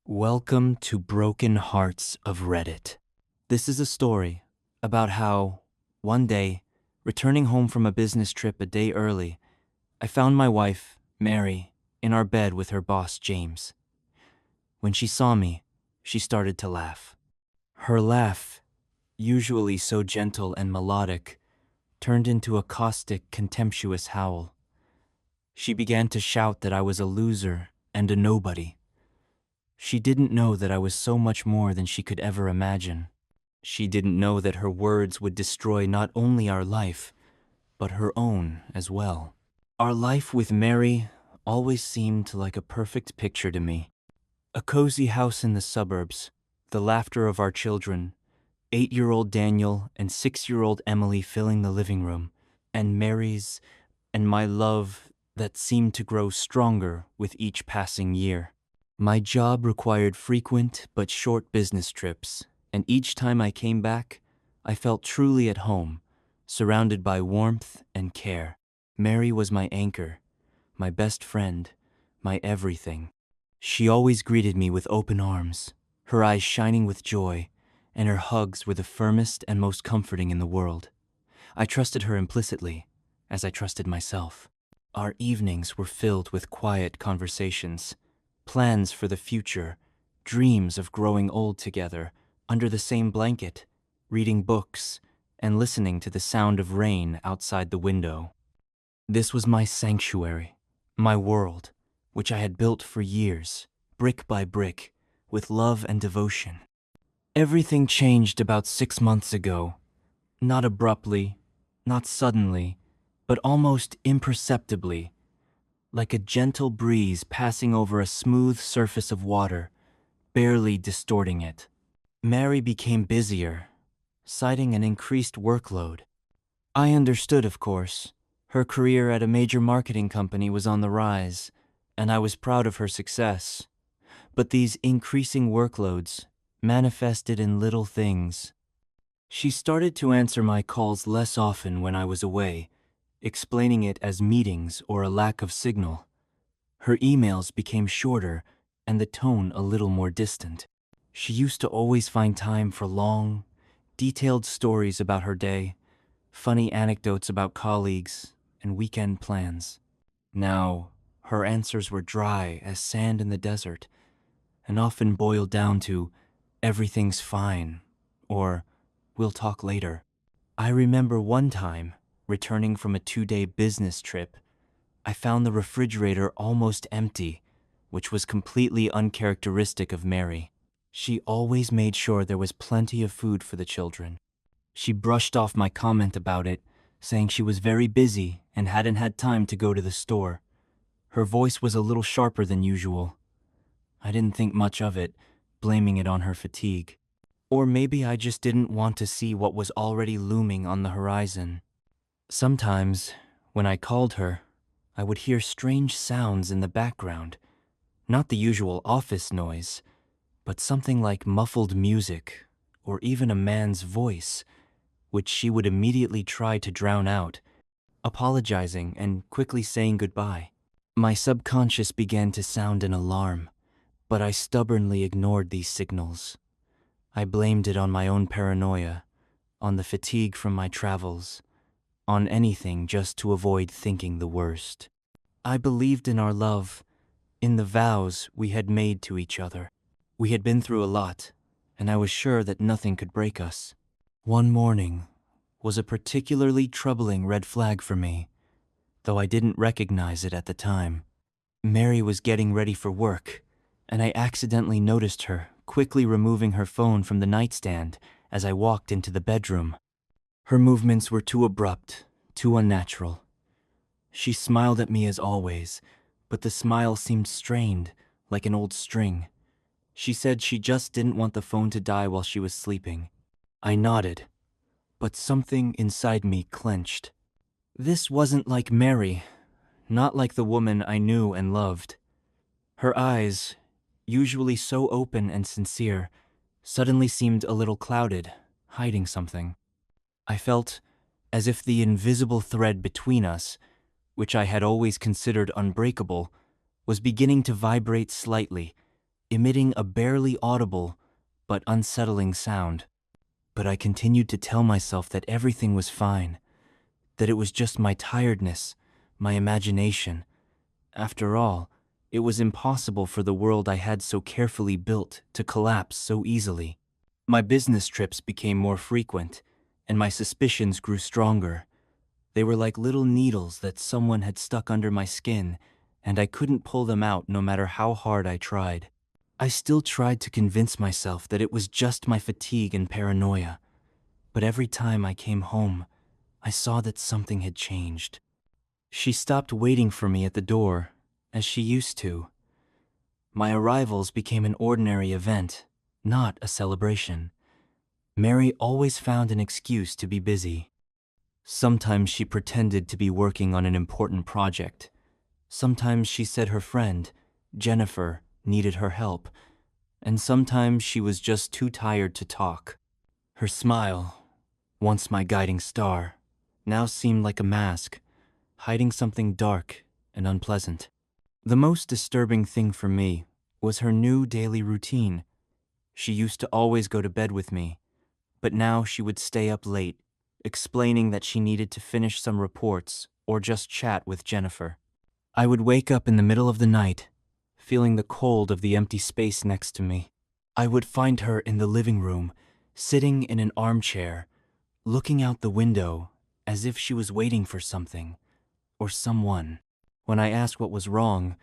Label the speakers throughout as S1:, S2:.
S1: Welcome to Broken Hearts of Reddit. This is a story about how, one day, returning home from a business trip a day early, I found my wife, Mary, in our bed with her boss, James. When she saw me, she started to laugh. Her laugh, usually so gentle and melodic, turned into a caustic, contemptuous howl. She began to shout that I was a loser and a nobody. She didn't know that I was so much more than she could ever imagine. She didn't know that her words would destroy not only our life, but her own as well. Our life with Mary always seemed like a perfect picture to me. A cozy house in the suburbs, the laughter of our children, 8-year-old Daniel and 6-year-old Emily filling the living room, and Mary's and my love that seemed to grow stronger with each passing year. My job required frequent but short business trips, and each time I came back, I felt truly at home, surrounded by warmth and care. Mary was my anchor, my best friend, my everything. She always greeted me with open arms, her eyes shining with joy, and her hugs were the firmest and most comforting in the world. I trusted her implicitly, as I trusted myself. Our evenings were filled with quiet conversations, plans for the future, dreams of growing old together, under the same blanket, reading books, and listening to the sound of rain outside the window. This was my sanctuary, my world, which I had built for years, brick by brick, with love and devotion. Everything changed about 6 months ago, not abruptly, not suddenly, but almost imperceptibly, like a gentle breeze passing over a smooth surface of water, barely distorting it. Mary became busier, citing an increased workload. I understood, of course. Her career at a major marketing company was on the rise, and I was proud of her success. But these increasing workloads manifested in little things. She started to answer my calls less often when I was away, explaining it as meetings or a lack of signal. Her emails became shorter and the tone a little more distant. She used to always find time for long, detailed stories about her day, funny anecdotes about colleagues, and weekend plans. Now, her answers were dry as sand in the desert, and often boiled down to, "Everything's fine," or "We'll talk later." I remember one time, returning from a 2-day business trip, I found the refrigerator almost empty, which was completely uncharacteristic of Mary. She always made sure there was plenty of food for the children. She brushed off my comment about it, saying she was very busy and hadn't had time to go to the store. Her voice was a little sharper than usual. I didn't think much of it, blaming it on her fatigue. Or maybe I just didn't want to see what was already looming on the horizon. Sometimes, when I called her, I would hear strange sounds in the background, not the usual office noise, but something like muffled music, or even a man's voice, which she would immediately try to drown out, apologizing and quickly saying goodbye. My subconscious began to sound an alarm, but I stubbornly ignored these signals. I blamed it on my own paranoia, on the fatigue from my travels, on anything just to avoid thinking the worst. I believed in our love, in the vows we had made to each other. We had been through a lot, and I was sure that nothing could break us. One morning was a particularly troubling red flag for me, though I didn't recognize it at the time. Mary was getting ready for work, and I accidentally noticed her quickly removing her phone from the nightstand as I walked into the bedroom. Her movements were too abrupt, too unnatural. She smiled at me as always, but the smile seemed strained, like an old string. She said she just didn't want the phone to die while she was sleeping. I nodded, but something inside me clenched. This wasn't like Mary, not like the woman I knew and loved. Her eyes, usually so open and sincere, suddenly seemed a little clouded, hiding something. I felt as if the invisible thread between us, which I had always considered unbreakable, was beginning to vibrate slightly, emitting a barely audible but unsettling sound. But I continued to tell myself that everything was fine, that it was just my tiredness, my imagination. After all, it was impossible for the world I had so carefully built to collapse so easily. My business trips became more frequent, and my suspicions grew stronger. They were like little needles that someone had stuck under my skin, and I couldn't pull them out no matter how hard I tried. I still tried to convince myself that it was just my fatigue and paranoia, but every time I came home, I saw that something had changed. She stopped waiting for me at the door, as she used to. My arrivals became an ordinary event, not a celebration. Mary always found an excuse to be busy. Sometimes she pretended to be working on an important project. Sometimes she said her friend, Jennifer, needed her help, and sometimes she was just too tired to talk. Her smile, once my guiding star, now seemed like a mask, hiding something dark and unpleasant. The most disturbing thing for me was her new daily routine. She used to always go to bed with me, but now she would stay up late, explaining that she needed to finish some reports or just chat with Jennifer. I would wake up in the middle of the night, feeling the cold of the empty space next to me. I would find her in the living room, sitting in an armchair, looking out the window as if she was waiting for something or someone. When I asked what was wrong,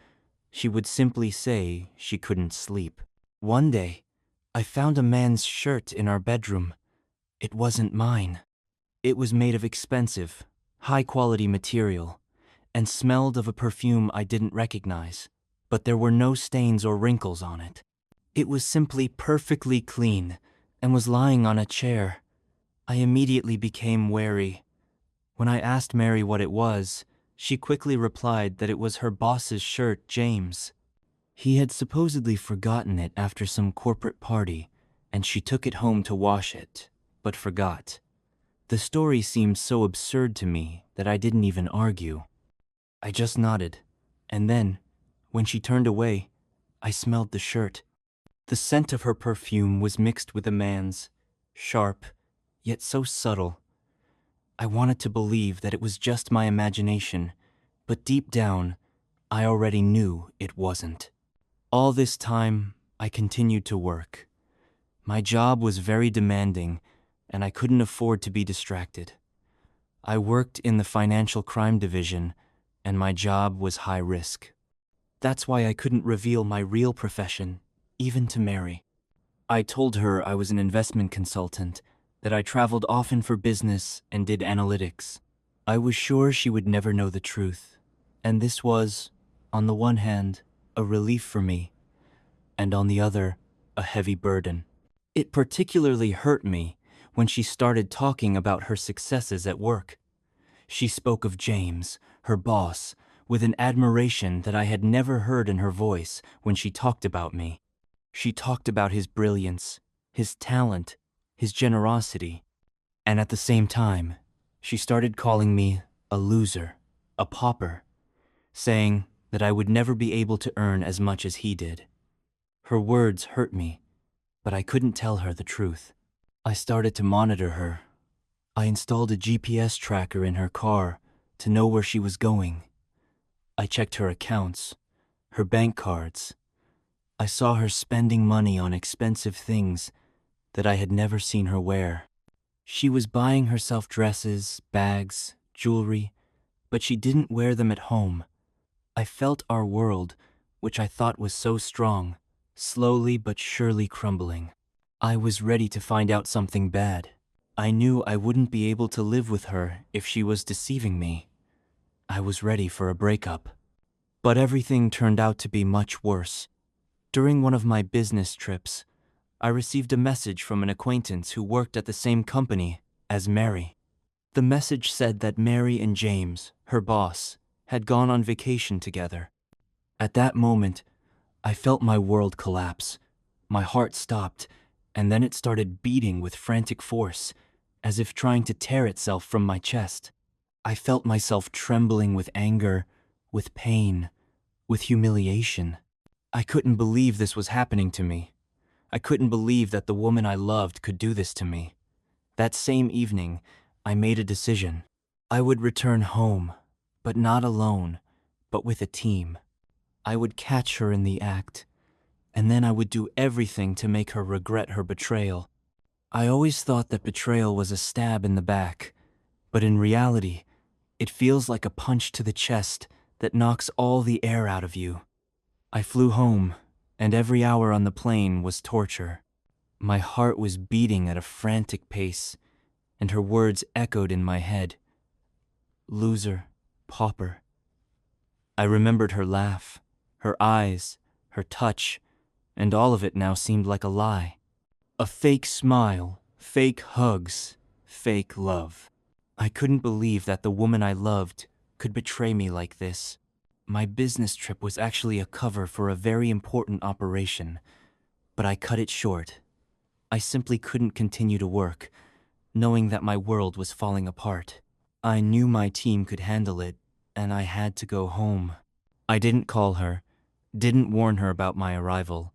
S1: she would simply say she couldn't sleep. One day, I found a man's shirt in our bedroom. It wasn't mine. It was made of expensive, high-quality material and smelled of a perfume I didn't recognize, but there were no stains or wrinkles on it. It was simply perfectly clean and was lying on a chair. I immediately became wary. When I asked Mary what it was, she quickly replied that it was her boss's shirt, James. He had supposedly forgotten it after some corporate party, and she took it home to wash it, but forgot. The story seemed so absurd to me that I didn't even argue. I just nodded, and then, when she turned away, I smelled the shirt. The scent of her perfume was mixed with a man's, sharp, yet so subtle. I wanted to believe that it was just my imagination, but deep down, I already knew it wasn't. All this time, I continued to work. My job was very demanding, and I couldn't afford to be distracted. I worked in the financial crime division, and my job was high risk. That's why I couldn't reveal my real profession, even to Mary. I told her I was an investment consultant, that I traveled often for business and did analytics. I was sure she would never know the truth, and this was, on the one hand, a relief for me, and on the other, a heavy burden. It particularly hurt me when she started talking about her successes at work. She spoke of James, her boss, with an admiration that I had never heard in her voice when she talked about me. She talked about his brilliance, his talent, his generosity, and at the same time, she started calling me a loser, a pauper, saying that I would never be able to earn as much as he did. Her words hurt me, but I couldn't tell her the truth. I started to monitor her. I installed a GPS tracker in her car to know where she was going. I checked her accounts, her bank cards. I saw her spending money on expensive things that I had never seen her wear. She was buying herself dresses, bags, jewelry, but she didn't wear them at home. I felt our world, which I thought was so strong, slowly but surely crumbling. I was ready to find out something bad. I knew I wouldn't be able to live with her if she was deceiving me. I was ready for a breakup. But everything turned out to be much worse. During one of my business trips, I received a message from an acquaintance who worked at the same company as Mary. The message said that Mary and James, her boss, had gone on vacation together. At that moment, I felt my world collapse. My heart stopped, and then it started beating with frantic force, as if trying to tear itself from my chest. I felt myself trembling with anger, with pain, with humiliation. I couldn't believe this was happening to me. I couldn't believe that the woman I loved could do this to me. That same evening, I made a decision. I would return home, but not alone, but with a team. I would catch her in the act, and then I would do everything to make her regret her betrayal. I always thought that betrayal was a stab in the back, but in reality, it feels like a punch to the chest that knocks all the air out of you. I flew home, and every hour on the plane was torture. My heart was beating at a frantic pace, and her words echoed in my head. Loser, pauper. I remembered her laugh, her eyes, her touch, and all of it now seemed like a lie. A fake smile, fake hugs, fake love. I couldn't believe that the woman I loved could betray me like this. My business trip was actually a cover for a very important operation, but I cut it short. I simply couldn't continue to work, knowing that my world was falling apart. I knew my team could handle it, and I had to go home. I didn't call her, didn't warn her about my arrival.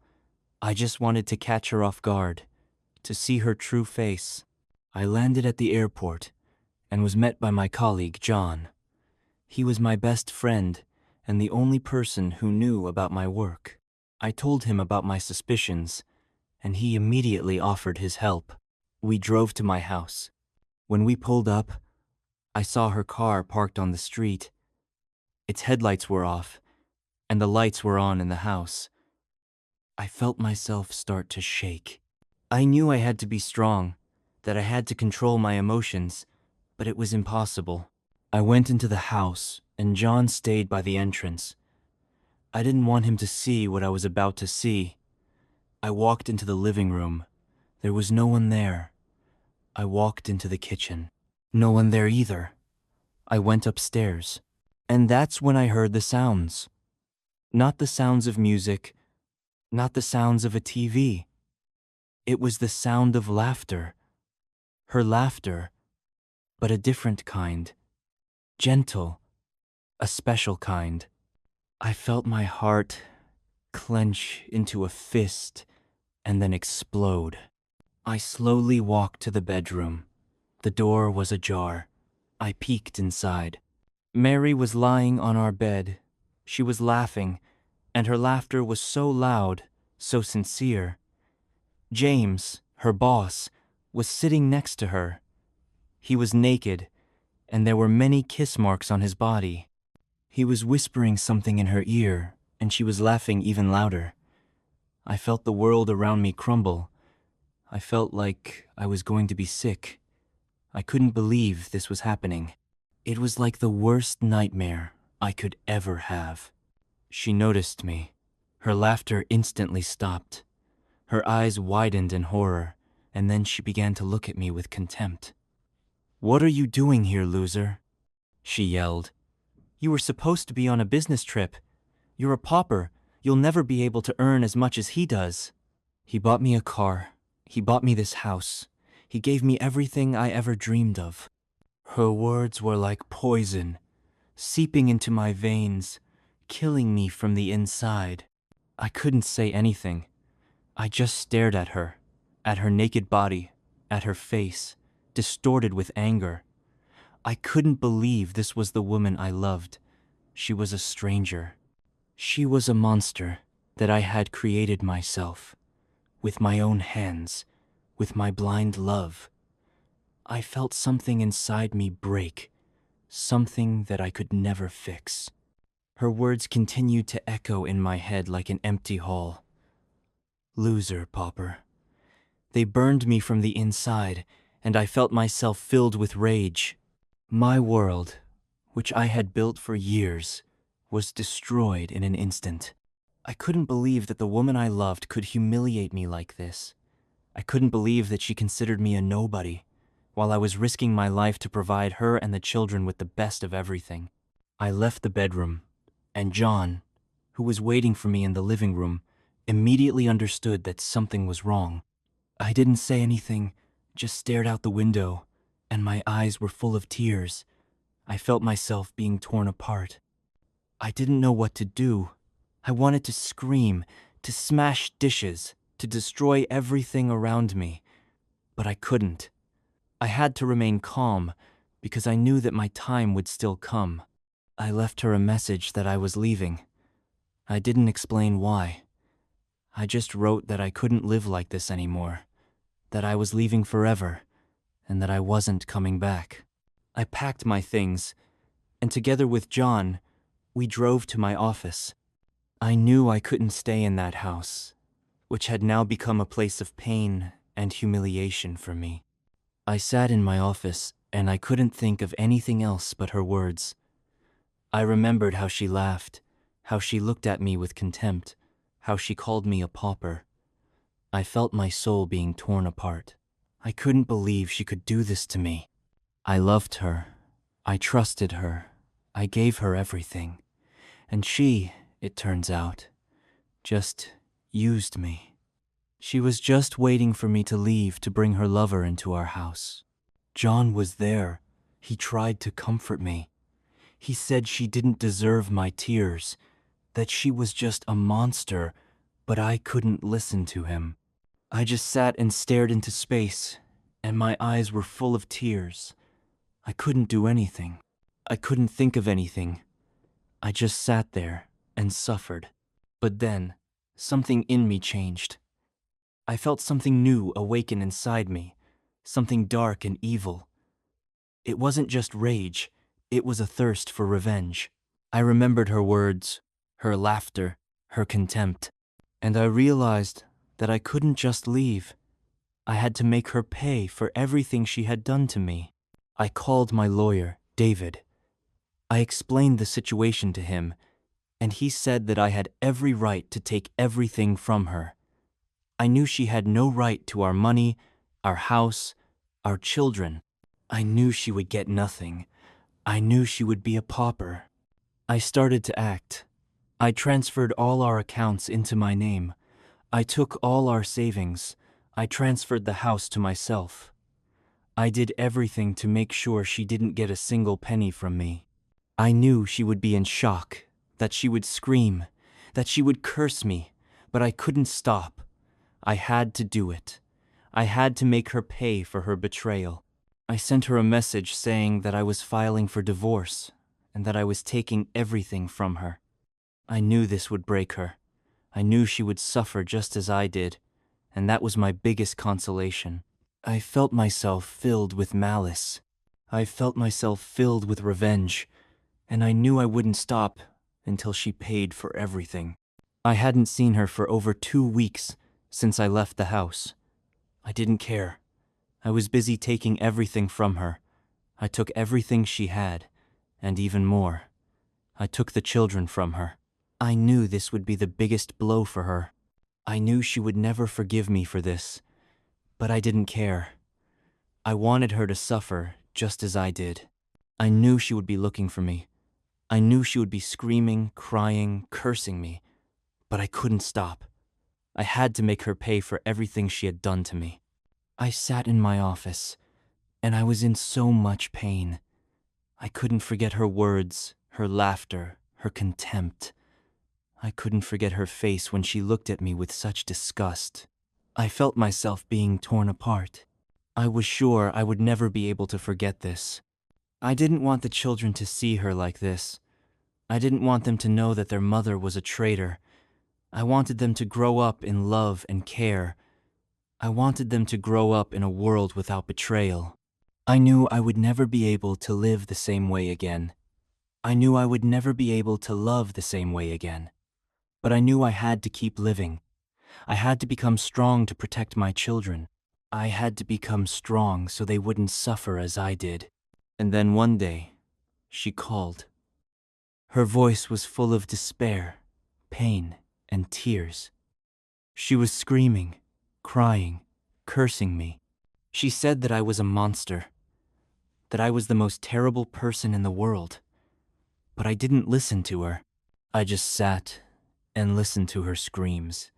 S1: I just wanted to catch her off guard, to see her true face. I landed at the airport and was met by my colleague, John. He was my best friend and the only person who knew about my work. I told him about my suspicions, and he immediately offered his help. We drove to my house. When we pulled up, I saw her car parked on the street. Its headlights were off, and the lights were on in the house. I felt myself start to shake. I knew I had to be strong, that I had to control my emotions, but it was impossible. I went into the house, and John stayed by the entrance. I didn't want him to see what I was about to see. I walked into the living room. There was no one there. I walked into the kitchen. No one there either. I went upstairs. And that's when I heard the sounds. Not the sounds of music, not the sounds of a TV. It was the sound of laughter. Her laughter, but a different kind. Gentle, a special kind. I felt my heart clench into a fist and then explode. I slowly walked to the bedroom. The door was ajar. I peeked inside. Mary was lying on our bed. She was laughing, and her laughter was so loud, so sincere. James, her boss, was sitting next to her. He was naked, and there were many kiss marks on his body. He was whispering something in her ear, and she was laughing even louder. I felt the world around me crumble. I felt like I was going to be sick. I couldn't believe this was happening. It was like the worst nightmare I could ever have. She noticed me. Her laughter instantly stopped. Her eyes widened in horror, and then she began to look at me with contempt. "What are you doing here, loser?" she yelled. "You were supposed to be on a business trip. You're a pauper. You'll never be able to earn as much as he does. He bought me a car. He bought me this house. He gave me everything I ever dreamed of." Her words were like poison, seeping into my veins, killing me from the inside. I couldn't say anything. I just stared at her naked body, at her face, distorted with anger. I couldn't believe this was the woman I loved. She was a stranger. She was a monster that I had created myself, with my own hands, with my blind love. I felt something inside me break, something that I could never fix. Her words continued to echo in my head like an empty hall. Loser, pauper. They burned me from the inside, and I felt myself filled with rage. My world, which I had built for years, was destroyed in an instant. I couldn't believe that the woman I loved could humiliate me like this. I couldn't believe that she considered me a nobody, while I was risking my life to provide her and the children with the best of everything. I left the bedroom, and John, who was waiting for me in the living room, immediately understood that something was wrong. I didn't say anything, just stared out the window, and my eyes were full of tears. I felt myself being torn apart. I didn't know what to do, I wanted to scream, to smash dishes, to destroy everything around me, but I couldn't. I had to remain calm because I knew that my time would still come. I left her a message that I was leaving. I didn't explain why. I just wrote that I couldn't live like this anymore, that I was leaving forever, and that I wasn't coming back. I packed my things, and together with John, we drove to my office. I knew I couldn't stay in that house, which had now become a place of pain and humiliation for me. I sat in my office, and I couldn't think of anything else but her words. I remembered how she laughed, how she looked at me with contempt, how she called me a pauper. I felt my soul being torn apart. I couldn't believe she could do this to me. I loved her. I trusted her. I gave her everything. And she, it turns out, just used me. She was just waiting for me to leave to bring her lover into our house. John was there. He tried to comfort me. He said she didn't deserve my tears, that she was just a monster, but I couldn't listen to him. I just sat and stared into space, and my eyes were full of tears. I couldn't do anything. I couldn't think of anything. I just sat there and suffered. But then, something in me changed. I felt something new awaken inside me, something dark and evil. It wasn't just rage, it was a thirst for revenge. I remembered her words, her laughter, her contempt, and I realized that I couldn't just leave. I had to make her pay for everything she had done to me. I called my lawyer, David. I explained the situation to him, and he said that I had every right to take everything from her. I knew she had no right to our money, our house, our children. I knew she would get nothing. I knew she would be a pauper. I started to act. I transferred all our accounts into my name. I took all our savings. I transferred the house to myself. I did everything to make sure she didn't get a single penny from me. I knew she would be in shock, that she would scream, that she would curse me, but I couldn't stop. I had to do it. I had to make her pay for her betrayal. I sent her a message saying that I was filing for divorce and that I was taking everything from her. I knew this would break her. I knew she would suffer just as I did, and that was my biggest consolation. I felt myself filled with malice. I felt myself filled with revenge, and I knew I wouldn't stop until she paid for everything. I hadn't seen her for over 2 weeks since I left the house. I didn't care. I was busy taking everything from her. I took everything she had, and even more. I took the children from her. I knew this would be the biggest blow for her. I knew she would never forgive me for this, but I didn't care. I wanted her to suffer just as I did. I knew she would be looking for me. I knew she would be screaming, crying, cursing me, but I couldn't stop. I had to make her pay for everything she had done to me. I sat in my office, and I was in so much pain. I couldn't forget her words, her laughter, her contempt. I couldn't forget her face when she looked at me with such disgust. I felt myself being torn apart. I was sure I would never be able to forget this. I didn't want the children to see her like this. I didn't want them to know that their mother was a traitor. I wanted them to grow up in love and care. I wanted them to grow up in a world without betrayal. I knew I would never be able to live the same way again. I knew I would never be able to love the same way again. But I knew I had to keep living. I had to become strong to protect my children. I had to become strong so they wouldn't suffer as I did. And then one day, she called. Her voice was full of despair, pain, and tears. She was screaming, crying, cursing me. She said that I was a monster, that I was the most terrible person in the world. But I didn't listen to her. I just sat and listened to her screams,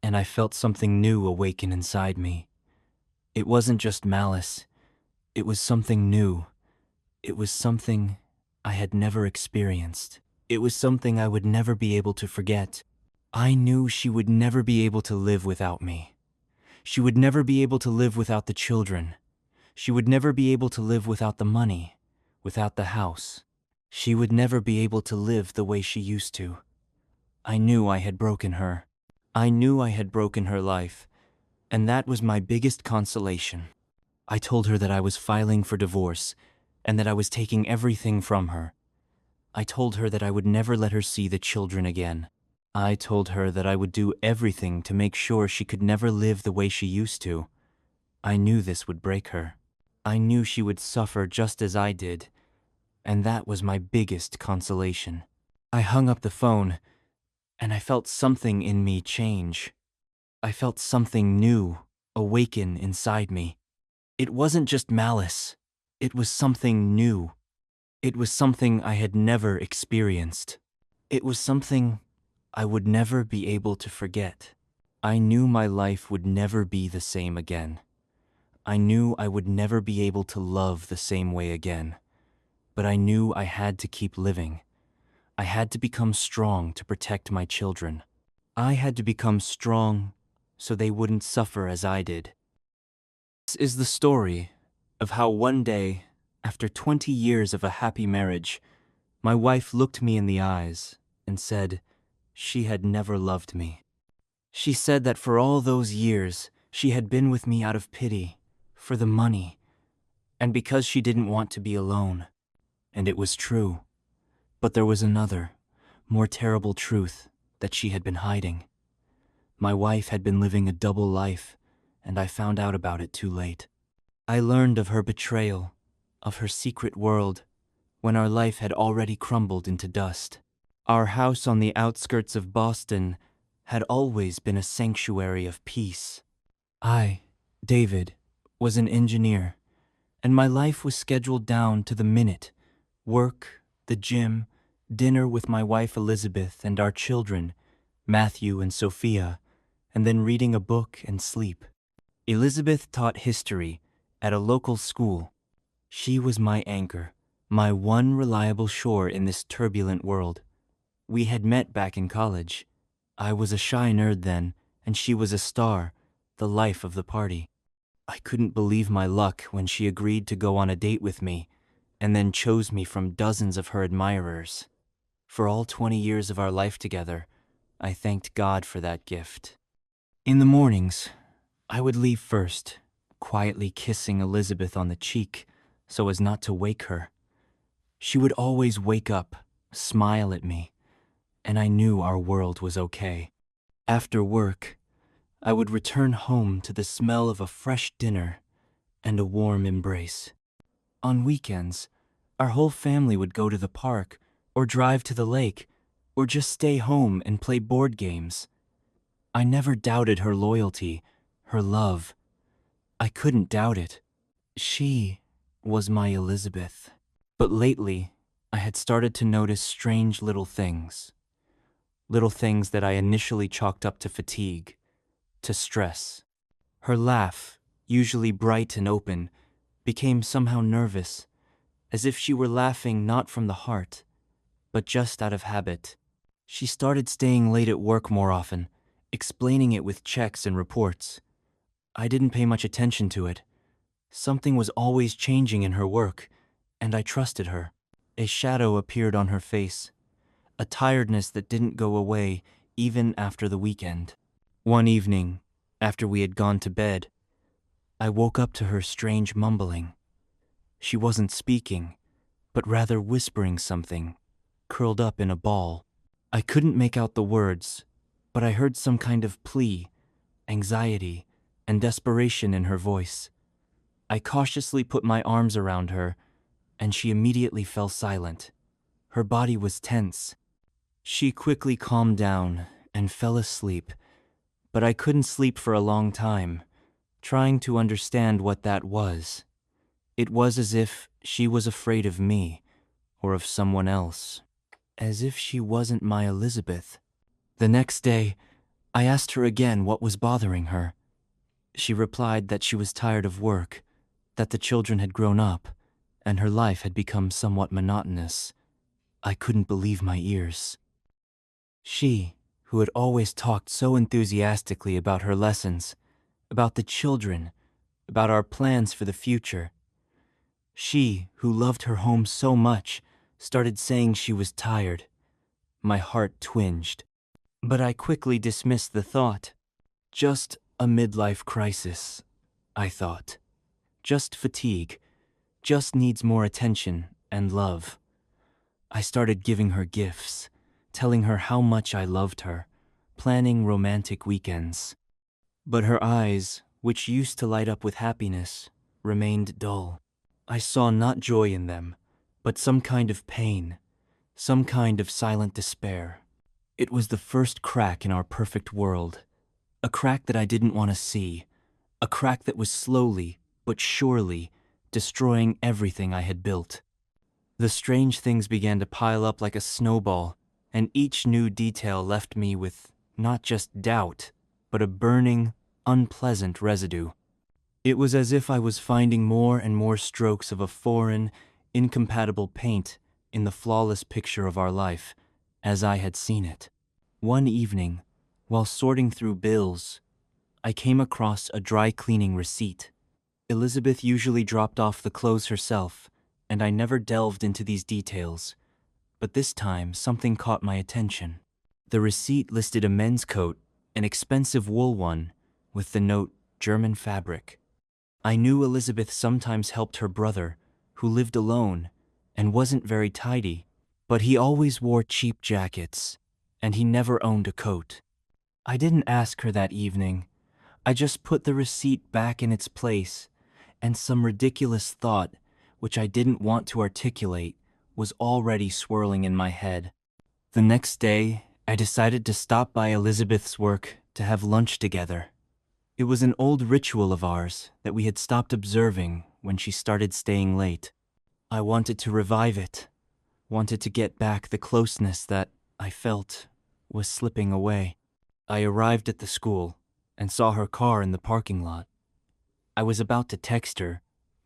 S1: and I felt something new awaken inside me. It wasn't just malice. It was something new. It was something I had never experienced. It was something I would never be able to forget. I knew she would never be able to live without me. She would never be able to live without the children. She would never be able to live without the money, without the house. She would never be able to live the way she used to. I knew I had broken her. I knew I had broken her life, and that was my biggest consolation. I told her that I was filing for divorce and that I was taking everything from her. I told her that I would never let her see the children again. I told her that I would do everything to make sure she could never live the way she used to. I knew this would break her. I knew she would suffer just as I did, and that was my biggest consolation. I hung up the phone, and I felt something in me change. I felt something new awaken inside me. It wasn't just malice. It was something new. It was something I had never experienced. It was something I would never be able to forget. I knew my life would never be the same again. I knew I would never be able to love the same way again. But I knew I had to keep living. I had to become strong to protect my children. I had to become strong so they wouldn't suffer as I did. This is the story of how one day, after 20 years of a happy marriage, my wife looked me in the eyes and said she had never loved me. She said that for all those years, she had been with me out of pity, for the money, and because she didn't want to be alone. And it was true. But there was another, more terrible truth that she had been hiding. My wife had been living a double life, and I found out about it too late. I learned of her betrayal, of her secret world, when our life had already crumbled into dust. Our house on the outskirts of Boston had always been a sanctuary of peace. I, David, was an engineer, and my life was scheduled down to the minute. Work, the gym, dinner with my wife Elizabeth and our children, Matthew and Sophia, and then reading a book and sleep. Elizabeth taught history at a local school. She was my anchor, my one reliable shore in this turbulent world. We had met back in college. I was a shy nerd then, and she was a star, the life of the party. I couldn't believe my luck when she agreed to go on a date with me, and then chose me from dozens of her admirers. For all 20 years of our life together, I thanked God for that gift. In the mornings, I would leave first, quietly kissing Elizabeth on the cheek so as not to wake her. She would always wake up, smile at me, and I knew our world was okay. After work, I would return home to the smell of a fresh dinner and a warm embrace. On weekends, our whole family would go to the park or drive to the lake or just stay home and play board games. I never doubted her loyalty, her love. I couldn't doubt it. She was my Elizabeth. But lately, I had started to notice strange little things that I initially chalked up to fatigue, to stress. Her laugh, usually bright and open, became somehow nervous, as if she were laughing not from the heart, but just out of habit. She started staying late at work more often, explaining it with checks and reports. I didn't pay much attention to it. Something was always changing in her work, and I trusted her. A shadow appeared on her face, a tiredness that didn't go away even after the weekend. One evening, after we had gone to bed, I woke up to her strange mumbling. She wasn't speaking, but rather whispering something, curled up in a ball. I couldn't make out the words, but I heard some kind of plea, anxiety, and desperation in her voice. I cautiously put my arms around her, and she immediately fell silent. Her body was tense. She quickly calmed down and fell asleep, but I couldn't sleep for a long time, trying to understand what that was. It was as if she was afraid of me, or of someone else. As if she wasn't my Elizabeth. The next day, I asked her again what was bothering her. She replied that she was tired of work, that the children had grown up, and her life had become somewhat monotonous. I couldn't believe my ears. She, who had always talked so enthusiastically about her lessons, about the children, about our plans for the future. She, who loved her home so much, started saying she was tired. My heart twinged. But I quickly dismissed the thought. Just a midlife crisis, I thought. Just fatigue. Just needs more attention and love. I started giving her gifts, telling her how much I loved her, planning romantic weekends. But her eyes, which used to light up with happiness, remained dull. I saw not joy in them, but some kind of pain, some kind of silent despair. It was the first crack in our perfect world, a crack that I didn't want to see, a crack that was slowly, but surely, destroying everything I had built. The strange things began to pile up like a snowball, and each new detail left me with not just doubt, but a burning, unpleasant residue. It was as if I was finding more and more strokes of a foreign, incompatible paint in the flawless picture of our life, as I had seen it. One evening, while sorting through bills, I came across a dry cleaning receipt. Elizabeth usually dropped off the clothes herself, and I never delved into these details, but this time something caught my attention. The receipt listed a men's coat, an expensive wool one, with the note German fabric. I knew Elizabeth sometimes helped her brother, who lived alone and wasn't very tidy, but he always wore cheap jackets, and he never owned a coat. I didn't ask her that evening. I just put the receipt back in its place, and some ridiculous thought, which I didn't want to articulate, was already swirling in my head. The next day, I decided to stop by Elizabeth's work to have lunch together. It was an old ritual of ours that we had stopped observing when she started staying late. I wanted to revive it, wanted to get back the closeness that I felt was slipping away. I arrived at the school and saw her car in the parking lot. I was about to text her,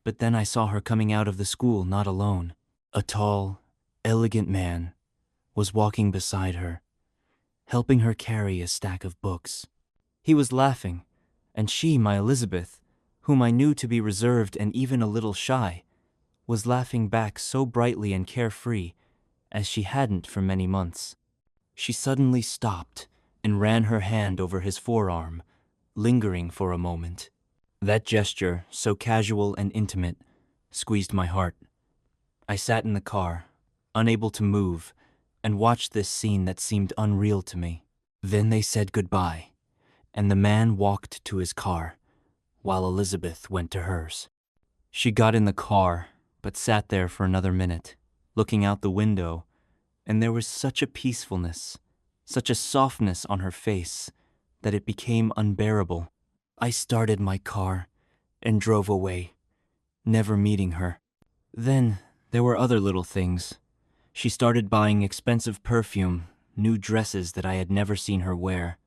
S1: but then I saw her coming out of the school not alone. A tall, elegant man was walking beside her, helping her carry a stack of books. He was laughing, and she, my Elizabeth, whom I knew to be reserved and even a little shy, was laughing back so brightly and carefree as she hadn't for many months. She suddenly stopped and ran her hand over his forearm, lingering for a moment. That gesture, so casual and intimate, squeezed my heart. I sat in the car, unable to move, and watched this scene that seemed unreal to me. Then they said goodbye, and the man walked to his car, while Elizabeth went to hers. She got in the car, but sat there for another minute, looking out the window, and there was such a peacefulness, such a softness on her face, that it became unbearable. I started my car and drove away, never meeting her. Then there were other little things. She started buying expensive perfume, new dresses that I had never seen her wear.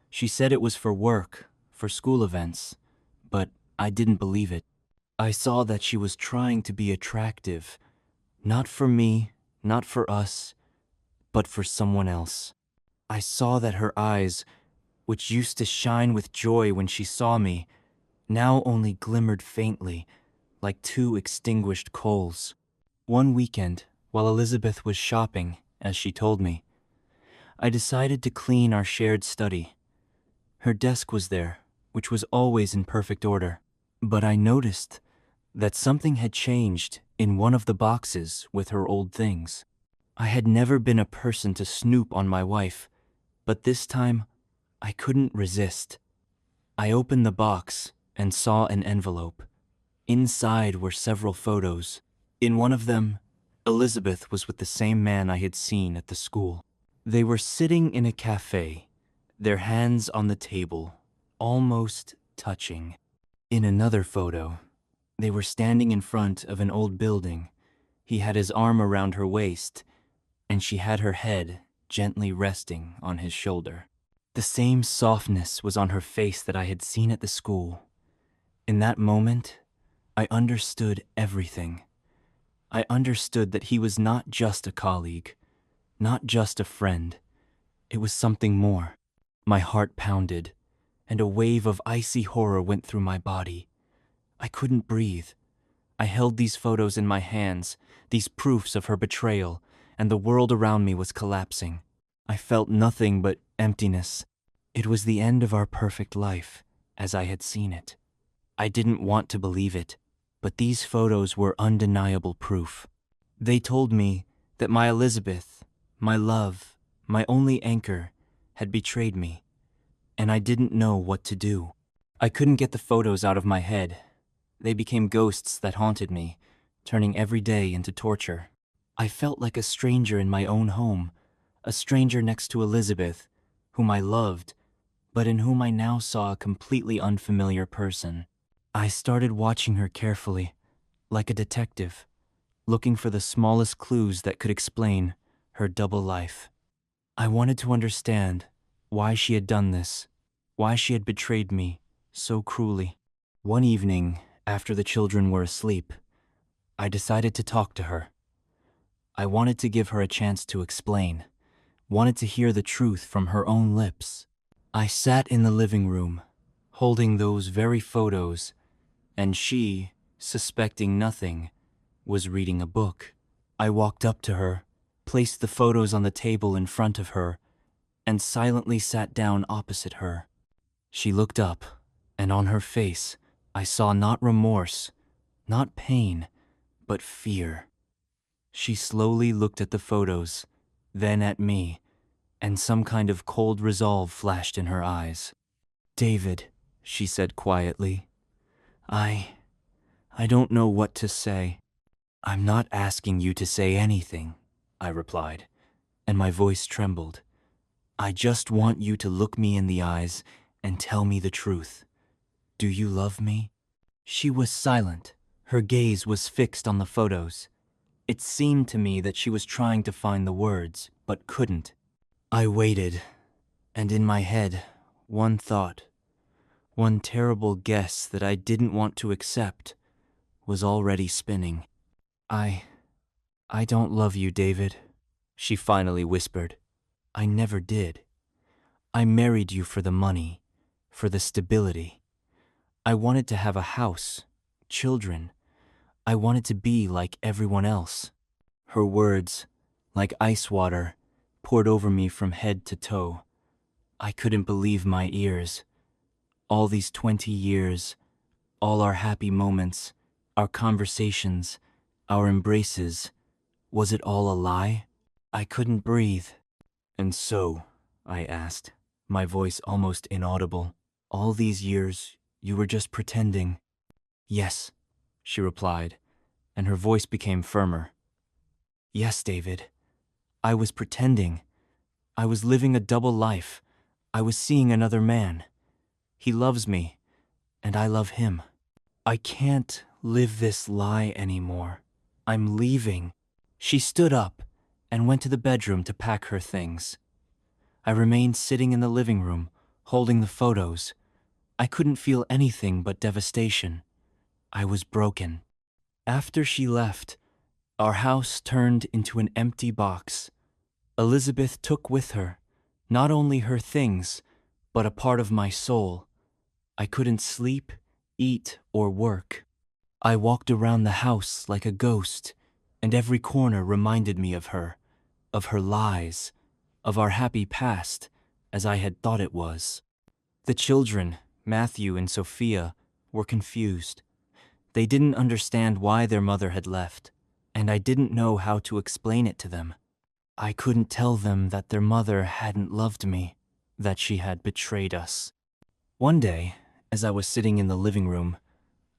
S1: She said it was for work, for school events, but I didn't believe it. I saw that she was trying to be attractive, not for me, not for us, but for someone else. I saw that her eyes, which used to shine with joy when she saw me, now only glimmered faintly, like two extinguished coals. One weekend, while Elizabeth was shopping, as she told me, I decided to clean our shared study. Her desk was there, which was always in perfect order, but I noticed that something had changed in one of the boxes with her old things. I had never been a person to snoop on my wife, but this time I couldn't resist. I opened the box and saw an envelope. Inside were several photos. In one of them, Elizabeth was with the same man I had seen at the school. They were sitting in a cafe, their hands on the table, almost touching. In another photo, they were standing in front of an old building. He had his arm around her waist, and she had her head gently resting on his shoulder. The same softness was on her face that I had seen at the school. In that moment, I understood everything. I understood that he was not just a colleague, not just a friend. It was something more. My heart pounded, and a wave of icy horror went through my body. I couldn't breathe. I held these photos in my hands, these proofs of her betrayal, and the world around me was collapsing. I felt nothing but emptiness. It was the end of our perfect life, as I had seen it. I didn't want to believe it, but these photos were undeniable proof. They told me that my Elizabeth, my love, my only anchor, had betrayed me, and I didn't know what to do. I couldn't get the photos out of my head. They became ghosts that haunted me, turning every day into torture. I felt like a stranger in my own home, a stranger next to Elizabeth, whom I loved, but in whom I now saw a completely unfamiliar person. I started watching her carefully, like a detective, looking for the smallest clues that could explain her double life. I wanted to understand why she had done this, why she had betrayed me so cruelly. One evening, after the children were asleep, I decided to talk to her. I wanted to give her a chance to explain, wanted to hear the truth from her own lips. I sat in the living room, holding those very photos, and she, suspecting nothing, was reading a book. I walked up to her, placed the photos on the table in front of her, and silently sat down opposite her. She looked up, and on her face, I saw not remorse, not pain, but fear. She slowly looked at the photos, then at me, and some kind of cold resolve flashed in her eyes. "David," she said quietly, I don't know what to say." "I'm not asking you to say anything," I replied, and my voice trembled. "I just want you to look me in the eyes and tell me the truth. Do you love me?" She was silent. Her gaze was fixed on the photos. It seemed to me that she was trying to find the words, but couldn't. I waited, and in my head, one thought, one terrible guess that I didn't want to accept, was already spinning. I don't love you, David," she finally whispered. "I never did. I married you for the money, for the stability. I wanted to have a house, children. I wanted to be like everyone else." Her words, like ice water, poured over me from head to toe. I couldn't believe my ears. All these 20 years, all our happy moments, our conversations, our embraces, was it all a lie? I couldn't breathe. "And so," I asked, my voice almost inaudible, "all these years, you were just pretending?" "Yes," she replied, and her voice became firmer. "Yes, David. I was pretending. I was living a double life. I was seeing another man. He loves me, and I love him. I can't live this lie anymore. I'm leaving." She stood up and went to the bedroom to pack her things. I remained sitting in the living room, holding the photos. I couldn't feel anything but devastation. I was broken. After she left, our house turned into an empty box. Elizabeth took with her not only her things, but a part of my soul. I couldn't sleep, eat, or work. I walked around the house like a ghost, and every corner reminded me of her lies, of our happy past, as I had thought it was. The children, Matthew and Sophia, were confused. They didn't understand why their mother had left, and I didn't know how to explain it to them. I couldn't tell them that their mother hadn't loved me, that she had betrayed us. One day, as I was sitting in the living room,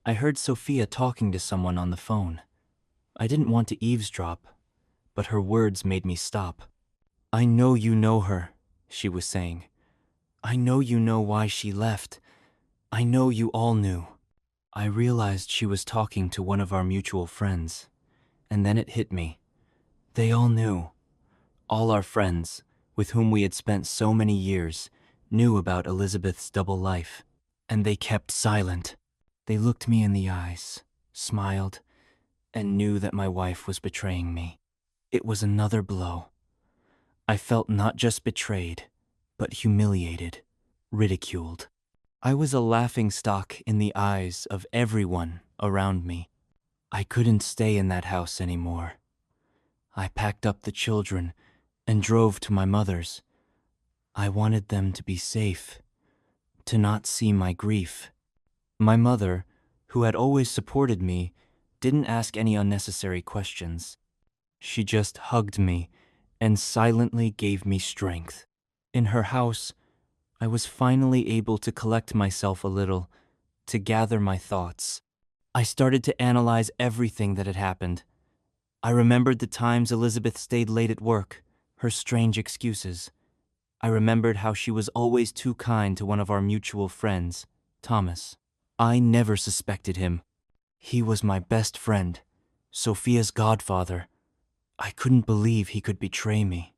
S1: I heard Sophia talking to someone on the phone. I didn't want to eavesdrop, but her words made me stop. "I know you know her," she was saying. "I know you know why she left. I know you all knew." I realized she was talking to one of our mutual friends, and then it hit me. They all knew. All our friends, with whom we had spent so many years, knew about Elizabeth's double life, and they kept silent. They looked me in the eyes, smiled, and knew that my wife was betraying me. It was another blow. I felt not just betrayed, but humiliated, ridiculed. I was a laughingstock in the eyes of everyone around me. I couldn't stay in that house anymore. I packed up the children and drove to my mother's. I wanted them to be safe, to not see my grief. My mother, who had always supported me, didn't ask any unnecessary questions. She just hugged me and silently gave me strength. In her house, I was finally able to collect myself a little, to gather my thoughts. I started to analyze everything that had happened. I remembered the times Elizabeth stayed late at work, her strange excuses. I remembered how she was always too kind to one of our mutual friends, Thomas. I never suspected him. He was my best friend, Sophia's godfather. I couldn't believe he could betray me.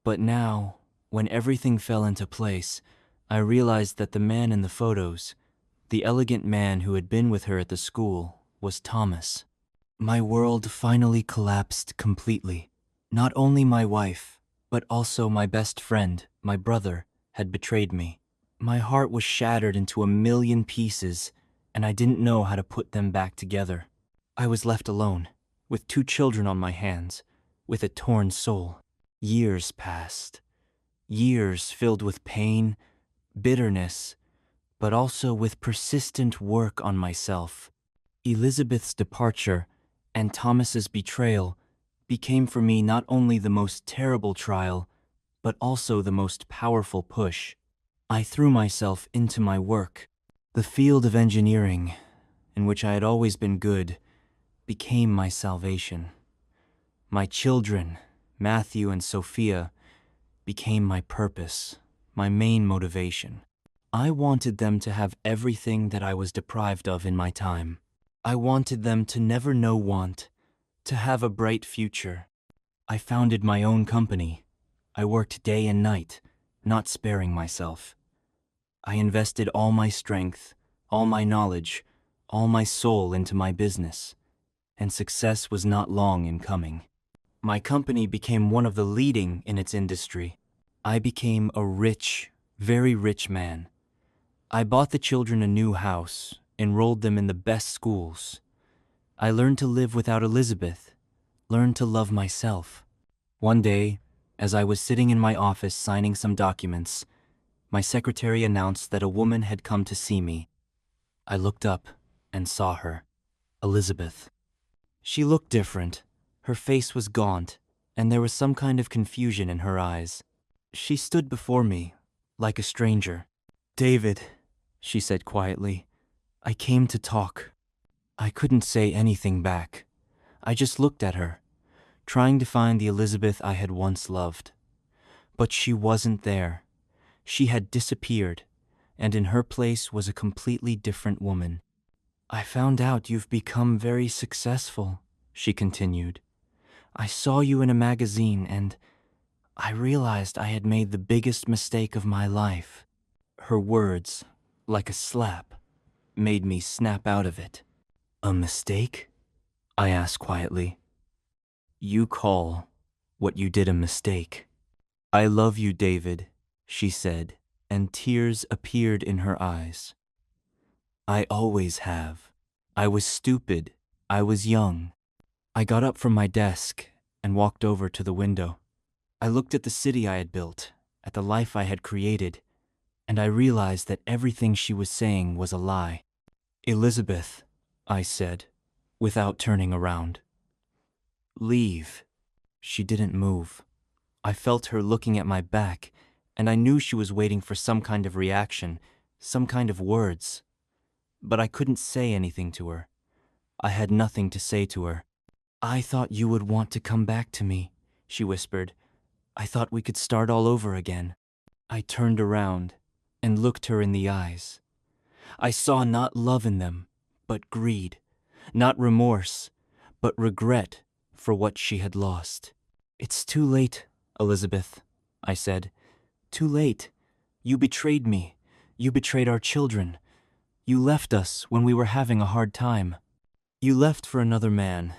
S1: But now, when everything fell into place, I realized that the man in the photos, the elegant man who had been with her at the school, was Thomas. My world finally collapsed completely. Not only my wife, but also my best friend, my brother, had betrayed me. My heart was shattered into a million pieces, and I didn't know how to put them back together. I was left alone, with 2 children on my hands, with a torn soul. Years passed. Years filled with pain, bitterness, but also with persistent work on myself. Elizabeth's departure and Thomas's betrayal became for me not only the most terrible trial, but also the most powerful push. I threw myself into my work. The field of engineering, in which I had always been good, became my salvation. My children, Matthew and Sophia, became my purpose, my main motivation. I wanted them to have everything that I was deprived of in my time. I wanted them to never know want, to have a bright future. I founded my own company. I worked day and night, not sparing myself. I invested all my strength, all my knowledge, all my soul into my business, and success was not long in coming. My company became one of the leading in its industry. I became a rich, very rich man. I bought the children a new house, enrolled them in the best schools. I learned to live without Elizabeth, learned to love myself. One day, as I was sitting in my office signing some documents, my secretary announced that a woman had come to see me. I looked up and saw her, Elizabeth. She looked different. Her face was gaunt, and there was some kind of confusion in her eyes. She stood before me, like a stranger. "David," she said quietly, "I came to talk." I couldn't say anything back. I just looked at her, trying to find the Elizabeth I had once loved. But she wasn't there. She had disappeared, and in her place was a completely different woman. "I found out you've become very successful," she continued. "I saw you in a magazine, and I realized I had made the biggest mistake of my life." Her words, like a slap, made me snap out of it. "A mistake?" I asked quietly. "You call what you did a mistake." "I love you, David," she said, and tears appeared in her eyes. "I always have. I was stupid. I was young." I got up from my desk and walked over to the window. I looked at the city I had built, at the life I had created, and I realized that everything she was saying was a lie. "Elizabeth," I said, without turning around. "Leave." She didn't move. I felt her looking at my back, and I knew she was waiting for some kind of reaction, some kind of words. But I couldn't say anything to her. I had nothing to say to her. "I thought you would want to come back to me," she whispered. "I thought we could start all over again." I turned around and looked her in the eyes. I saw not love in them, but greed, not remorse, but regret for what she had lost. "It's too late, Elizabeth," I said. "Too late. You betrayed me. You betrayed our children. You left us when we were having a hard time. You left for another man,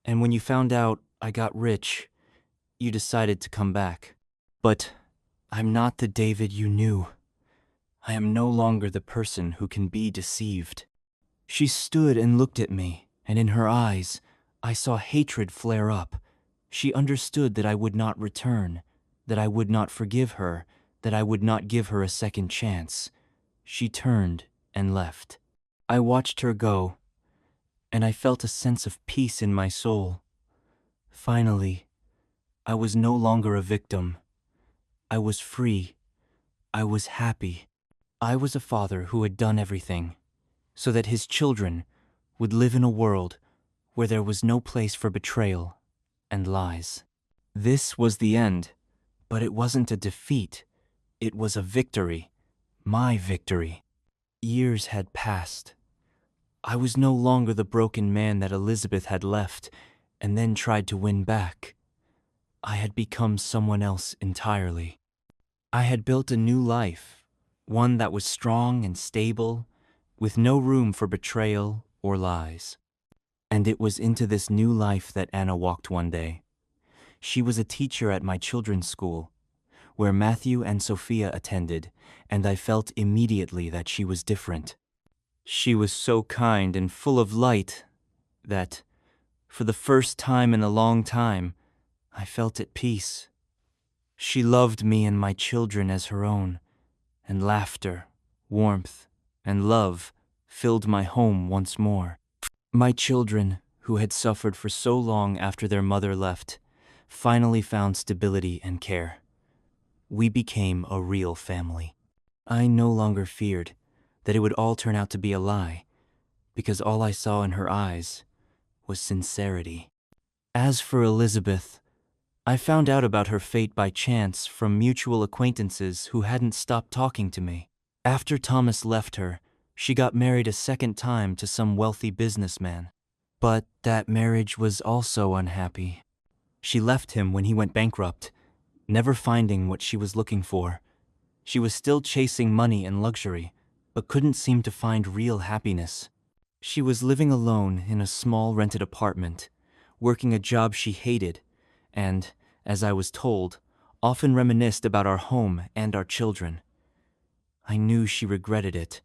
S1: and when you found out I got rich, you decided to come back." But I'm not the David you knew. I am no longer the person who can be deceived." She stood and looked at me, and in her eyes, I saw hatred flare up. She understood that I would not return, that I would not forgive her, that I would not give her a second chance. She turned and left. I watched her go, and I felt a sense of peace in my soul. Finally, I was no longer a victim. I was free. I was happy. I was a father who had done everything so that his children would live in a world where there was no place for betrayal and lies. This was the end, but it wasn't a defeat. It was a victory. My victory. Years had passed. I was no longer the broken man that Elizabeth had left and then tried to win back. I had become someone else entirely. I had built a new life, one that was strong and stable, with no room for betrayal or lies. And it was into this new life that Anna walked one day. She was a teacher at my children's school, where Matthew and Sophia attended, and I felt immediately that she was different. She was so kind and full of light that, for the first time in a long time, I felt at peace. She loved me and my children as her own, and laughter, warmth, and love filled my home once more. My children, who had suffered for so long after their mother left, finally found stability and care. We became a real family. I no longer feared that it would all turn out to be a lie, because all I saw in her eyes was sincerity. As for Elizabeth, I found out about her fate by chance from mutual acquaintances who hadn't stopped talking to me. After Thomas left her, she got married a second time to some wealthy businessman. But that marriage was also unhappy. She left him when he went bankrupt, never finding what she was looking for. She was still chasing money and luxury, but couldn't seem to find real happiness. She was living alone in a small rented apartment, working a job she hated, and, as I was told, often reminisced about our home and our children. I knew she regretted it,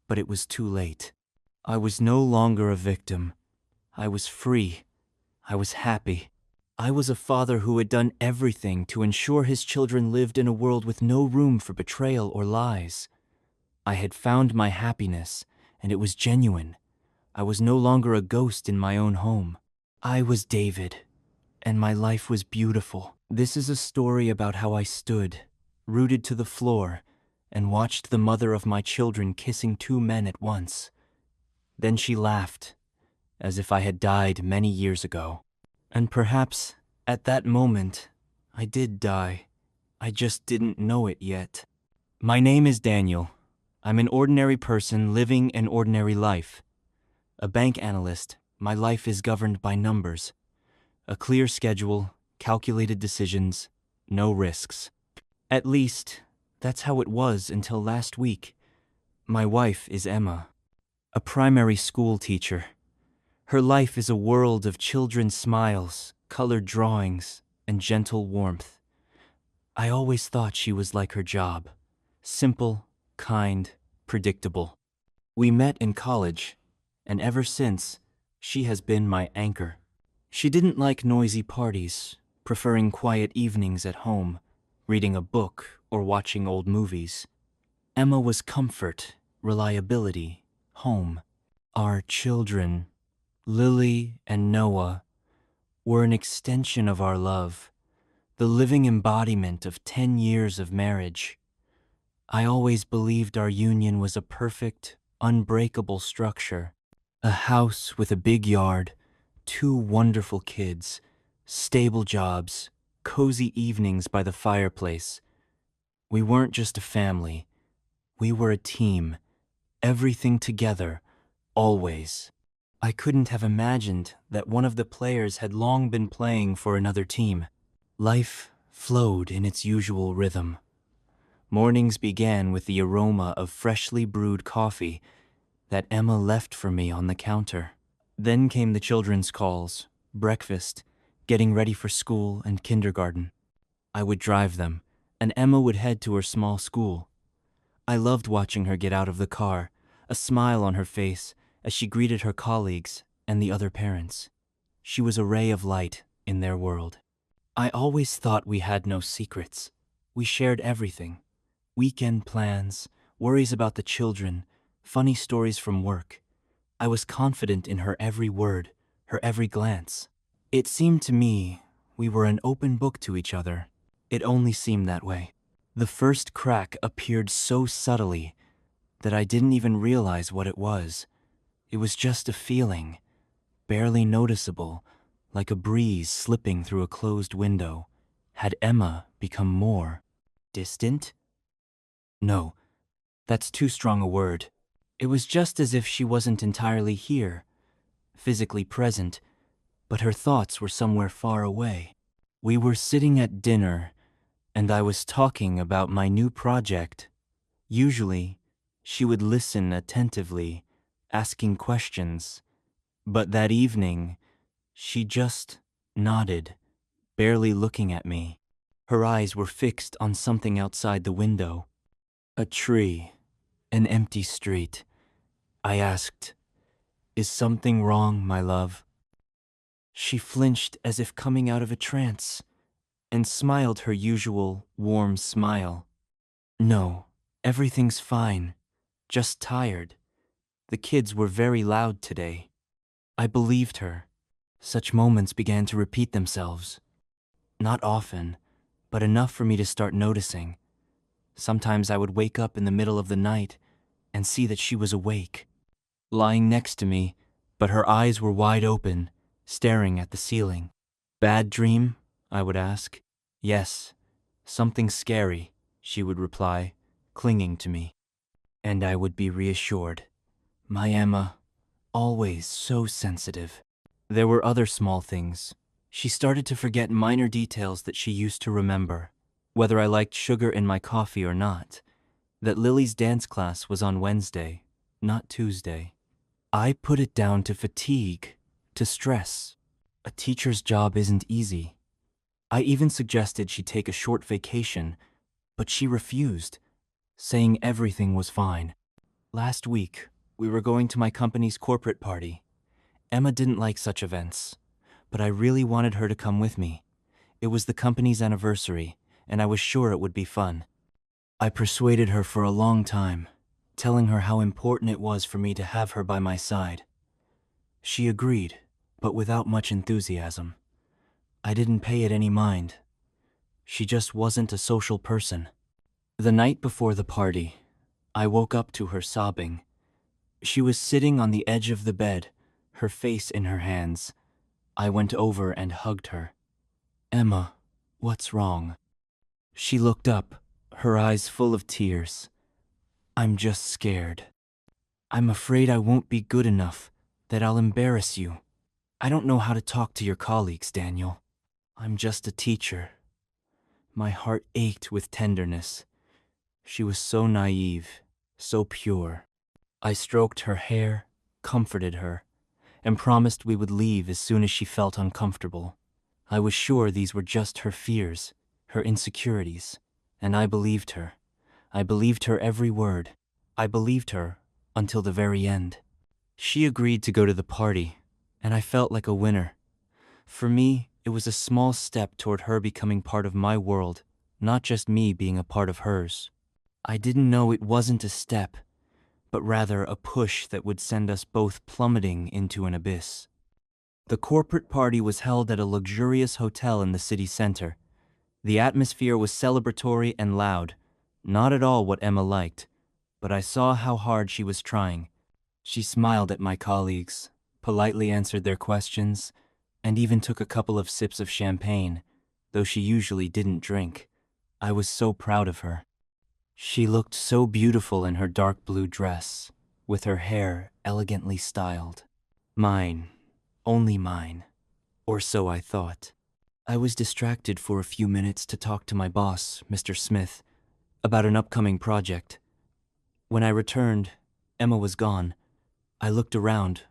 S1: but it was too late. I was no longer a victim. I was free. I was happy. I was a father who had done everything to ensure his children lived in a world with no room for betrayal or lies. I had found my happiness, and it was genuine. I was no longer a ghost in my own home. I was David, and my life was beautiful. This is a story about how I stood, rooted to the floor, and watched the mother of my children kissing two men at once. Then she laughed, as if I had died many years ago. And perhaps, at that moment, I did die. I just didn't know it yet. My name is Daniel. I'm an ordinary person living an ordinary life. A bank analyst, my life is governed by numbers. A clear schedule, calculated decisions, no risks. At least, that's how it was until last week. My wife is Emma, a primary school teacher. Her life is a world of children's smiles, colored drawings, and gentle warmth. I always thought she was like her job, simple, kind, predictable. We met in college, and ever since, she has been my anchor. She didn't like noisy parties, preferring quiet evenings at home, reading a book or watching old movies. Emma was comfort, reliability, home. Our children, Lily and Noah, were an extension of our love, the living embodiment of 10 years of marriage. I always believed our union was a perfect, unbreakable structure. A house with a big yard, 2 wonderful kids, stable jobs, cozy evenings by the fireplace. We weren't just a family. We were a team, everything together, always. I couldn't have imagined that one of the players had long been playing for another team. Life flowed in its usual rhythm. Mornings began with the aroma of freshly brewed coffee that Emma left for me on the counter. Then came the children's calls, breakfast, getting ready for school and kindergarten. I would drive them, and Emma would head to her small school. I loved watching her get out of the car, a smile on her face as she greeted her colleagues and the other parents. She was a ray of light in their world. I always thought we had no secrets. We shared everything. Weekend plans, worries about the children, funny stories from work. I was confident in her every word, her every glance. It seemed to me we were an open book to each other. It only seemed that way. The first crack appeared so subtly that I didn't even realize what it was. It was just a feeling, barely noticeable, like a breeze slipping through a closed window. Had Emma become more distant? No, that's too strong a word. It was just as if she wasn't entirely here, physically present, but her thoughts were somewhere far away. We were sitting at dinner, and I was talking about my new project. Usually, she would listen attentively, asking questions, but that evening, she just nodded, barely looking at me. Her eyes were fixed on something outside the window. A tree, an empty street. I asked, "Is something wrong, my love?" She flinched as if coming out of a trance, and smiled her usual warm smile. "No, everything's fine. Just tired. The kids were very loud today." I believed her. Such moments began to repeat themselves. Not often, but enough for me to start noticing. Sometimes I would wake up in the middle of the night and see that she was awake, lying next to me, but her eyes were wide open, staring at the ceiling. "Bad dream?" I would ask. "Yes, something scary," she would reply, clinging to me. And I would be reassured. My Emma, always so sensitive. There were other small things. She started to forget minor details that she used to remember, whether I liked sugar in my coffee or not, that Lily's dance class was on Wednesday, not Tuesday. I put it down to fatigue, to stress. A teacher's job isn't easy. I even suggested she take a short vacation, but she refused, saying everything was fine. Last week, we were going to my company's corporate party. Emma didn't like such events, but I really wanted her to come with me. It was the company's anniversary, and I was sure it would be fun. I persuaded her for a long time, telling her how important it was for me to have her by my side. She agreed, but without much enthusiasm. I didn't pay it any mind. She just wasn't a social person. The night before the party, I woke up to her sobbing. She was sitting on the edge of the bed, her face in her hands. I went over and hugged her. "Emma, what's wrong?" She looked up, her eyes full of tears. "I'm just scared. I'm afraid I won't be good enough, that I'll embarrass you. I don't know how to talk to your colleagues, Daniel. I'm just a teacher." My heart ached with tenderness. She was so naive, so pure. I stroked her hair, comforted her, and promised we would leave as soon as she felt uncomfortable. I was sure these were just her fears, her insecurities, and I believed her. I believed her every word. I believed her until the very end. She agreed to go to the party, and I felt like a winner. For me, it was a small step toward her becoming part of my world, not just me being a part of hers. I didn't know it wasn't a step, but rather a push that would send us both plummeting into an abyss. The corporate party was held at a luxurious hotel in the city center. The atmosphere was celebratory and loud, not at all what Emma liked, but I saw how hard she was trying. She smiled at my colleagues, politely answered their questions, and even took a couple of sips of champagne, though she usually didn't drink. I was so proud of her. She looked so beautiful in her dark blue dress, with her hair elegantly styled. Mine, only mine, or so I thought. I was distracted for a few minutes to talk to my boss, Mr. Smith, about an upcoming project. When I returned, Emma was gone. I looked around,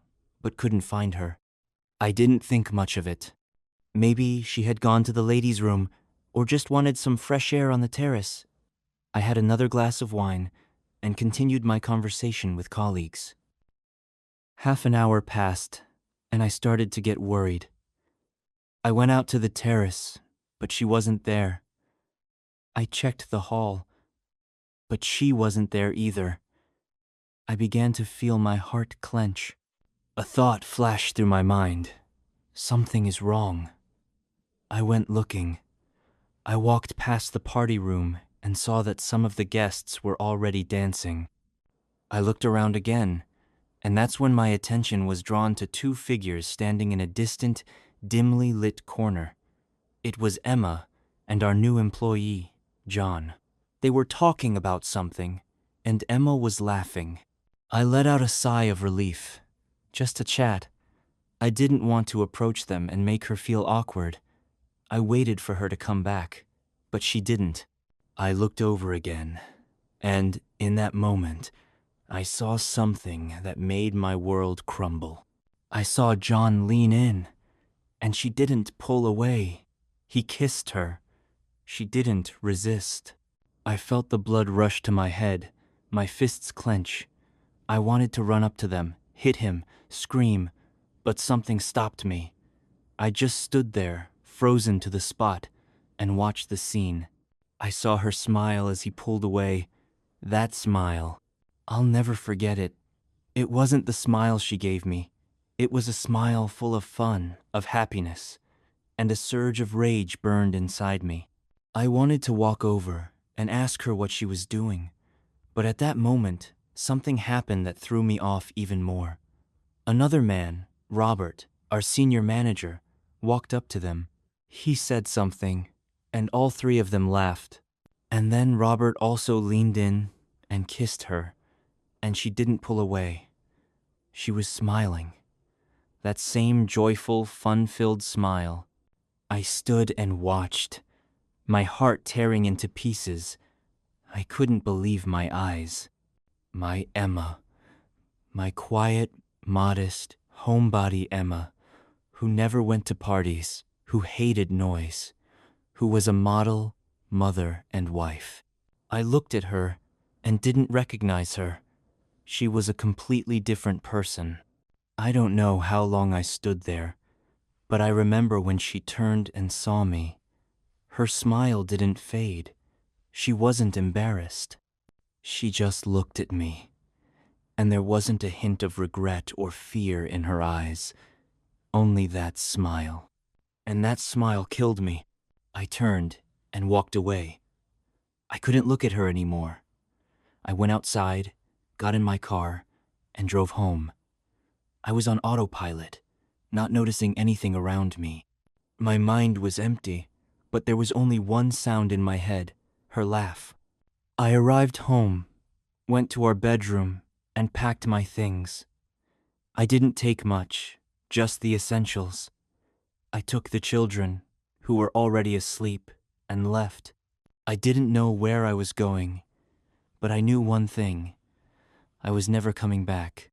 S1: but couldn't find her. I didn't think much of it. Maybe she had gone to the ladies' room, or just wanted some fresh air on the terrace. I had another glass of wine and continued my conversation with colleagues. Half an hour passed, and I started to get worried. I went out to the terrace, but she wasn't there. I checked the hall, but she wasn't there either. I began to feel my heart clench. A thought flashed through my mind. Something is wrong. I went looking. I walked past the party room and saw that some of the guests were already dancing. I looked around again, and that's when my attention was drawn to two figures standing in a distant, dimly lit corner. It was Emma and our new employee, John. They were talking about something, and Emma was laughing. I let out a sigh of relief. Just a chat. I didn't want to approach them and make her feel awkward. I waited for her to come back, but she didn't. I looked over again, and in that moment, I saw something that made my world crumble. I saw John lean in, and she didn't pull away. He kissed her. She didn't resist. I felt the blood rush to my head, my fists clench. I wanted to run up to them, hit him, scream, but something stopped me. I just stood there, frozen to the spot, and watched the scene. I saw her smile as he pulled away. That smile. I'll never forget it. It wasn't the smile she gave me. It was a smile full of fun, of happiness, and a surge of rage burned inside me. I wanted to walk over and ask her what she was doing, but at that moment, something happened that threw me off even more. Another man, Robert, our senior manager, walked up to them. He said something, and all three of them laughed. And then Robert also leaned in and kissed her, and she didn't pull away. She was smiling. That same joyful, fun-filled smile. I stood and watched, my heart tearing into pieces. I couldn't believe my eyes. My Emma. My quiet, modest, homebody Emma, who never went to parties, who hated noise, who was a model, mother, and wife. I looked at her and didn't recognize her. She was a completely different person. I don't know how long I stood there, but I remember when she turned and saw me. Her smile didn't fade. She wasn't embarrassed. She just looked at me, and there wasn't a hint of regret or fear in her eyes, only that smile. And that smile killed me. I turned and walked away. I couldn't look at her anymore. I went outside, got in my car, and drove home. I was on autopilot, not noticing anything around me. My mind was empty, but there was only one sound in my head, her laugh. I arrived home, went to our bedroom, and packed my things. I didn't take much, just the essentials. I took the children, who were already asleep, and left. I didn't know where I was going, but I knew one thing. I was never coming back.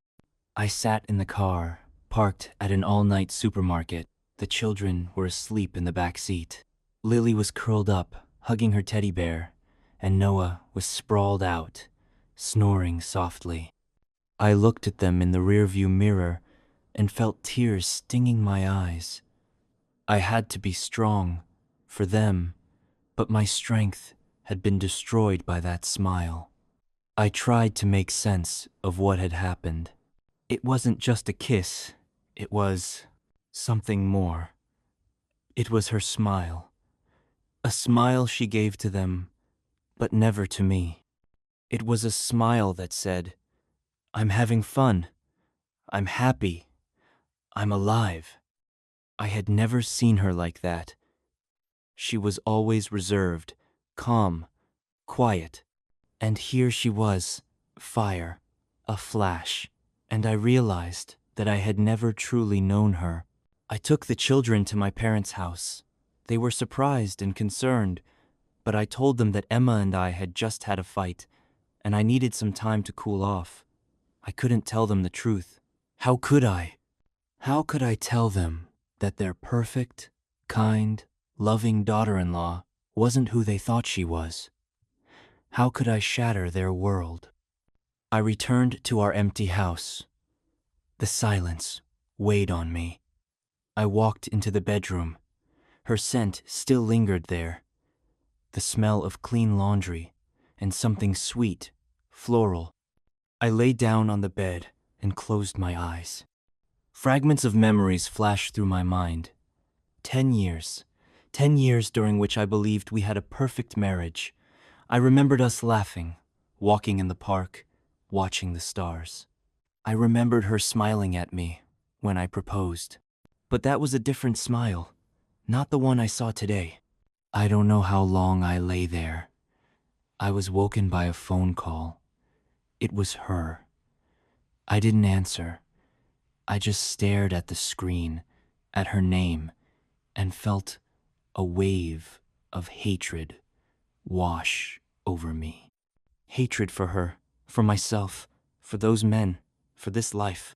S1: I sat in the car, parked at an all-night supermarket. The children were asleep in the back seat. Lily was curled up, hugging her teddy bear, and Noah was sprawled out, snoring softly. I looked at them in the rearview mirror and felt tears stinging my eyes. I had to be strong for them, but my strength had been destroyed by that smile. I tried to make sense of what had happened. It wasn't just a kiss, it was something more. It was her smile. A smile she gave to them, but never to me. It was a smile that said, "I'm having fun. I'm happy. I'm alive." I had never seen her like that. She was always reserved, calm, quiet. And here she was, fire, a flash. And I realized that I had never truly known her. I took the children to my parents' house. They were surprised and concerned, but I told them that Emma and I had just had a fight, and I needed some time to cool off. I couldn't tell them the truth. How could I? How could I tell them that their perfect, kind, loving daughter-in-law wasn't who they thought she was. How could I shatter their world? I returned to our empty house. The silence weighed on me. I walked into the bedroom. Her scent still lingered there. The smell of clean laundry and something sweet, floral. I lay down on the bed and closed my eyes. Fragments of memories flashed through my mind. 10 years. 10 years during which I believed we had a perfect marriage. I remembered us laughing, walking in the park, watching the stars. I remembered her smiling at me when I proposed. But that was a different smile, not the one I saw today. I don't know how long I lay there. I was woken by a phone call. It was her. I didn't answer. I just stared at the screen, at her name, and felt a wave of hatred wash over me. Hatred for her, for myself, for those men, for this life.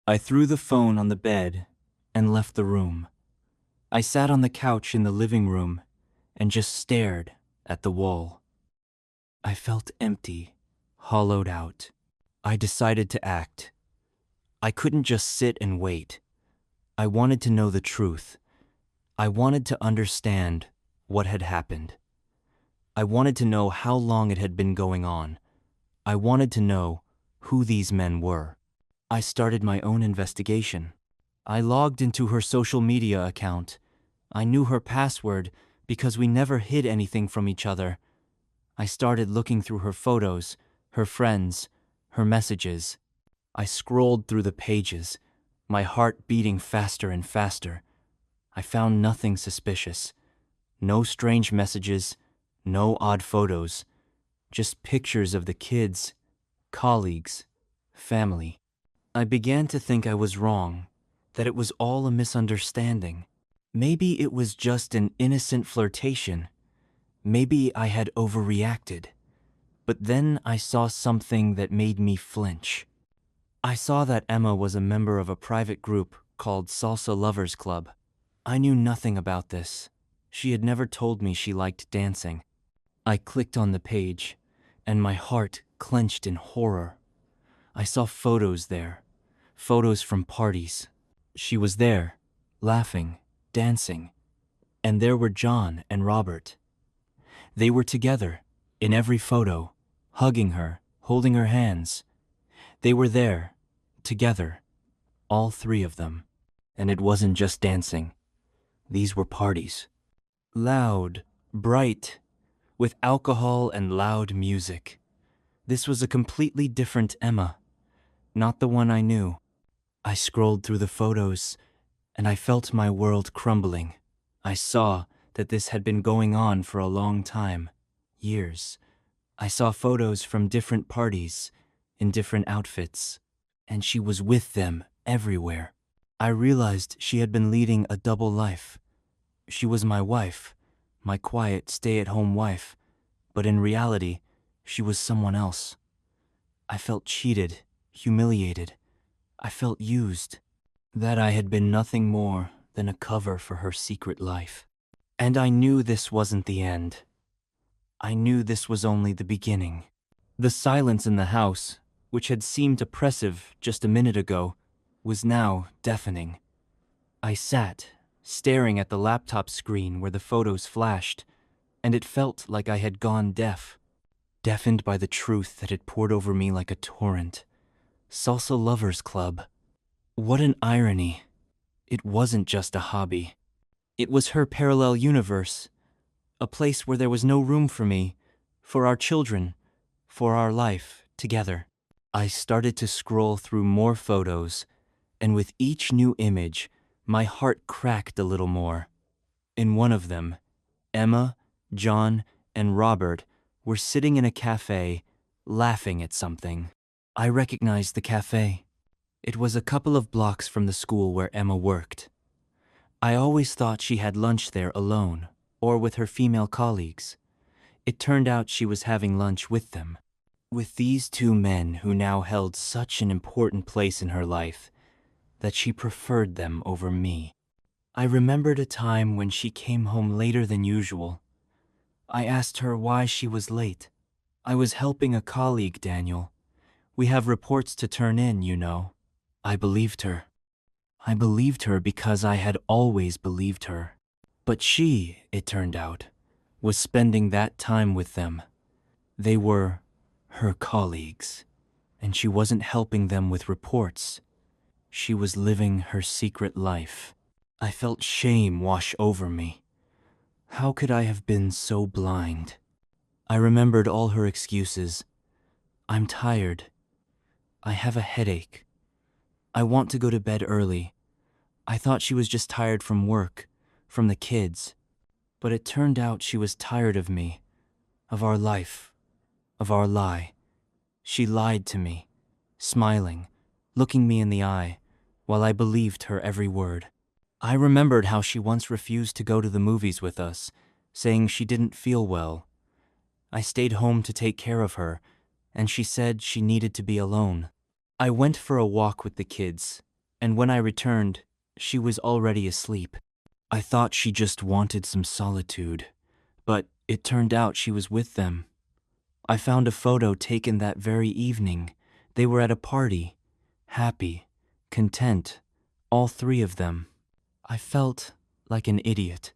S1: I threw the phone on the bed and left the room. I sat on the couch in the living room and just stared at the wall. I felt empty, hollowed out. I decided to act. I couldn't just sit and wait. I wanted to know the truth. I wanted to understand what had happened. I wanted to know how long it had been going on. I wanted to know who these men were. I started my own investigation. I logged into her social media account. I knew her password because we never hid anything from each other. I started looking through her photos, her friends, her messages. I scrolled through the pages, my heart beating faster and faster. I found nothing suspicious. No strange messages, no odd photos, just pictures of the kids, colleagues, family. I began to think I was wrong, that it was all a misunderstanding. Maybe it was just an innocent flirtation. Maybe I had overreacted. But then I saw something that made me flinch. I saw that Emma was a member of a private group called Salsa Lovers Club. I knew nothing about this. She had never told me she liked dancing. I clicked on the page, and my heart clenched in horror. I saw photos there, photos from parties. She was there, laughing, dancing, and there were John and Robert. They were together, in every photo, hugging her, holding her hands. They were there, together, all three of them. And it wasn't just dancing. These were parties. Loud, bright, with alcohol and loud music. This was a completely different Emma, not the one I knew. I scrolled through the photos, and I felt my world crumbling. I saw that this had been going on for a long time, years. I saw photos from different parties, in different outfits, and she was with them everywhere. I realized she had been leading a double life. She was my wife, my quiet, stay-at-home wife, but in reality, she was someone else. I felt cheated, humiliated. I felt used, that I had been nothing more than a cover for her secret life. And I knew this wasn't the end. I knew this was only the beginning. The silence in the house, which had seemed oppressive just a minute ago, was now deafening. I sat, staring at the laptop screen where the photos flashed, and it felt like I had gone deaf, deafened by the truth that had poured over me like a torrent. Salsa Lovers Club. What an irony. It wasn't just a hobby. It was her parallel universe, a place where there was no room for me, for our children, for our life together. I started to scroll through more photos, and with each new image, my heart cracked a little more. In one of them, Emma, John, and Robert were sitting in a cafe, laughing at something. I recognized the cafe. It was a couple of blocks from the school where Emma worked. I always thought she had lunch there alone, or with her female colleagues. It turned out she was having lunch with them, with these two men who now held such an important place in her life that she preferred them over me. I remembered a time when she came home later than usual. I asked her why she was late. I was helping a colleague, Daniel. We have reports to turn in, you know. I believed her. I believed her because I had always believed her. But she, it turned out, was spending that time with them. They were her colleagues, and she wasn't helping them with reports. She was living her secret life. I felt shame wash over me. How could I have been so blind? I remembered all her excuses. I'm tired. I have a headache. I want to go to bed early. I thought she was just tired from work, from the kids. But it turned out she was tired of me, of our life, of our lie. She lied to me, smiling, looking me in the eye, while I believed her every word. I remembered how she once refused to go to the movies with us, saying she didn't feel well. I stayed home to take care of her, and she said she needed to be alone. I went for a walk with the kids, and when I returned, she was already asleep. I thought she just wanted some solitude, but it turned out she was with them. I found a photo taken that very evening. They were at a party, happy, content, all three of them. I felt like an idiot.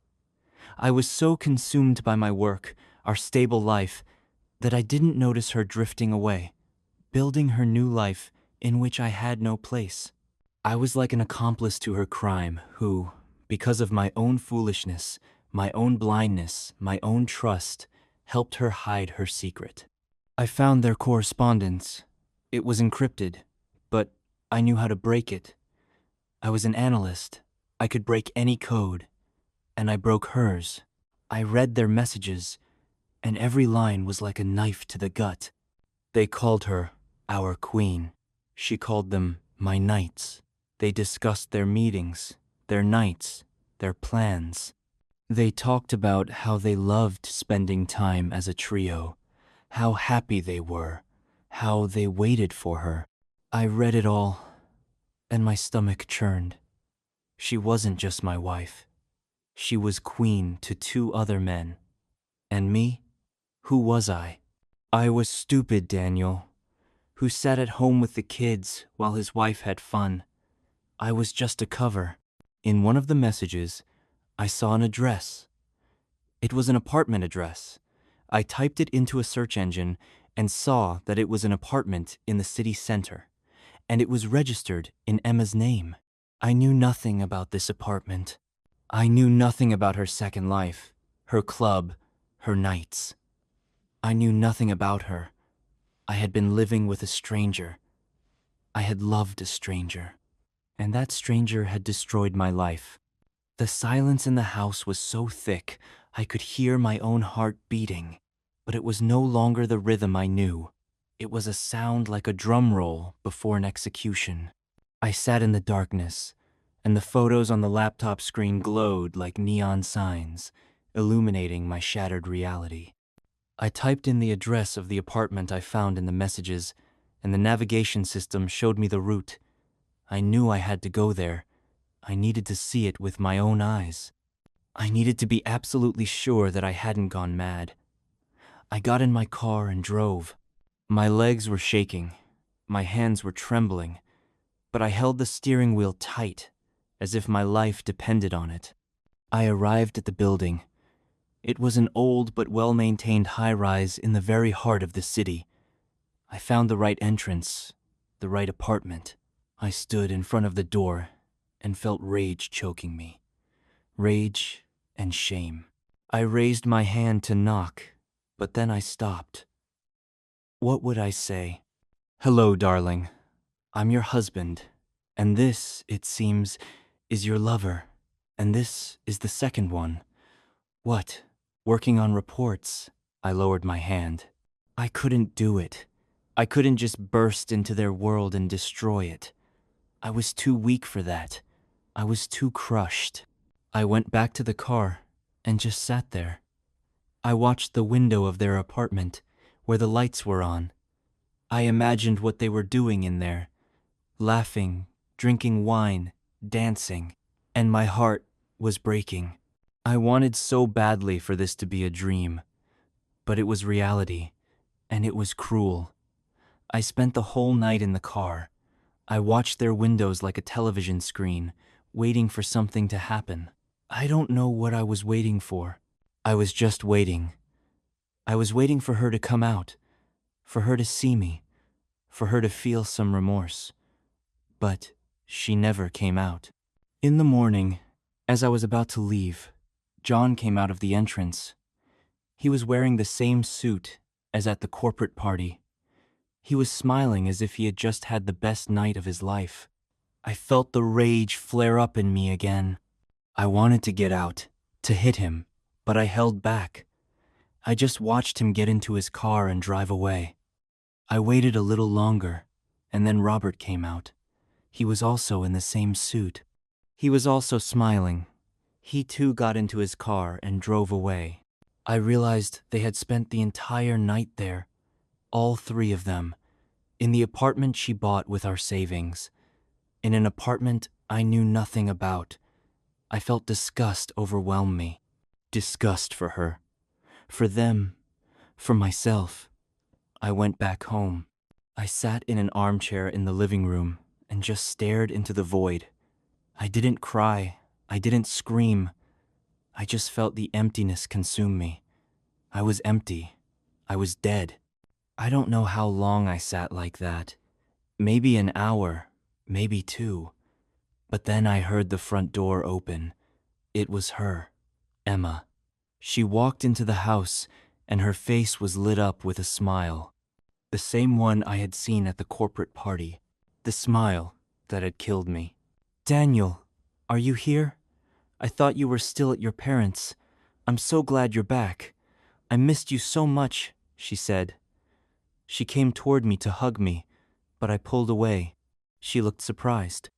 S1: I was so consumed by my work, our stable life, that I didn't notice her drifting away, building her new life in which I had no place. I was like an accomplice to her crime who, because of my own foolishness, my own blindness, my own trust, helped her hide her secret. I found their correspondence. It was encrypted, but I knew how to break it. I was an analyst. I could break any code, and I broke hers. I read their messages, and every line was like a knife to the gut. They called her our queen. She called them my knights. They discussed their meetings, their nights, their plans. They talked about how they loved spending time as a trio, how happy they were, how they waited for her. I read it all, and my stomach churned. She wasn't just my wife. She was queen to two other men. And me? Who was I? I was stupid Daniel, who sat at home with the kids while his wife had fun. I was just a cover. In one of the messages, I saw an address. It was an apartment address. I typed it into a search engine and saw that it was an apartment in the city center, and it was registered in Emma's name. I knew nothing about this apartment. I knew nothing about her second life, her club, her nights. I knew nothing about her. I had been living with a stranger. I had loved a stranger. And that stranger had destroyed my life. The silence in the house was so thick, I could hear my own heart beating. But it was no longer the rhythm I knew. It was a sound like a drum roll before an execution. I sat in the darkness, and the photos on the laptop screen glowed like neon signs, illuminating my shattered reality. I typed in the address of the apartment I found in the messages, and the navigation system showed me the route. I knew I had to go there. I needed to see it with my own eyes. I needed to be absolutely sure that I hadn't gone mad. I got in my car and drove. My legs were shaking. My hands were trembling. But I held the steering wheel tight, as if my life depended on it. I arrived at the building. It was an old but well-maintained high-rise in the very heart of the city. I found the right entrance, the right apartment. I stood in front of the door and felt rage choking me. Rage and shame. I raised my hand to knock, but then I stopped. What would I say? Hello, darling. I'm your husband, and this, it seems, is your lover, and this is the second one. What? Working on reports? I lowered my hand. I couldn't do it. I couldn't just burst into their world and destroy it. I was too weak for that. I was too crushed. I went back to the car and just sat there. I watched the window of their apartment, where the lights were on. I imagined what they were doing in there, laughing, drinking wine, dancing, and my heart was breaking. I wanted so badly for this to be a dream. But it was reality, and it was cruel. I spent the whole night in the car. I watched their windows like a television screen, waiting for something to happen. I don't know what I was waiting for. I was just waiting. I was waiting for her to come out, for her to see me, for her to feel some remorse. But she never came out. In the morning, as I was about to leave, John came out of the entrance. He was wearing the same suit as at the corporate party. He was smiling as if he had just had the best night of his life. I felt the rage flare up in me again. I wanted to get out, to hit him, but I held back. I just watched him get into his car and drive away. I waited a little longer, and then Robert came out. He was also in the same suit. He was also smiling. He too got into his car and drove away. I realized they had spent the entire night there, all three of them, in the apartment she bought with our savings. In an apartment I knew nothing about. I felt disgust overwhelm me. Disgust for her, for them, for myself. I went back home. I sat in an armchair in the living room and just stared into the void. I didn't cry. I didn't scream. I just felt the emptiness consume me. I was empty. I was dead. I don't know how long I sat like that. Maybe an hour, maybe two. But then I heard the front door open. It was her, Emma. She walked into the house, and her face was lit up with a smile. The same one I had seen at the corporate party. The smile that had killed me. "Daniel, are you here? I thought you were still at your parents'. I'm so glad you're back. I missed you so much," she said. She came toward me to hug me, but I pulled away. She looked surprised.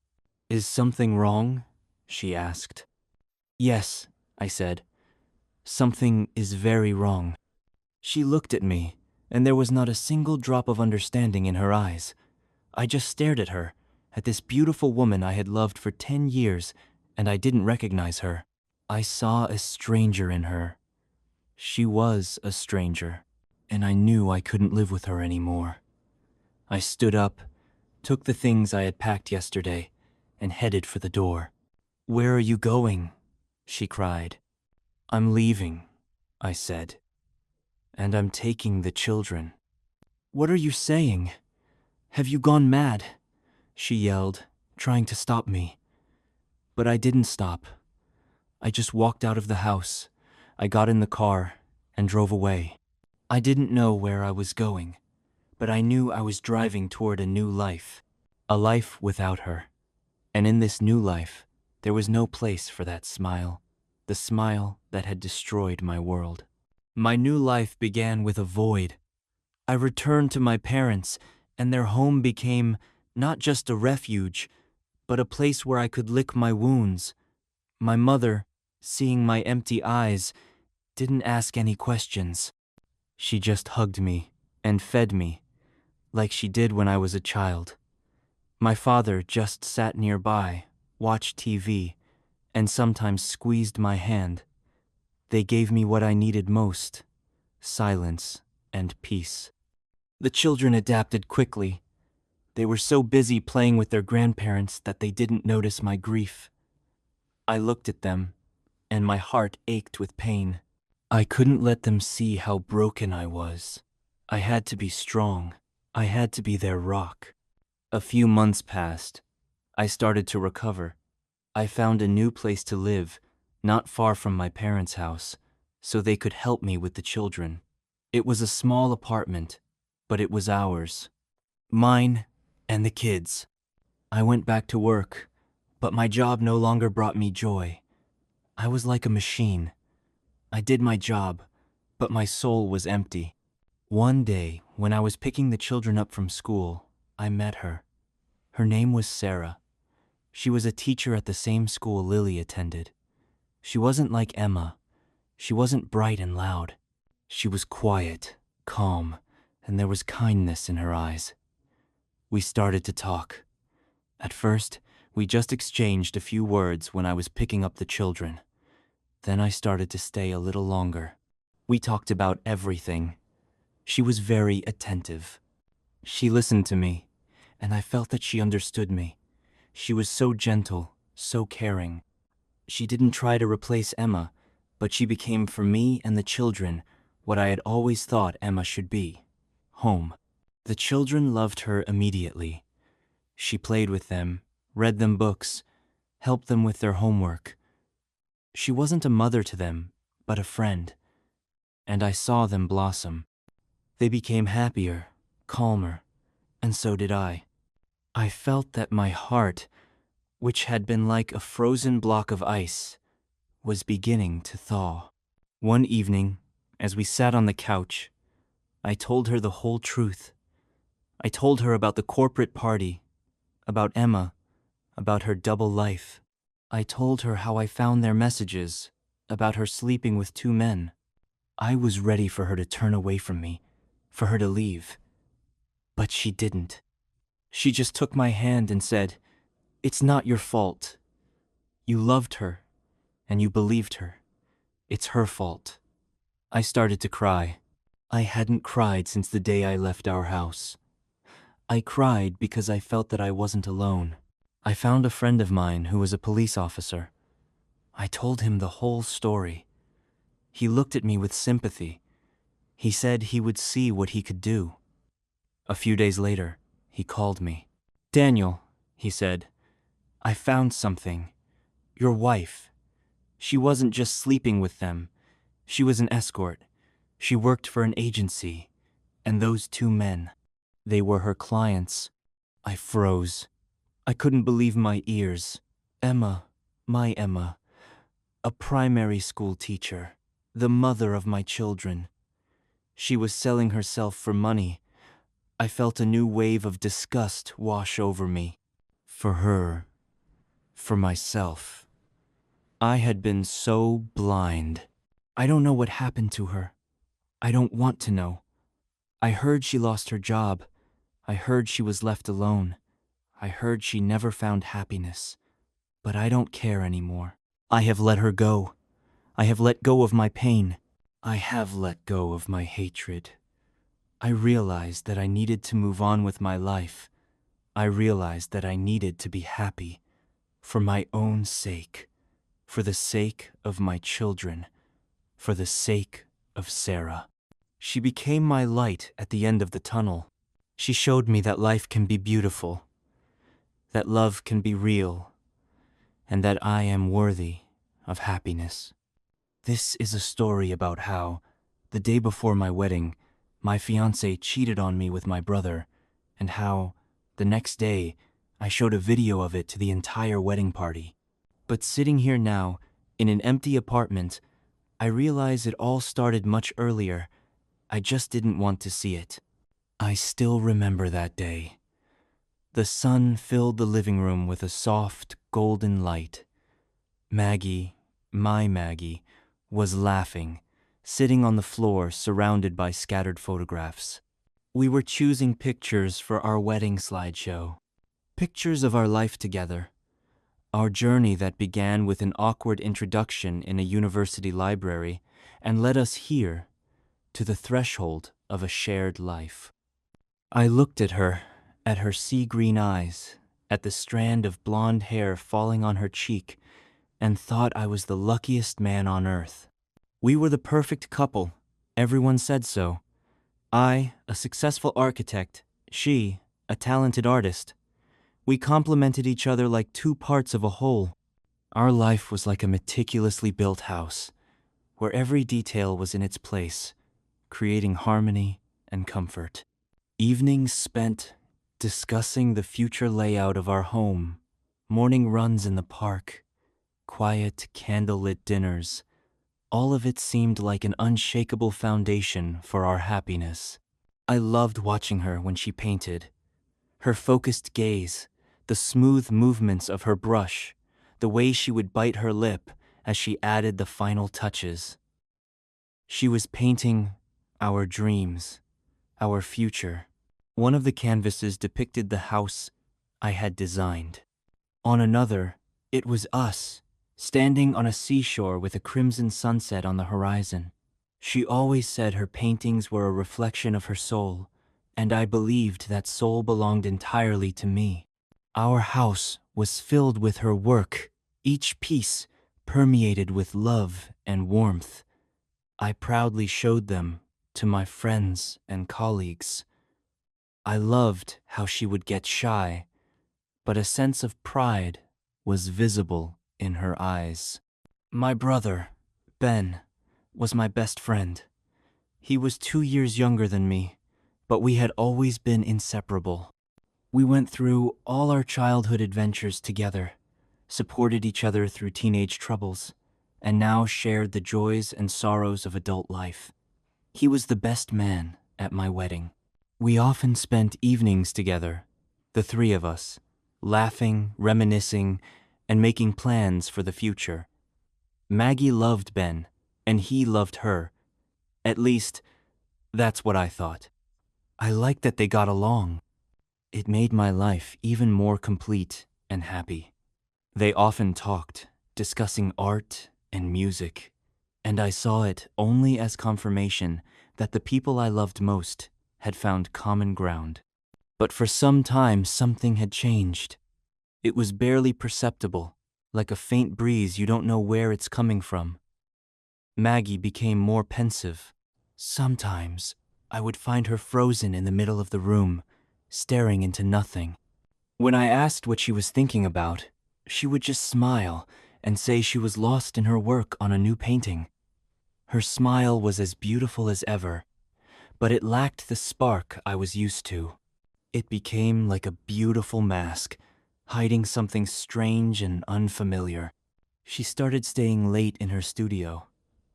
S1: "Is something wrong?" she asked. "Yes," I said. "Something is very wrong." She looked at me, and there was not a single drop of understanding in her eyes. I just stared at her, at this beautiful woman I had loved for 10 years, and I didn't recognize her. I saw a stranger in her. She was a stranger, and I knew I couldn't live with her anymore. I stood up, took the things I had packed yesterday, and headed for the door. "Where are you going?" she cried. "I'm leaving," I said. "And I'm taking the children." "What are you saying? Have you gone mad?" she yelled, trying to stop me. But I didn't stop. I just walked out of the house. I got in the car and drove away. I didn't know where I was going, but I knew I was driving toward a new life. A life without her. And in this new life, there was no place for that smile. The smile that had destroyed my world. My new life began with a void. I returned to my parents, and their home became not just a refuge, but a place where I could lick my wounds. My mother, seeing my empty eyes, didn't ask any questions. She just hugged me and fed me, like she did when I was a child. My father just sat nearby, watched TV, and sometimes squeezed my hand. They gave me what I needed most: silence and peace. The children adapted quickly. They were so busy playing with their grandparents that they didn't notice my grief. I looked at them, and my heart ached with pain. I couldn't let them see how broken I was. I had to be strong. I had to be their rock. A few months passed. I started to recover. I found a new place to live, not far from my parents' house, so they could help me with the children. It was a small apartment, but it was ours. Mine and the kids. I went back to work, but my job no longer brought me joy. I was like a machine. I did my job, but my soul was empty. One day, when I was picking the children up from school, I met her. Her name was Sarah. She was a teacher at the same school Lily attended. She wasn't like Emma. She wasn't bright and loud. She was quiet, calm, and there was kindness in her eyes. We started to talk. At first, we just exchanged a few words when I was picking up the children. Then I started to stay a little longer. We talked about everything. She was very attentive. She listened to me, and I felt that she understood me. She was so gentle, so caring. She didn't try to replace Emma, but she became for me and the children what I had always thought Emma should be: home. The children loved her immediately. She played with them, read them books, helped them with their homework. She wasn't a mother to them, but a friend, and I saw them blossom. They became happier, calmer, and so did I. I felt that my heart, which had been like a frozen block of ice, was beginning to thaw. One evening, as we sat on the couch, I told her the whole truth. I told her about the corporate party, about Emma, about her double life. I told her how I found their messages, about her sleeping with two men. I was ready for her to turn away from me, for her to leave. But she didn't. She just took my hand and said, "It's not your fault. You loved her, and you believed her. It's her fault." I started to cry. I hadn't cried since the day I left our house. I cried because I felt that I wasn't alone. I found a friend of mine who was a police officer. I told him the whole story. He looked at me with sympathy. He said he would see what he could do. A few days later, he called me. "Daniel," he said, "I found something. Your wife. She wasn't just sleeping with them. She was an escort. She worked for an agency. And those two men, they were her clients." I froze. I couldn't believe my ears. Emma, my Emma, a primary school teacher, the mother of my children. She was selling herself for money. I felt a new wave of disgust wash over me. For her, for myself. I had been so blind. I don't know what happened to her. I don't want to know. I heard she lost her job. I heard she was left alone. I heard she never found happiness. But I don't care anymore. I have let her go. I have let go of my pain. I have let go of my hatred. I realized that I needed to move on with my life. I realized that I needed to be happy. For my own sake. For the sake of my children. For the sake of Sarah. She became my light at the end of the tunnel. She showed me that life can be beautiful, that love can be real, and that I am worthy of happiness. This is a story about how, the day before my wedding, my fiancé cheated on me with my brother, and how, the next day, I showed a video of it to the entire wedding party. But sitting here now, in an empty apartment, I realize it all started much earlier. I just didn't want to see it. I still remember that day. The sun filled the living room with a soft, golden light. Maggie, my Maggie, was laughing, sitting on the floor surrounded by scattered photographs. We were choosing pictures for our wedding slideshow. Pictures of our life together. Our journey that began with an awkward introduction in a university library and led us here, to the threshold of a shared life. I looked at her sea-green eyes, at the strand of blonde hair falling on her cheek, and thought I was the luckiest man on earth. We were the perfect couple. Everyone said so. I, a successful architect, she, a talented artist. We complemented each other like two parts of a whole. Our life was like a meticulously built house, where every detail was in its place, creating harmony and comfort. Evenings spent discussing the future layout of our home, morning runs in the park, quiet candlelit dinners. All of it seemed like an unshakable foundation for our happiness. I loved watching her when she painted. Her focused gaze, the smooth movements of her brush, the way she would bite her lip as she added the final touches. She was painting our dreams, our future. One of the canvases depicted the house I had designed. On another, it was us, standing on a seashore with a crimson sunset on the horizon. She always said her paintings were a reflection of her soul, and I believed that soul belonged entirely to me. Our house was filled with her work, each piece permeated with love and warmth. I proudly showed them to my friends and colleagues. I loved how she would get shy, but a sense of pride was visible in her eyes. My brother, Ben, was my best friend. He was 2 years younger than me, but we had always been inseparable. We went through all our childhood adventures together, supported each other through teenage troubles, and now shared the joys and sorrows of adult life. He was the best man at my wedding. We often spent evenings together, the three of us, laughing, reminiscing, and making plans for the future. Maggie loved Ben, and he loved her. At least, that's what I thought. I liked that they got along. It made my life even more complete and happy. They often talked, discussing art and music, and I saw it only as confirmation that the people I loved most had found common ground. But for some time, something had changed. It was barely perceptible, like a faint breeze you don't know where it's coming from. Maggie became more pensive. Sometimes, I would find her frozen in the middle of the room, staring into nothing. When I asked what she was thinking about, she would just smile and say she was lost in her work on a new painting. Her smile was as beautiful as ever, but it lacked the spark I was used to. It became like a beautiful mask, hiding something strange and unfamiliar. She started staying late in her studio.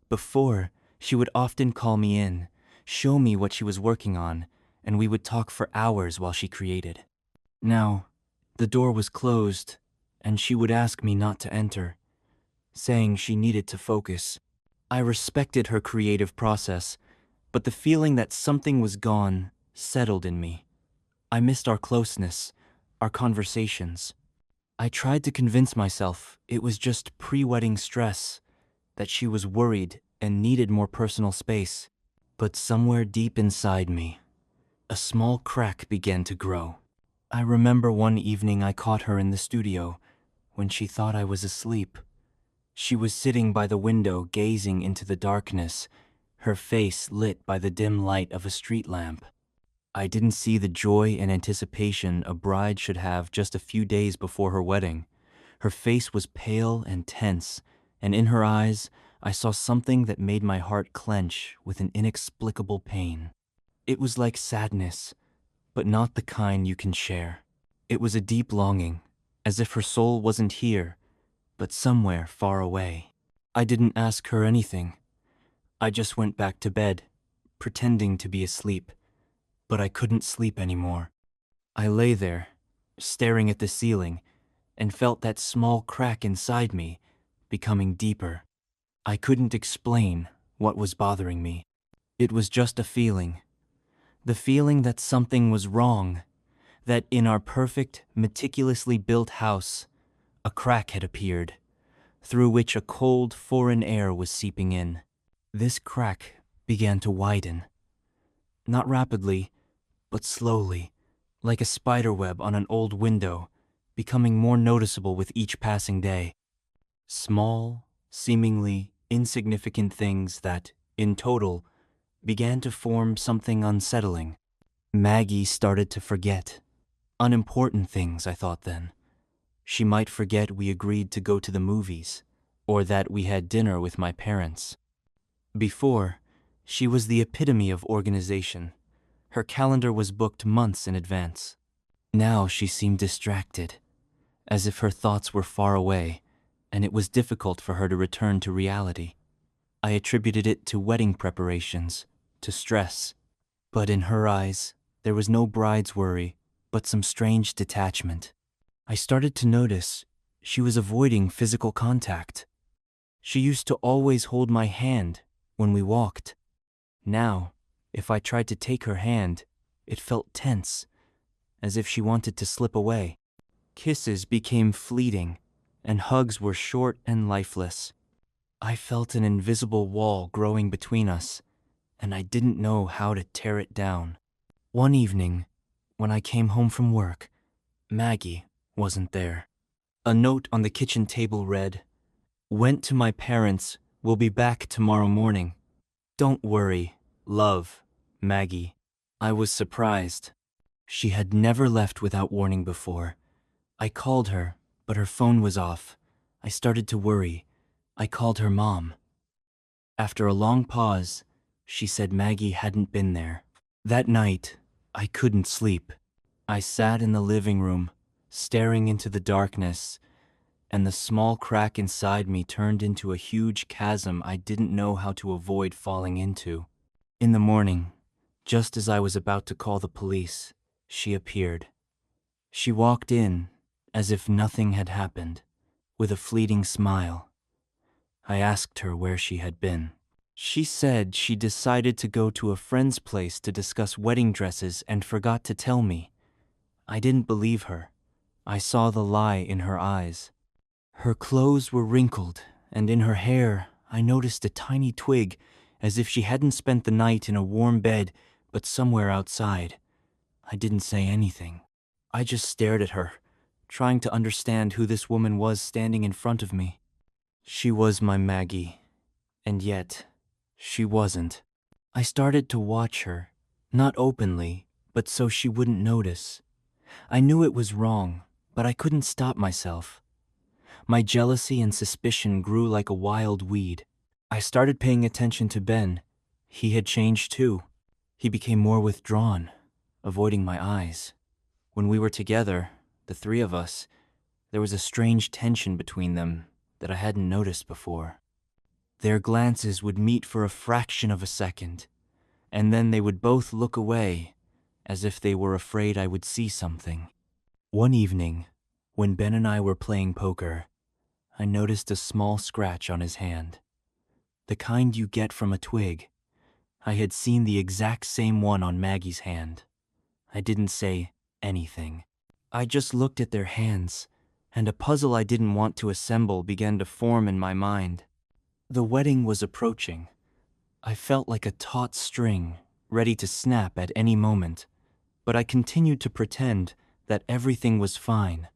S1: Before, she would often call me in, show me what she was working on, and we would talk for hours while she created. Now, the door was closed, and she would ask me not to enter, saying she needed to focus. I respected her creative process, but the feeling that something was gone settled in me. I missed our closeness, our conversations. I tried to convince myself it was just pre-wedding stress, that she was worried and needed more personal space. But somewhere deep inside me, a small crack began to grow. I remember one evening I caught her in the studio when she thought I was asleep. She was sitting by the window gazing into the darkness, her face lit by the dim light of a street lamp. I didn't see the joy and anticipation a bride should have just a few days before her wedding. Her face was pale and tense, and in her eyes, I saw something that made my heart clench with an inexplicable pain. It was like sadness, but not the kind you can share. It was a deep longing, as if her soul wasn't here, but somewhere far away. I didn't ask her anything. I just went back to bed, pretending to be asleep, but I couldn't sleep anymore. I lay there, staring at the ceiling, and felt that small crack inside me becoming deeper. I couldn't explain what was bothering me. It was just a feeling. The feeling that something was wrong, that in our perfect, meticulously built house, a crack had appeared, through which a cold, foreign air was seeping in. This crack began to widen. Not rapidly, but slowly, like a spiderweb on an old window, becoming more noticeable with each passing day. Small, seemingly insignificant things that, in total, began to form something unsettling. Maggie started to forget. Unimportant things, I thought then. She might forget we agreed to go to the movies, or that we had dinner with my parents. Before, she was the epitome of organization. Her calendar was booked months in advance. Now she seemed distracted, as if her thoughts were far away, and it was difficult for her to return to reality. I attributed it to wedding preparations, to stress. But in her eyes, there was no bride's worry, but some strange detachment. I started to notice she was avoiding physical contact. She used to always hold my hand when we walked. Now, if I tried to take her hand, it felt tense, as if she wanted to slip away. Kisses became fleeting, and hugs were short and lifeless. I felt an invisible wall growing between us, and I didn't know how to tear it down. One evening, when I came home from work, Maggie wasn't there. A note on the kitchen table read, "Went to my parents, will be back tomorrow morning. Don't worry, love, Maggie." I was surprised. She had never left without warning before. I called her, but her phone was off. I started to worry. I called her mom. After a long pause, she said Maggie hadn't been there. That night, I couldn't sleep. I sat in the living room, staring into the darkness, and the small crack inside me turned into a huge chasm I didn't know how to avoid falling into. In the morning, just as I was about to call the police, she appeared. She walked in, as if nothing had happened, with a fleeting smile. I asked her where she had been. She said she decided to go to a friend's place to discuss wedding dresses and forgot to tell me. I didn't believe her. I saw the lie in her eyes. Her clothes were wrinkled, and in her hair I noticed a tiny twig, as if she hadn't spent the night in a warm bed, but somewhere outside. I didn't say anything. I just stared at her, trying to understand who this woman was standing in front of me. She was my Maggie, and yet she wasn't. I started to watch her, not openly, but so she wouldn't notice. I knew it was wrong, but I couldn't stop myself. My jealousy and suspicion grew like a wild weed. I started paying attention to Ben. He had changed too. He became more withdrawn, avoiding my eyes. When we were together, the three of us, there was a strange tension between them that I hadn't noticed before. Their glances would meet for a fraction of a second, and then they would both look away, as if they were afraid I would see something. One evening, when Ben and I were playing poker, I noticed a small scratch on his hand. The kind you get from a twig. I had seen the exact same one on Maggie's hand. I didn't say anything. I just looked at their hands, and a puzzle I didn't want to assemble began to form in my mind. The wedding was approaching. I felt like a taut string, ready to snap at any moment, but I continued to pretend that everything was fine.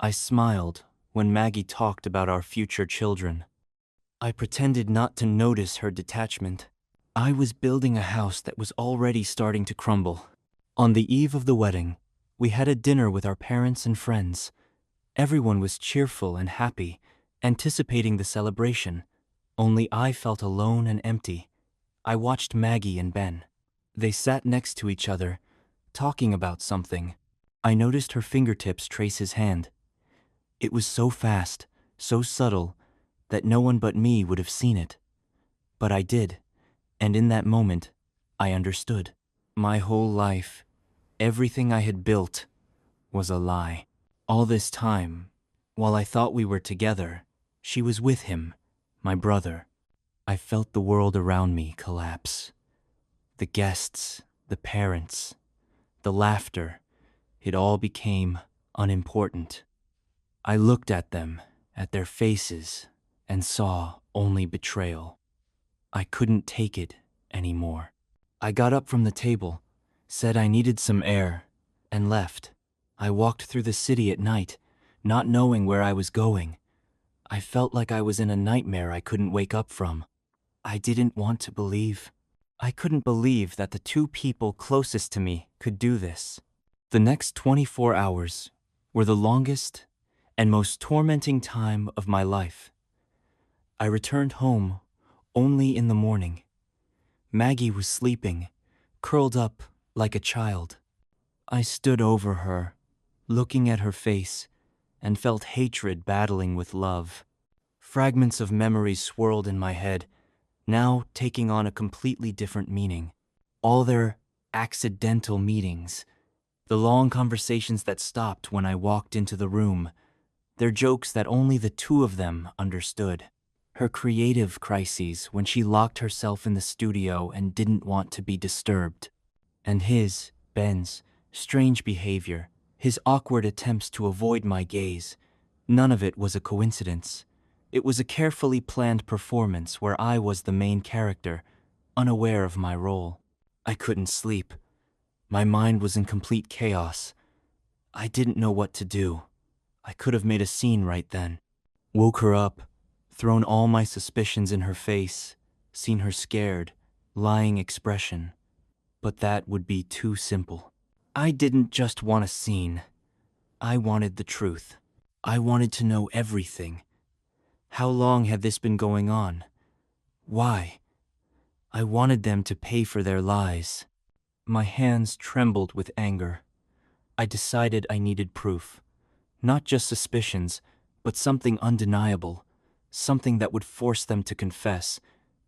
S1: I smiled when Maggie talked about our future children. I pretended not to notice her detachment. I was building a house that was already starting to crumble. On the eve of the wedding, we had a dinner with our parents and friends. Everyone was cheerful and happy, anticipating the celebration. Only I felt alone and empty. I watched Maggie and Ben. They sat next to each other, talking about something. I noticed her fingertips trace his hand. It was so fast, so subtle, that no one but me would have seen it. But I did, and in that moment, I understood. My whole life, everything I had built, was a lie. All this time, while I thought we were together, she was with him, my brother. I felt the world around me collapse. The guests, the parents, the laughter, it all became unimportant. I looked at them, at their faces, and saw only betrayal. I couldn't take it anymore. I got up from the table, said I needed some air, and left. I walked through the city at night, not knowing where I was going. I felt like I was in a nightmare I couldn't wake up from. I didn't want to believe. I couldn't believe that the two people closest to me could do this. The next 24 hours were the longest and most tormenting time of my life. I returned home only in the morning. Maggie was sleeping, curled up like a child. I stood over her, looking at her face, and felt hatred battling with love. Fragments of memories swirled in my head, now taking on a completely different meaning. All their accidental meetings, the long conversations that stopped when I walked into the room, their jokes that only the two of them understood. Her creative crises when she locked herself in the studio and didn't want to be disturbed. And his, Ben's, strange behavior, his awkward attempts to avoid my gaze. None of it was a coincidence. It was a carefully planned performance where I was the main character, unaware of my role. I couldn't sleep. My mind was in complete chaos. I didn't know what to do. I could have made a scene right then. Woke her up, thrown all my suspicions in her face, seen her scared, lying expression. But that would be too simple. I didn't just want a scene. I wanted the truth. I wanted to know everything. How long had this been going on? Why? I wanted them to pay for their lies. My hands trembled with anger. I decided I needed proof. Not just suspicions, but something undeniable. Something that would force them to confess,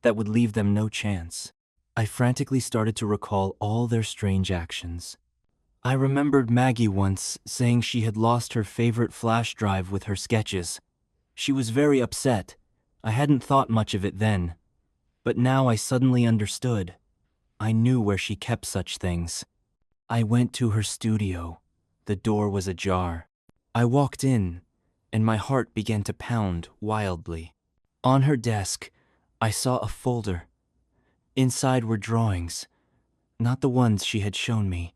S1: that would leave them no chance. I frantically started to recall all their strange actions. I remembered Maggie once saying she had lost her favorite flash drive with her sketches. She was very upset. I hadn't thought much of it then. But now I suddenly understood. I knew where she kept such things. I went to her studio. The door was ajar. I walked in, and my heart began to pound wildly. On her desk, I saw a folder. Inside were drawings, not the ones she had shown me.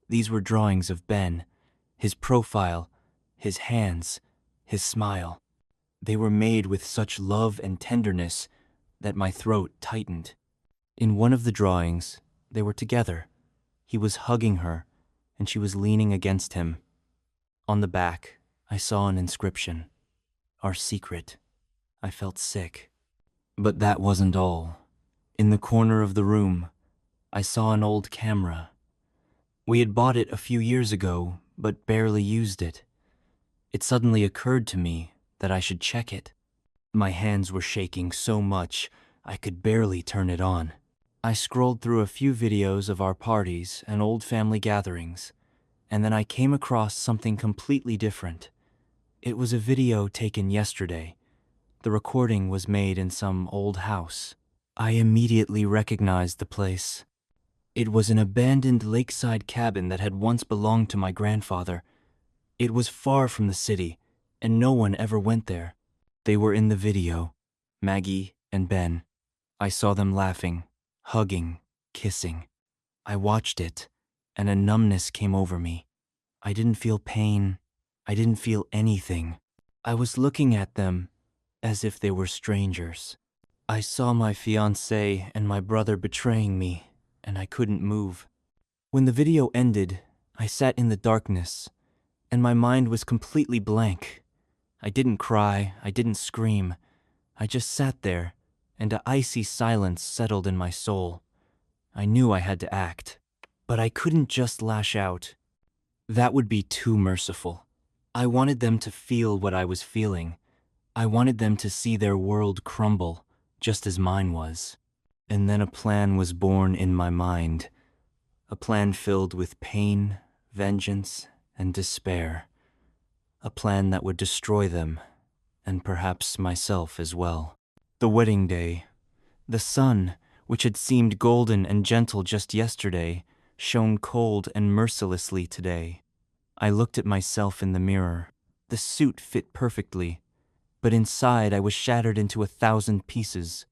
S1: These were drawings of Ben, his profile, his hands, his smile. They were made with such love and tenderness that my throat tightened. In one of the drawings, they were together. He was hugging her, and she was leaning against him. On the back, I saw an inscription, "Our secret." I felt sick. But that wasn't all. In the corner of the room, I saw an old camera. We had bought it a few years ago, but barely used it. It suddenly occurred to me that I should check it. My hands were shaking so much, I could barely turn it on. I scrolled through a few videos of our parties and old family gatherings, and then I came across something completely different. It was a video taken yesterday. The recording was made in some old house. I immediately recognized the place. It was an abandoned lakeside cabin that had once belonged to my grandfather. It was far from the city, and no one ever went there. They were in the video, Maggie and Ben. I saw them laughing, hugging, kissing. I watched it, and a numbness came over me. I didn't feel pain. I didn't feel anything. I was looking at them as if they were strangers. I saw my fiancé and my brother betraying me, and I couldn't move. When the video ended, I sat in the darkness, and my mind was completely blank. I didn't cry, I didn't scream. I just sat there, and an icy silence settled in my soul. I knew I had to act, but I couldn't just lash out. That would be too merciful. I wanted them to feel what I was feeling. I wanted them to see their world crumble, just as mine was. And then a plan was born in my mind. A plan filled with pain, vengeance, and despair. A plan that would destroy them, and perhaps myself as well. The wedding day. The sun, which had seemed golden and gentle just yesterday, shone cold and mercilessly today. I looked at myself in the mirror. The suit fit perfectly, but inside I was shattered into 1,000 pieces.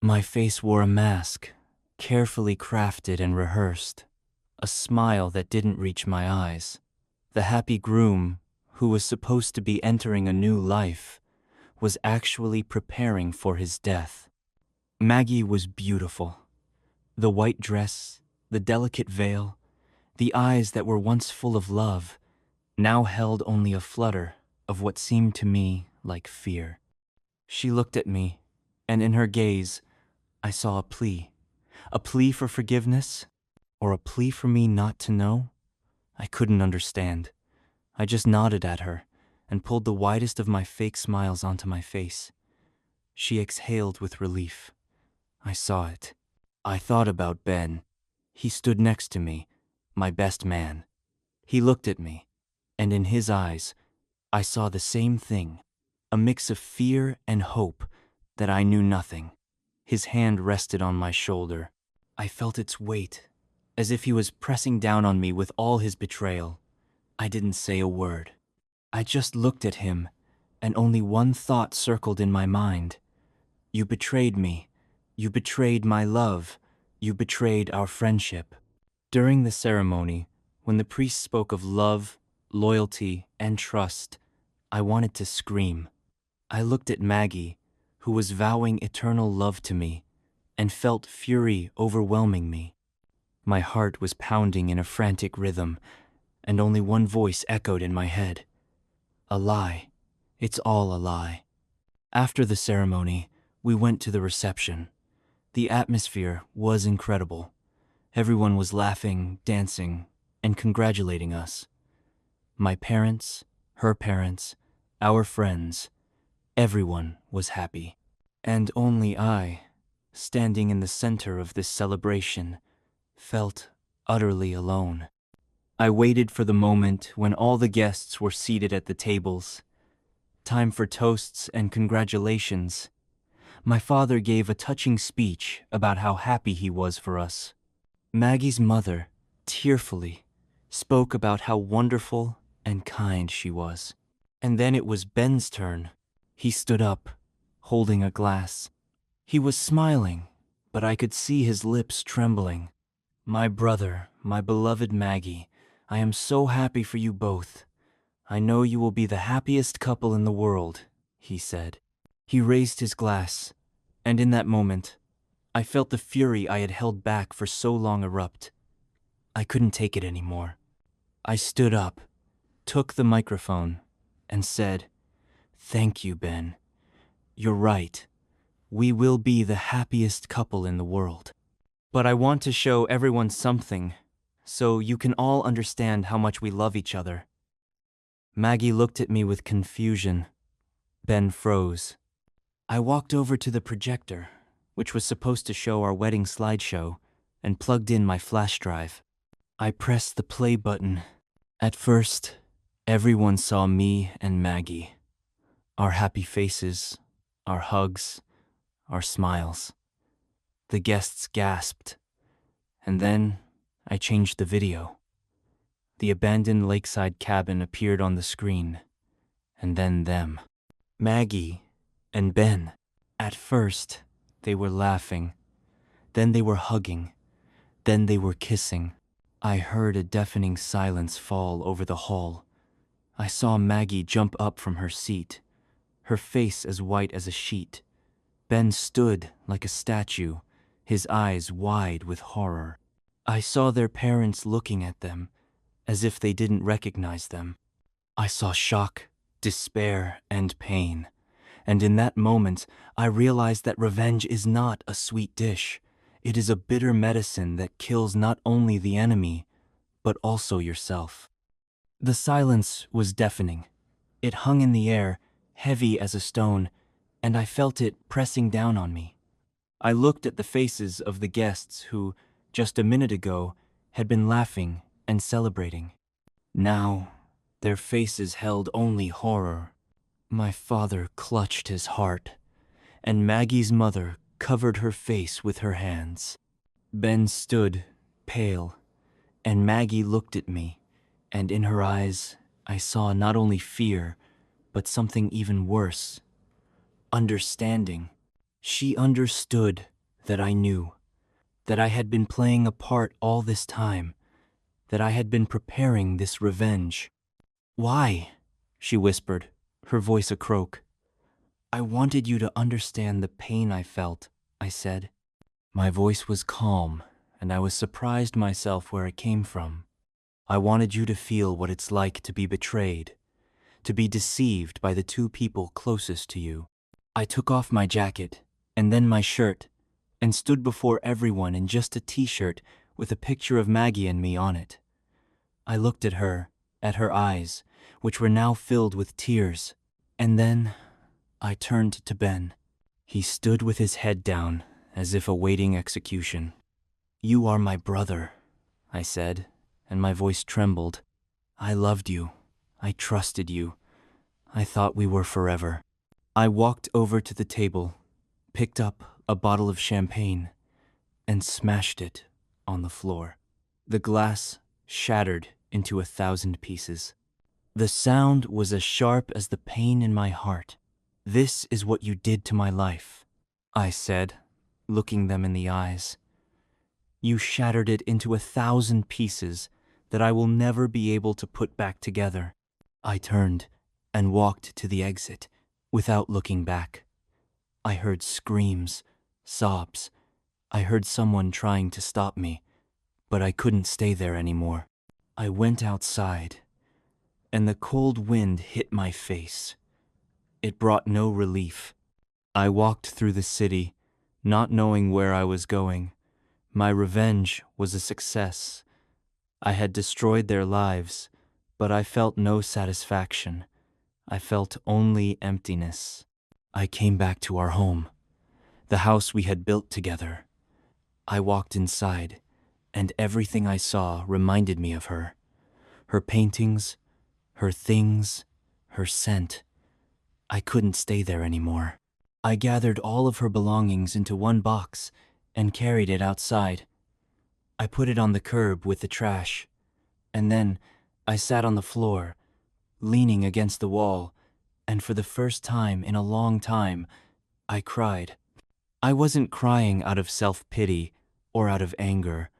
S1: My face wore a mask, carefully crafted and rehearsed, a smile that didn't reach my eyes. The happy groom, who was supposed to be entering a new life, was actually preparing for his death. Maggie was beautiful. The white dress, the delicate veil, the eyes that were once full of love, now held only a flutter of what seemed to me like fear. She looked at me, and in her gaze, I saw a plea for forgiveness, or a plea for me not to know. I couldn't understand. I just nodded at her and pulled the widest of my fake smiles onto my face. She exhaled with relief. I saw it. I thought about Ben. He stood next to me, my best man. He looked at me, and in his eyes, I saw the same thing, a mix of fear and hope that I knew nothing. His hand rested on my shoulder. I felt its weight, as if he was pressing down on me with all his betrayal. I didn't say a word. I just looked at him, and only one thought circled in my mind. You betrayed me. You betrayed my love. You betrayed our friendship. During the ceremony, when the priest spoke of love, loyalty, and trust, I wanted to scream. I looked at Maggie, who was vowing eternal love to me, and felt fury overwhelming me. My heart was pounding in a frantic rhythm, and only one voice echoed in my head. A lie. It's all a lie. After the ceremony, we went to the reception. The atmosphere was incredible. Everyone was laughing, dancing, and congratulating us. My parents, her parents, our friends, everyone was happy. And only I, standing in the center of this celebration, felt utterly alone. I waited for the moment when all the guests were seated at the tables. Time for toasts and congratulations. My father gave a touching speech about how happy he was for us. Maggie's mother, tearfully, spoke about how wonderful and kind she was. And then it was Ben's turn. He stood up, holding a glass. He was smiling, but I could see his lips trembling. My brother, my beloved Maggie, I am so happy for you both. I know you will be the happiest couple in the world, he said. He raised his glass, and in that moment, I felt the fury I had held back for so long erupt. I couldn't take it anymore. I stood up, took the microphone, and said, "Thank you, Ben. You're right. We will be the happiest couple in the world. But I want to show everyone something, so you can all understand how much we love each other." Maggie looked at me with confusion. Ben froze. I walked over to the projector, which was supposed to show our wedding slideshow, and plugged in my flash drive. I pressed the play button. At first, everyone saw me and Maggie. Our happy faces, our hugs, our smiles. The guests gasped. And then I changed the video. The abandoned lakeside cabin appeared on the screen, and then them. Maggie and Ben. At first, they were laughing. Then they were hugging. Then they were kissing. I heard a deafening silence fall over the hall. I saw Maggie jump up from her seat, her face as white as a sheet. Ben stood like a statue, his eyes wide with horror. I saw their parents looking at them, as if they didn't recognize them. I saw shock, despair, and pain. And in that moment, I realized that revenge is not a sweet dish. It is a bitter medicine that kills not only the enemy, but also yourself. The silence was deafening. It hung in the air, heavy as a stone, and I felt it pressing down on me. I looked at the faces of the guests who, just a minute ago, had been laughing and celebrating. Now, their faces held only horror. My father clutched his heart, and Maggie's mother covered her face with her hands. Ben stood, pale, and Maggie looked at me, and in her eyes I saw not only fear, but something even worse. Understanding. She understood that I knew, that I had been playing a part all this time, that I had been preparing this revenge. "Why?" she whispered, her voice a croak. "I wanted you to understand the pain I felt," I said. My voice was calm, and I was surprised myself where it came from. "I wanted you to feel what it's like to be betrayed, to be deceived by the two people closest to you." I took off my jacket, and then my shirt, and stood before everyone in just a t-shirt with a picture of Maggie and me on it. I looked at her eyes, which were now filled with tears, and then I turned to Ben. He stood with his head down, as if awaiting execution. "You are my brother," I said, and my voice trembled. "I loved you. I trusted you. I thought we were forever." I walked over to the table, picked up a bottle of champagne, and smashed it on the floor. The glass shattered into 1,000 pieces. The sound was as sharp as the pain in my heart. "This is what you did to my life," I said, looking them in the eyes. "You shattered it into 1,000 pieces that I will never be able to put back together." I turned and walked to the exit without looking back. I heard screams, sobs. I heard someone trying to stop me, but I couldn't stay there anymore. I went outside, and the cold wind hit my face. It brought no relief. I walked through the city, not knowing where I was going. My revenge was a success. I had destroyed their lives, but I felt no satisfaction. I felt only emptiness. I came back to our home, the house we had built together. I walked inside, and everything I saw reminded me of her. Her paintings, her things, her scent. I couldn't stay there anymore. I gathered all of her belongings into one box and carried it outside. I put it on the curb with the trash, and then I sat on the floor, leaning against the wall, and for the first time in a long time, I cried. I wasn't crying out of self-pity or out of anger.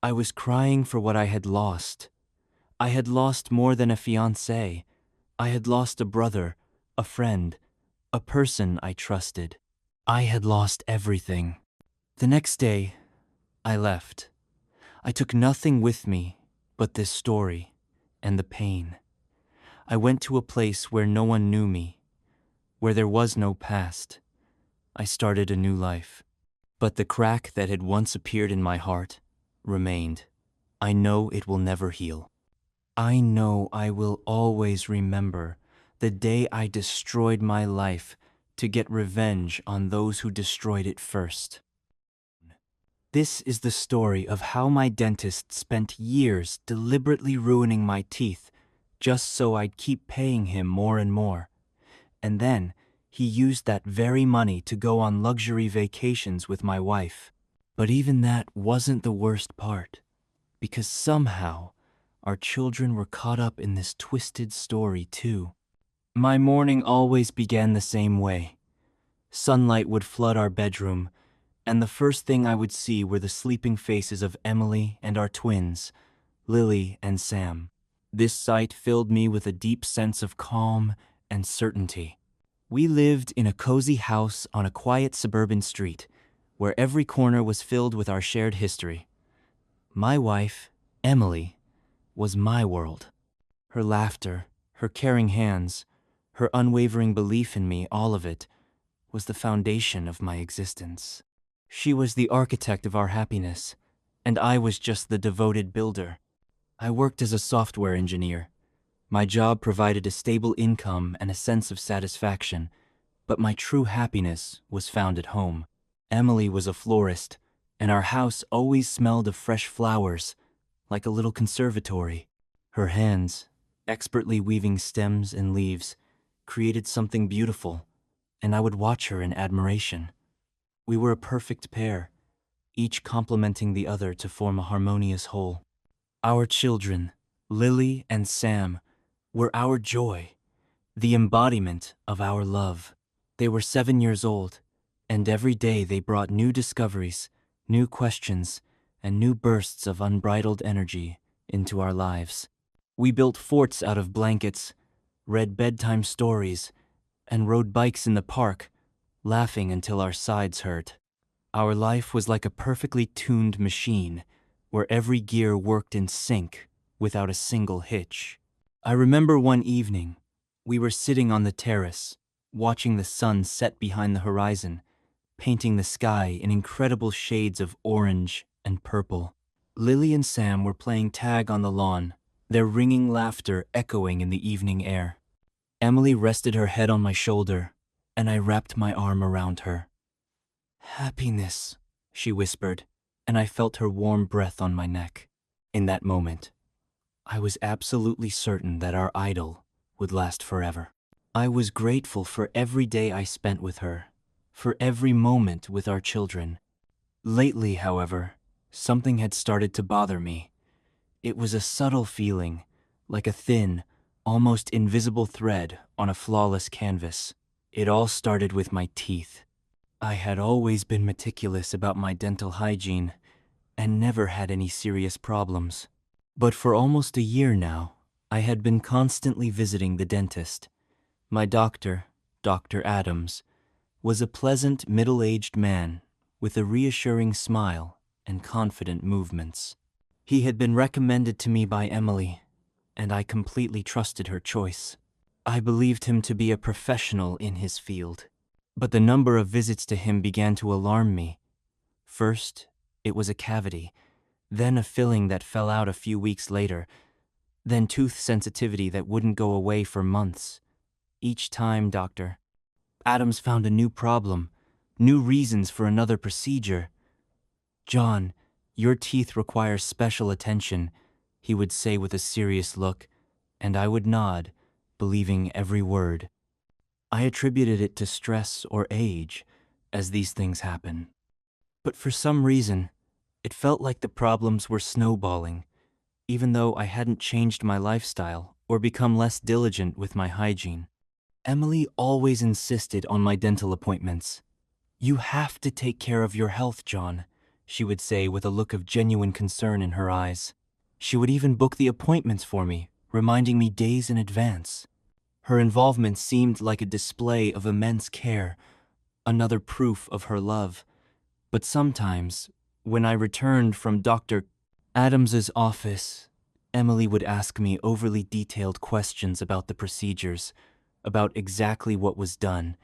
S1: I was crying for what I had lost. I had lost more than a fiancé. I had lost a brother, a friend, a person I trusted. I had lost everything. The next day, I left. I took nothing with me but this story and the pain. I went to a place where no one knew me, where there was no past. I started a new life. But the crack that had once appeared in my heart remained. I know it will never heal. I know I will always remember the day I destroyed my life to get revenge on those who destroyed it first. This is the story of how my dentist spent years deliberately ruining my teeth just so I'd keep paying him more and more. And then he used that very money to go on luxury vacations with my wife. But even that wasn't the worst part, because somehow our children were caught up in this twisted story too. My morning always began the same way. Sunlight would flood our bedroom, and the first thing I would see were the sleeping faces of Emily and our twins, Lily and Sam. This sight filled me with a deep sense of calm and certainty. We lived in a cozy house on a quiet suburban street, where every corner was filled with our shared history. My wife, Emily, was my world. Her laughter, her caring hands, her unwavering belief in me, all of it, was the foundation of my existence. She was the architect of our happiness, and I was just the devoted builder. I worked as a software engineer. My job provided a stable income and a sense of satisfaction, but my true happiness was found at home. Emily was a florist, and our house always smelled of fresh flowers, like a little conservatory. Her hands, expertly weaving stems and leaves, created something beautiful, and I would watch her in admiration. We were a perfect pair, each complementing the other to form a harmonious whole. Our children, Lily and Sam, were our joy, the embodiment of our love. They were 7 years old, and every day they brought new discoveries, new questions, and new bursts of unbridled energy into our lives. We built forts out of blankets, read bedtime stories, and rode bikes in the park, laughing until our sides hurt. Our life was like a perfectly tuned machine, where every gear worked in sync without a single hitch. I remember one evening, we were sitting on the terrace, watching the sun set behind the horizon, painting the sky in incredible shades of orange and purple. Lily and Sam were playing tag on the lawn, their ringing laughter echoing in the evening air. Emily rested her head on my shoulder, and I wrapped my arm around her. "Happiness," she whispered, and I felt her warm breath on my neck. In that moment, I was absolutely certain that our idyll would last forever. I was grateful for every day I spent with her, for every moment with our children. Lately, however, something had started to bother me. It was a subtle feeling, like a thin, almost invisible thread on a flawless canvas. It all started with my teeth. I had always been meticulous about my dental hygiene and never had any serious problems. But for almost a year now, I had been constantly visiting the dentist. My doctor, Dr. Adams, was a pleasant middle-aged man with a reassuring smile and confident movements. He had been recommended to me by Emily, and I completely trusted her choice. I believed him to be a professional in his field. But the number of visits to him began to alarm me. First, it was a cavity, then a filling that fell out a few weeks later, then tooth sensitivity that wouldn't go away for months. Each time, Dr. Adams found a new problem, new reasons for another procedure. "John, your teeth require special attention," he would say with a serious look, and I would nod, believing every word. I attributed it to stress or age, as these things happen. But for some reason, it felt like the problems were snowballing, even though I hadn't changed my lifestyle or become less diligent with my hygiene. Emily always insisted on my dental appointments. "You have to take care of your health, John," she would say with a look of genuine concern in her eyes. She would even book the appointments for me, reminding me days in advance. Her involvement seemed like a display of immense care, another proof of her love. But sometimes, when I returned from Dr. Adams's office, Emily would ask me overly detailed questions about the procedures, about exactly what was done,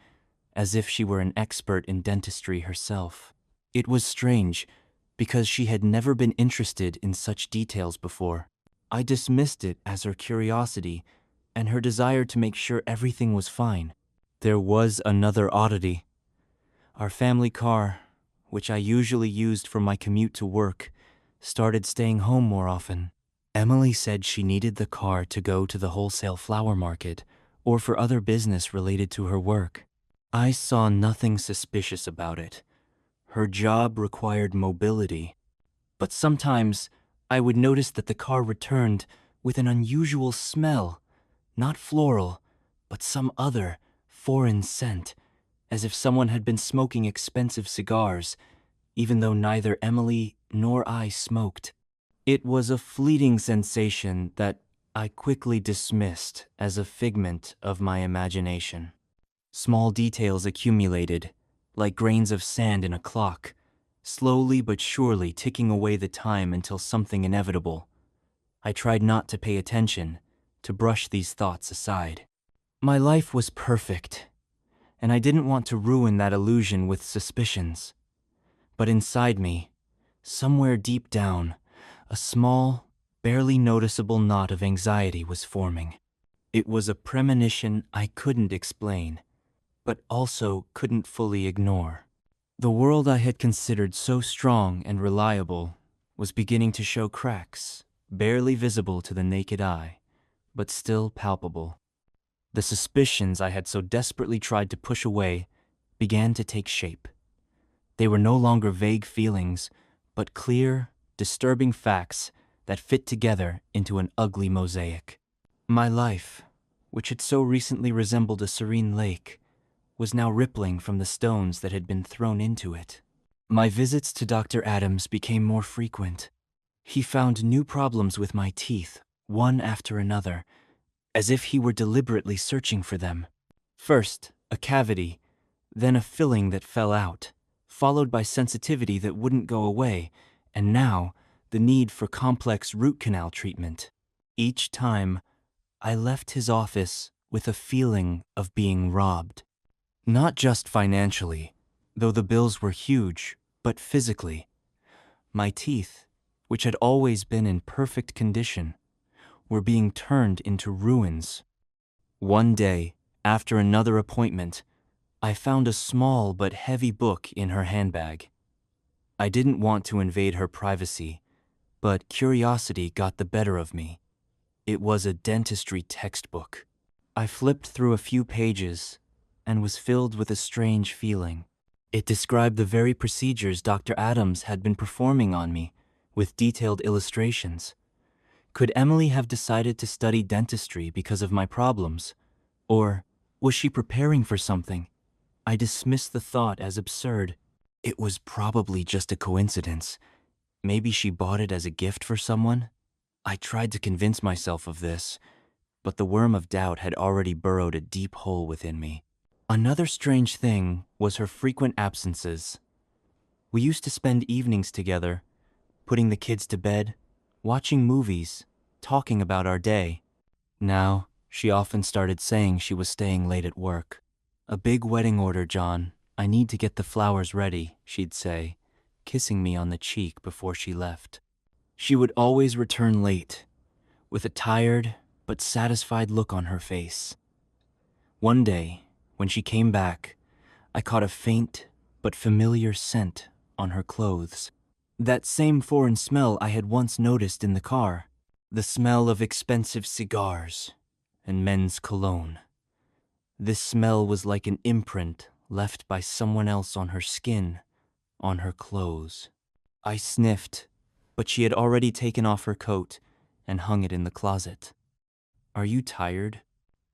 S1: as if she were an expert in dentistry herself. It was strange, because she had never been interested in such details before. I dismissed it as her curiosity and her desire to make sure everything was fine. There was another oddity. Our family car, which I usually used for my commute to work, started staying home more often. Emily said she needed the car to go to the wholesale flower market or for other business related to her work. I saw nothing suspicious about it. Her job required mobility. But sometimes I would notice that the car returned with an unusual smell, not floral, but some other, foreign scent, as if someone had been smoking expensive cigars, even though neither Emily nor I smoked. It was a fleeting sensation that I quickly dismissed as a figment of my imagination. Small details accumulated, like grains of sand in a clock, slowly but surely ticking away the time until something inevitable. I tried not to pay attention, to brush these thoughts aside. My life was perfect, and I didn't want to ruin that illusion with suspicions. But inside me, somewhere deep down, a small, barely noticeable knot of anxiety was forming. It was a premonition I couldn't explain, but also couldn't fully ignore. The world I had considered so strong and reliable was beginning to show cracks, barely visible to the naked eye, but still palpable. The suspicions I had so desperately tried to push away began to take shape. They were no longer vague feelings, but clear, disturbing facts that fit together into an ugly mosaic. My life, which had so recently resembled a serene lake, was now rippling from the stones that had been thrown into it. My visits to Dr. Adams became more frequent. He found new problems with my teeth, one after another, as if he were deliberately searching for them. First, a cavity, then a filling that fell out, followed by sensitivity that wouldn't go away, and now the need for complex root canal treatment. Each time, I left his office with a feeling of being robbed. Not just financially, though the bills were huge, but physically. My teeth, which had always been in perfect condition, were being turned into ruins. One day, after another appointment, I found a small but heavy book in her handbag. I didn't want to invade her privacy, but curiosity got the better of me. It was a dentistry textbook. I flipped through a few pages and was filled with a strange feeling. It described the very procedures Dr. Adams had been performing on me, with detailed illustrations. Could Emily have decided to study dentistry because of my problems? Or was she preparing for something? I dismissed the thought as absurd. It was probably just a coincidence. Maybe she bought it as a gift for someone? I tried to convince myself of this, but the worm of doubt had already burrowed a deep hole within me. Another strange thing was her frequent absences. We used to spend evenings together, putting the kids to bed, watching movies, talking about our day. Now, she often started saying she was staying late at work. "A big wedding order, John. I need to get the flowers ready," she'd say, kissing me on the cheek before she left. She would always return late, with a tired but satisfied look on her face. One day, when she came back, I caught a faint but familiar scent on her clothes. That same foreign smell I had once noticed in the car. The smell of expensive cigars and men's cologne. This smell was like an imprint left by someone else on her skin, on her clothes. I sniffed, but she had already taken off her coat and hung it in the closet. "Are you tired?"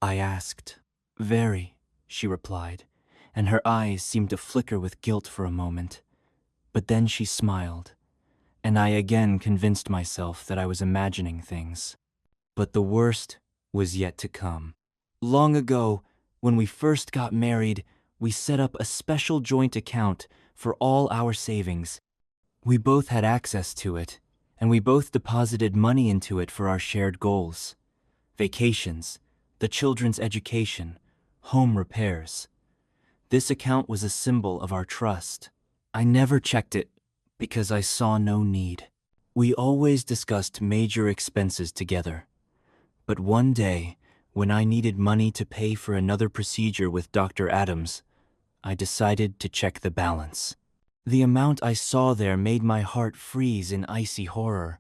S1: I asked. "Very," she replied, and her eyes seemed to flicker with guilt for a moment. But then she smiled, and I again convinced myself that I was imagining things. But the worst was yet to come. Long ago, when we first got married, we set up a special joint account for all our savings. We both had access to it, and we both deposited money into it for our shared goals. Vacations, the children's education, home repairs. This account was a symbol of our trust. I never checked it because I saw no need. We always discussed major expenses together. But one day, when I needed money to pay for another procedure with Dr. Adams, I decided to check the balance. The amount I saw there made my heart freeze in icy horror.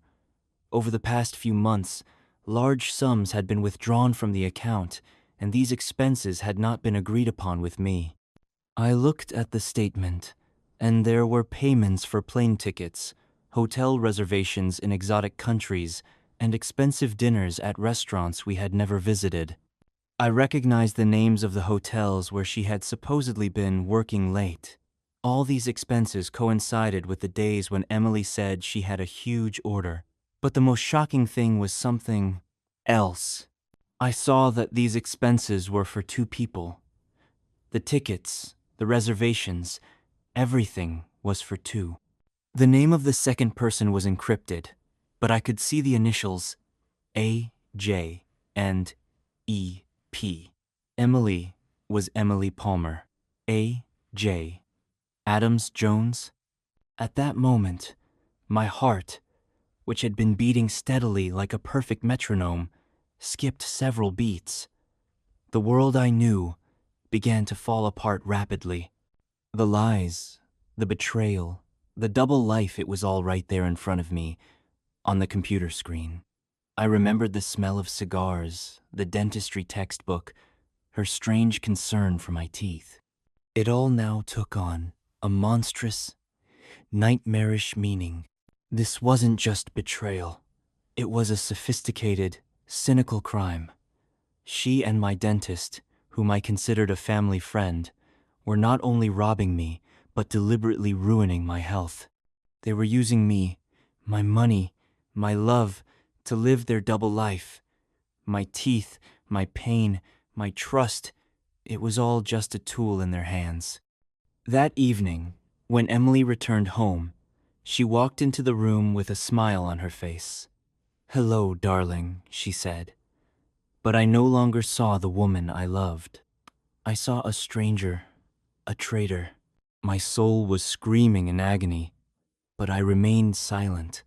S1: Over the past few months, large sums had been withdrawn from the account, and these expenses had not been agreed upon with me. I looked at the statement, and there were payments for plane tickets, hotel reservations in exotic countries, and expensive dinners at restaurants we had never visited. I recognized the names of the hotels where she had supposedly been working late. All these expenses coincided with the days when Emily said she had a huge order. But the most shocking thing was something else. I saw that these expenses were for two people. The tickets, the reservations, everything was for two. The name of the second person was encrypted, but I could see the initials A, J, and E, P. Emily was Emily Palmer. A, J, Adams Jones. At that moment, my heart, which had been beating steadily like a perfect metronome, skipped several beats. The world I knew began to fall apart rapidly. The lies, the betrayal, the double life, it was all right there in front of me, on the computer screen. I remembered the smell of cigars, the dentistry textbook, her strange concern for my teeth. It all now took on a monstrous, nightmarish meaning. This wasn't just betrayal. It was a sophisticated, cynical crime. She and my dentist, whom I considered a family friend, were not only robbing me, but deliberately ruining my health. They were using me, my money, my love, to live their double life. My teeth, my pain, my trust, it was all just a tool in their hands. That evening, when Emily returned home, she walked into the room with a smile on her face. "Hello, darling," she said. But I no longer saw the woman I loved. I saw a stranger, a traitor. My soul was screaming in agony, but I remained silent.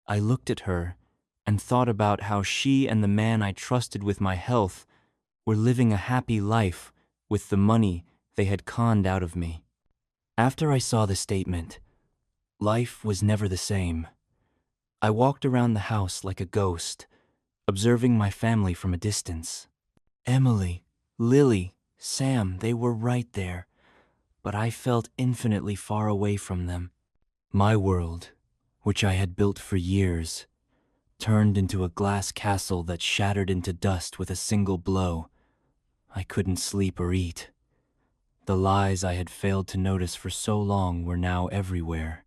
S1: I looked at her and thought about how she and the man I trusted with my health were living a happy life with the money they had conned out of me. After I saw the statement, life was never the same. I walked around the house like a ghost, observing my family from a distance. Emily, Lily, Sam, they were right there, but I felt infinitely far away from them. My world, which I had built for years, turned into a glass castle that shattered into dust with a single blow. I couldn't sleep or eat. The lies I had failed to notice for so long were now everywhere.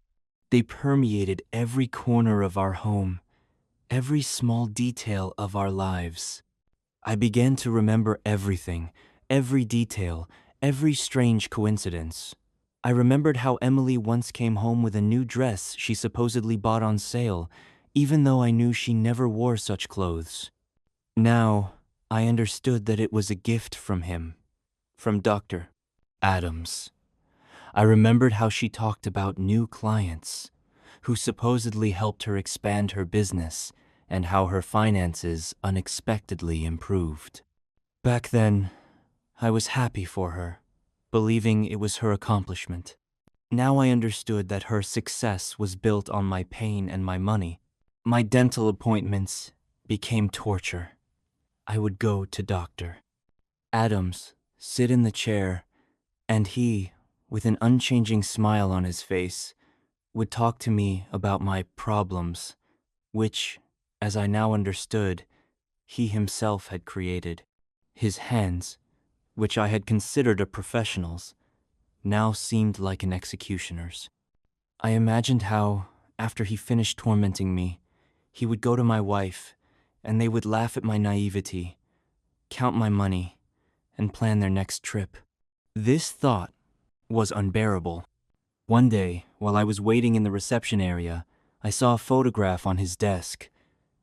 S1: They permeated every corner of our home, every small detail of our lives. I began to remember everything, every detail, every strange coincidence. I remembered how Emily once came home with a new dress she supposedly bought on sale, even though I knew she never wore such clothes. Now, I understood that it was a gift from him, from Dr. Adams. I remembered how she talked about new clients, who supposedly helped her expand her business, and how her finances unexpectedly improved. Back then, I was happy for her, believing it was her accomplishment. Now I understood that her success was built on my pain and my money. My dental appointments became torture. I would go to Dr. Adams, sit in the chair, and he, with an unchanging smile on his face, would talk to me about my problems, which, as I now understood, he himself had created. His hands, which I had considered a professional's, now seemed like an executioner's. I imagined how, after he finished tormenting me, he would go to my wife, and they would laugh at my naivety, count my money, and plan their next trip. This thought was unbearable. One day, while I was waiting in the reception area, I saw a photograph on his desk.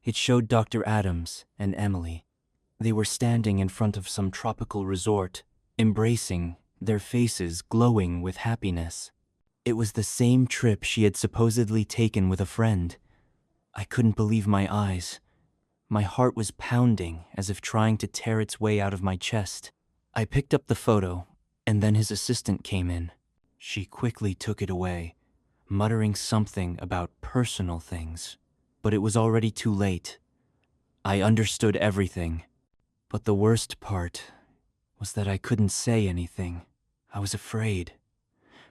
S1: It showed Dr. Adams and Emily. They were standing in front of some tropical resort, embracing, their faces glowing with happiness. It was the same trip she had supposedly taken with a friend. I couldn't believe my eyes. My heart was pounding as if trying to tear its way out of my chest. I picked up the photo, and then his assistant came in. She quickly took it away, muttering something about personal things. But it was already too late. I understood everything. But the worst part was that I couldn't say anything. I was afraid.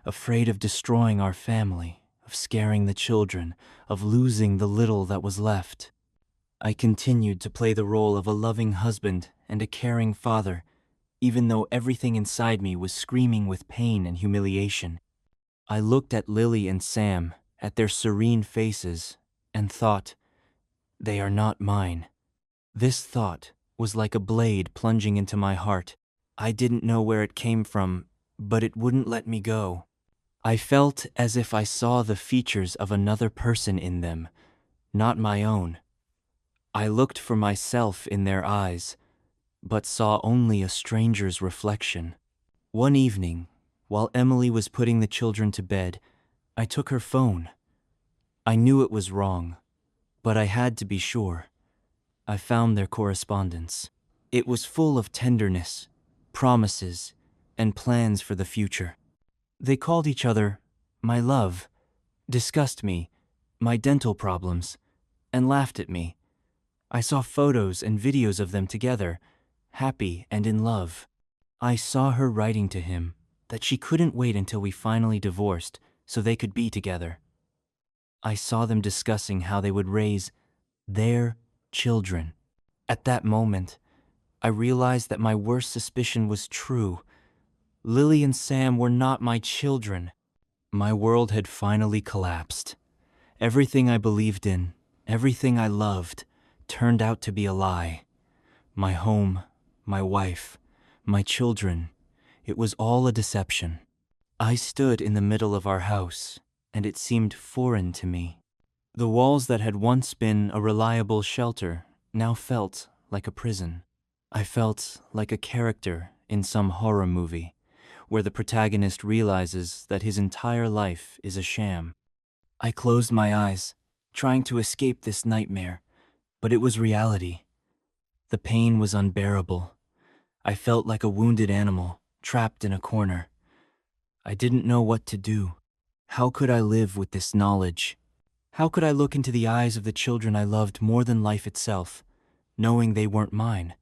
S1: Afraid of destroying our family, of scaring the children, of losing the little that was left. I continued to play the role of a loving husband and a caring father, even though everything inside me was screaming with pain and humiliation. I looked at Lily and Sam, at their serene faces, and thought, they are not mine. This thought was like a blade plunging into my heart. I didn't know where it came from, but it wouldn't let me go. I felt as if I saw the features of another person in them, not my own. I looked for myself in their eyes, but saw only a stranger's reflection. One evening, while Emily was putting the children to bed, I took her phone. I knew it was wrong, but I had to be sure. I found their correspondence. It was full of tenderness, promises, and plans for the future. They called each other my love, discussed me, my dental problems, and laughed at me. I saw photos and videos of them together, happy and in love. I saw her writing to him that she couldn't wait until we finally divorced so they could be together. I saw them discussing how they would raise their children. At that moment, I realized that my worst suspicion was true. Lily and Sam were not my children. My world had finally collapsed. Everything I believed in, everything I loved, turned out to be a lie. My home, my wife, my children, it was all a deception. I stood in the middle of our house, and it seemed foreign to me. The walls that had once been a reliable shelter now felt like a prison. I felt like a character in some horror movie, where the protagonist realizes that his entire life is a sham. I closed my eyes, trying to escape this nightmare, but it was reality. The pain was unbearable. I felt like a wounded animal, trapped in a corner. I didn't know what to do. How could I live with this knowledge? How could I look into the eyes of the children I loved more than life itself, knowing they weren't mine?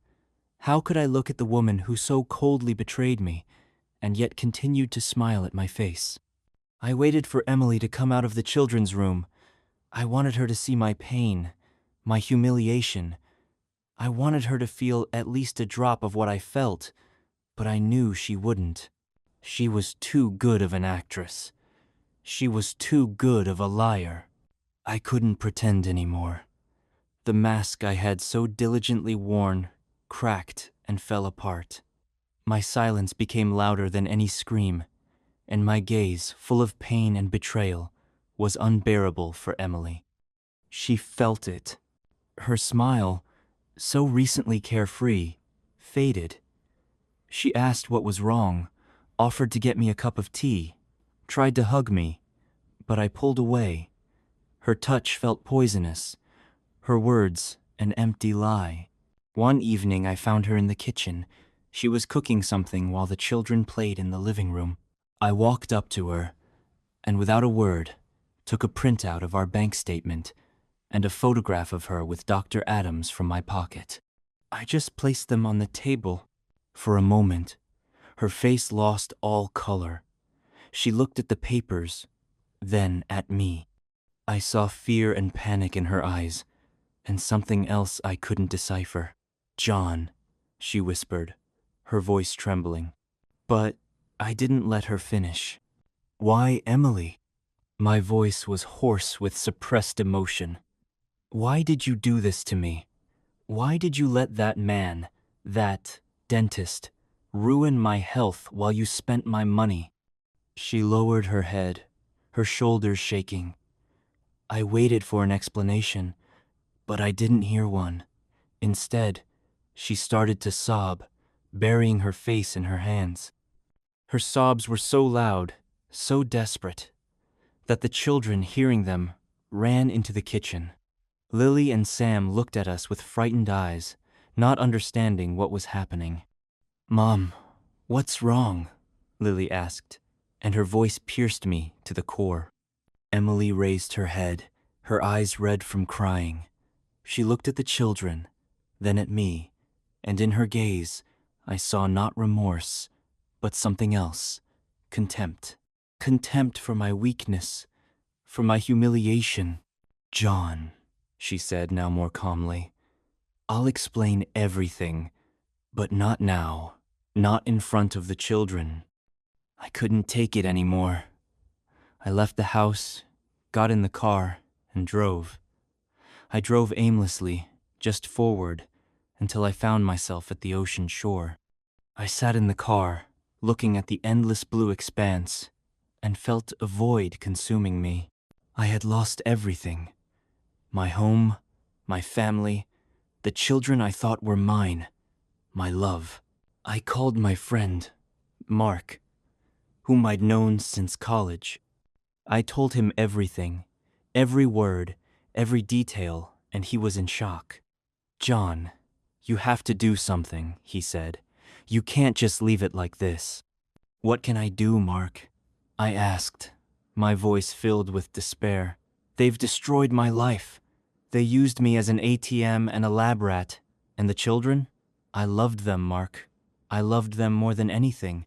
S1: How could I look at the woman who so coldly betrayed me, and yet continued to smile at my face? I waited for Emily to come out of the children's room. I wanted her to see my pain, my humiliation. I wanted her to feel at least a drop of what I felt, but I knew she wouldn't. She was too good of an actress. She was too good of a liar. I couldn't pretend anymore. The mask I had so diligently worn cracked and fell apart. My silence became louder than any scream, and my gaze, full of pain and betrayal, was unbearable for Emily. She felt it. Her smile, so recently carefree, faded. She asked what was wrong, offered to get me a cup of tea, tried to hug me, but I pulled away. Her touch felt poisonous, her words an empty lie. One evening I found her in the kitchen. She was cooking something while the children played in the living room. I walked up to her, and without a word, took a printout of our bank statement and a photograph of her with Dr. Adams from my pocket. I just placed them on the table. For a moment, her face lost all color. She looked at the papers, then at me. I saw fear and panic in her eyes, and something else I couldn't decipher. "John," she whispered, her voice trembling. But I didn't let her finish. "Why, Emily?" My voice was hoarse with suppressed emotion. "Why did you do this to me? Why did you let that man, that dentist, ruin my health while you spent my money?" She lowered her head, her shoulders shaking. I waited for an explanation, but I didn't hear one. Instead, she started to sob, burying her face in her hands. Her sobs were so loud, so desperate, that the children, hearing them, ran into the kitchen. Lily and Sam looked at us with frightened eyes, not understanding what was happening. "Mom, what's wrong?" Lily asked, and her voice pierced me to the core. Emily raised her head, her eyes red from crying. She looked at the children, then at me, and in her gaze, I saw not remorse, but something else: contempt. Contempt for my weakness, for my humiliation. "John," she said now more calmly, "I'll explain everything, but not now, not in front of the children." I couldn't take it anymore. I left the house, got in the car, and drove. I drove aimlessly, just forward, until I found myself at the ocean shore. I sat in the car, looking at the endless blue expanse, and felt a void consuming me. I had lost everything: my home, my family, the children I thought were mine, my love. I called my friend, Mark, whom I'd known since college. I told him everything, every word, every detail, and he was in shock. "John, you have to do something," he said. "You can't just leave it like this." "What can I do, Mark?" I asked, my voice filled with despair. "They've destroyed my life. They used me as an ATM and a lab rat. And the children? I loved them, Mark. I loved them more than anything."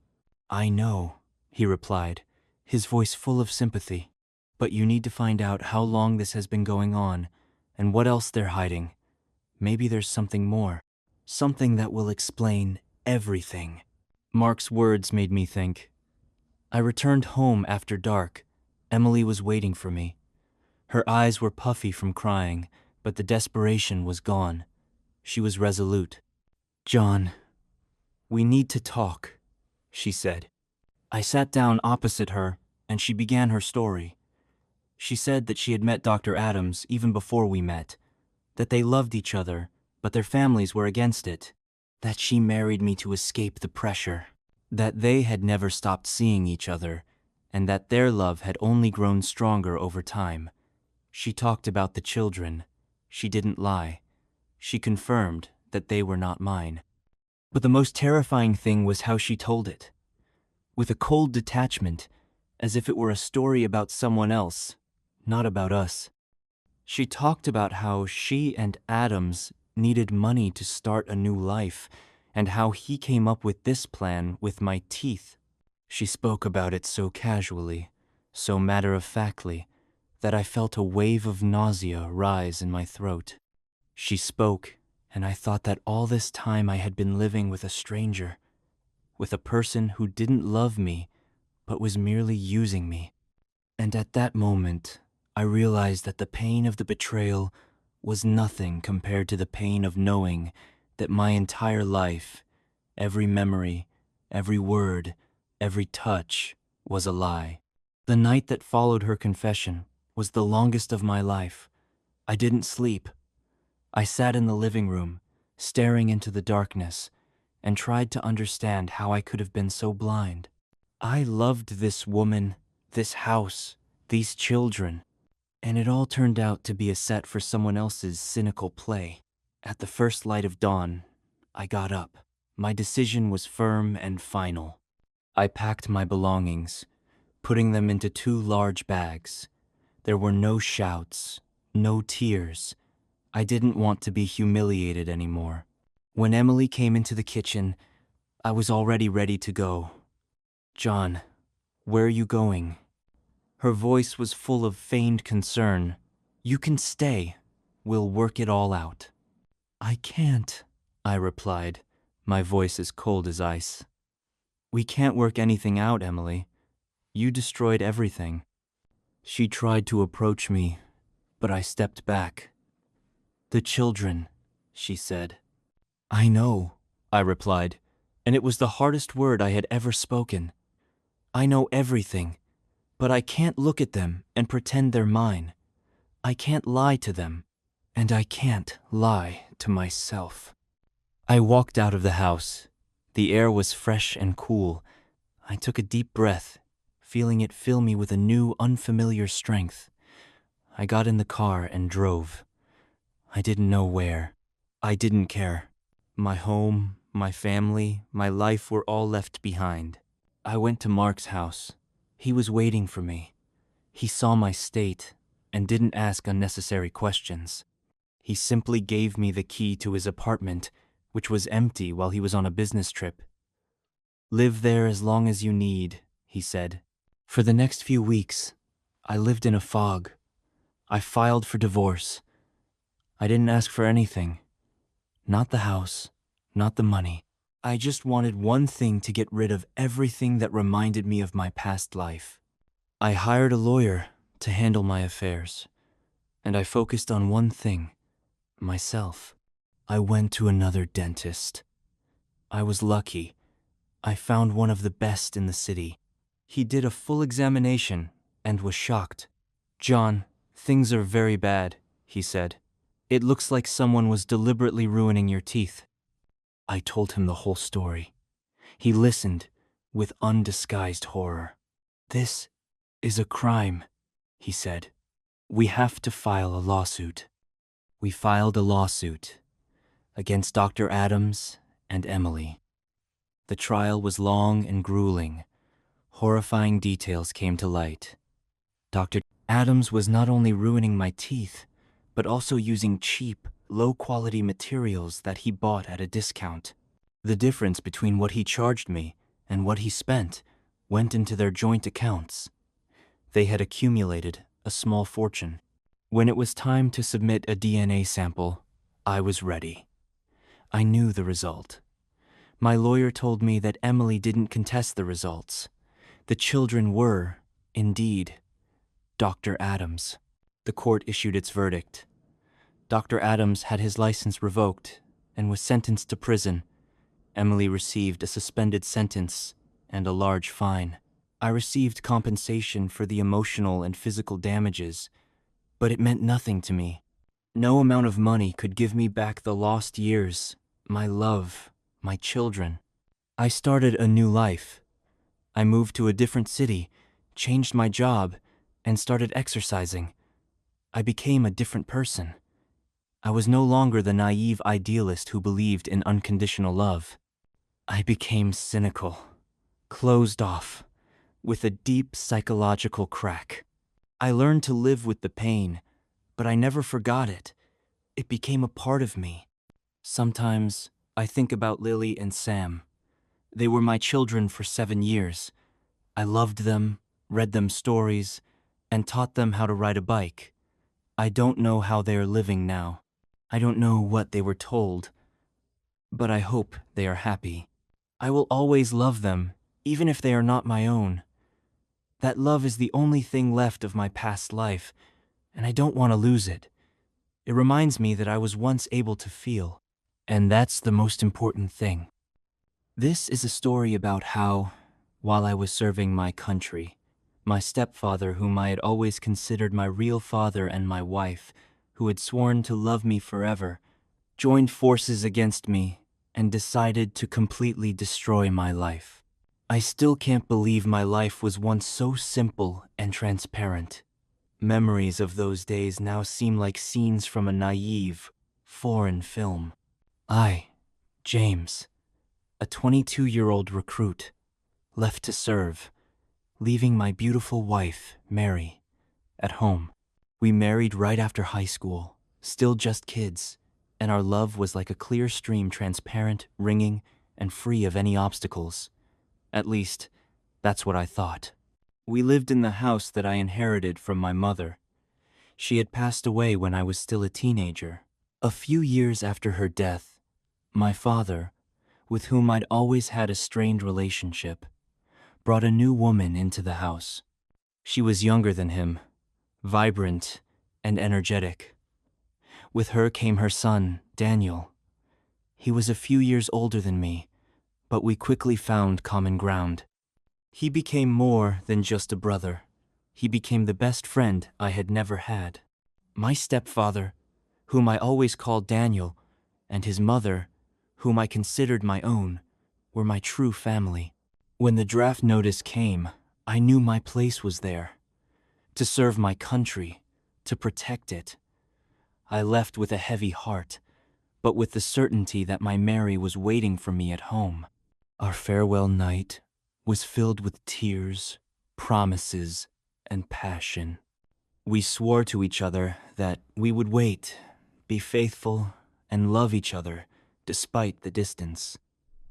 S1: "I know," he replied, his voice full of sympathy. "But you need to find out how long this has been going on, and what else they're hiding. Maybe there's something more. Something that will explain everything." Mark's words made me think. I returned home after dark. Emily was waiting for me. Her eyes were puffy from crying, but the desperation was gone. She was resolute. "John, we need to talk," she said. I sat down opposite her, and she began her story. She said that she had met Dr. Adams even before we met, that they loved each other, but their families were against it, that she married me to escape the pressure, that they had never stopped seeing each other, and that their love had only grown stronger over time. She talked about the children. She didn't lie. She confirmed that they were not mine. But the most terrifying thing was how she told it. With a cold detachment, as if it were a story about someone else, not about us. She talked about how she and Adams needed money to start a new life, and how he came up with this plan with my teeth. She spoke about it so casually, so matter-of-factly, that I felt a wave of nausea rise in my throat. She spoke, and I thought that all this time I had been living with a stranger, with a person who didn't love me, but was merely using me. And at that moment, I realized that the pain of the betrayal was nothing compared to the pain of knowing that my entire life, every memory, every word, every touch, was a lie. The night that followed her confession was the longest of my life. I didn't sleep. I sat in the living room, staring into the darkness, and tried to understand how I could have been so blind. I loved this woman, this house, these children, and it all turned out to be a set for someone else's cynical play. At the first light of dawn, I got up. My decision was firm and final. I packed my belongings, putting them into 2 large bags. There were no shouts, no tears. I didn't want to be humiliated anymore. When Emily came into the kitchen, I was already ready to go. "John, where are you going?" Her voice was full of feigned concern. "You can stay. We'll work it all out." "I can't," I replied, my voice as cold as ice. "We can't work anything out, Emily. You destroyed everything." She tried to approach me, but I stepped back. "The children," she said. "I know," I replied, and it was the hardest word I had ever spoken. "I know everything, but I can't look at them and pretend they're mine. I can't lie to them, and I can't lie to myself." I walked out of the house. The air was fresh and cool. I took a deep breath, feeling it fill me with a new, unfamiliar strength. I got in the car and drove. I didn't know where. I didn't care. My home, my family, my life were all left behind. I went to Mark's house. He was waiting for me. He saw my state and didn't ask unnecessary questions. He simply gave me the key to his apartment, which was empty while he was on a business trip. "Live there as long as you need," he said. For the next few weeks, I lived in a fog. I filed for divorce. I didn't ask for anything. Not the house, not the money. I just wanted one thing: to get rid of everything that reminded me of my past life. I hired a lawyer to handle my affairs, and I focused on one thing: myself. I went to another dentist. I was lucky. I found one of the best in the city. He did a full examination and was shocked. "John, things are very bad," he said. "It looks like someone was deliberately ruining your teeth." I told him the whole story. He listened with undisguised horror. "This is a crime," he said. "We have to file a lawsuit." We filed a lawsuit against Dr. Adams and Emily. The trial was long and grueling. Horrifying details came to light. Dr. Adams was not only ruining my teeth, but also using cheap, low-quality materials that he bought at a discount. The difference between what he charged me and what he spent went into their joint accounts. They had accumulated a small fortune. When it was time to submit a DNA sample, I was ready. I knew the result. My lawyer told me that Emily didn't contest the results. The children were, indeed, Dr. Adams. The court issued its verdict. Dr. Adams had his license revoked and was sentenced to prison. Emily received a suspended sentence and a large fine. I received compensation for the emotional and physical damages, but it meant nothing to me. No amount of money could give me back the lost years, my love, my children. I started a new life. I moved to a different city, changed my job, and started exercising. I became a different person. I was no longer the naive idealist who believed in unconditional love. I became cynical, closed off, with a deep psychological crack. I learned to live with the pain, but I never forgot it. It became a part of me. Sometimes I think about Lily and Sam. They were my children for 7 years. I loved them, read them stories, and taught them how to ride a bike. I don't know how they are living now. I don't know what they were told, but I hope they are happy. I will always love them, even if they are not my own. That love is the only thing left of my past life, and I don't want to lose it. It reminds me that I was once able to feel, and that's the most important thing. This is a story about how, while I was serving my country, my stepfather, whom I had always considered my real father, and my wife, who had sworn to love me forever, joined forces against me and decided to completely destroy my life. I still can't believe my life was once so simple and transparent. Memories of those days now seem like scenes from a naive, foreign film. I, James, a 22-year-old recruit, left to serve, leaving my beautiful wife, Mary, at home. We married right after high school, still just kids, and our love was like a clear stream, transparent, ringing, and free of any obstacles. At least, that's what I thought. We lived in the house that I inherited from my mother. She had passed away when I was still a teenager. A few years after her death, my father, with whom I'd always had a strained relationship, brought a new woman into the house. She was younger than him, vibrant and energetic. With her came her son, Daniel. He was a few years older than me, but we quickly found common ground. He became more than just a brother. He became the best friend I had never had. My stepfather, whom I always called Daniel, and his mother, whom I considered my own, were my true family. When the draft notice came, I knew my place was there. To serve my country, to protect it. I left with a heavy heart, but with the certainty that my Mary was waiting for me at home. Our farewell night was filled with tears, promises, and passion. We swore to each other that we would wait, be faithful, and love each other despite the distance.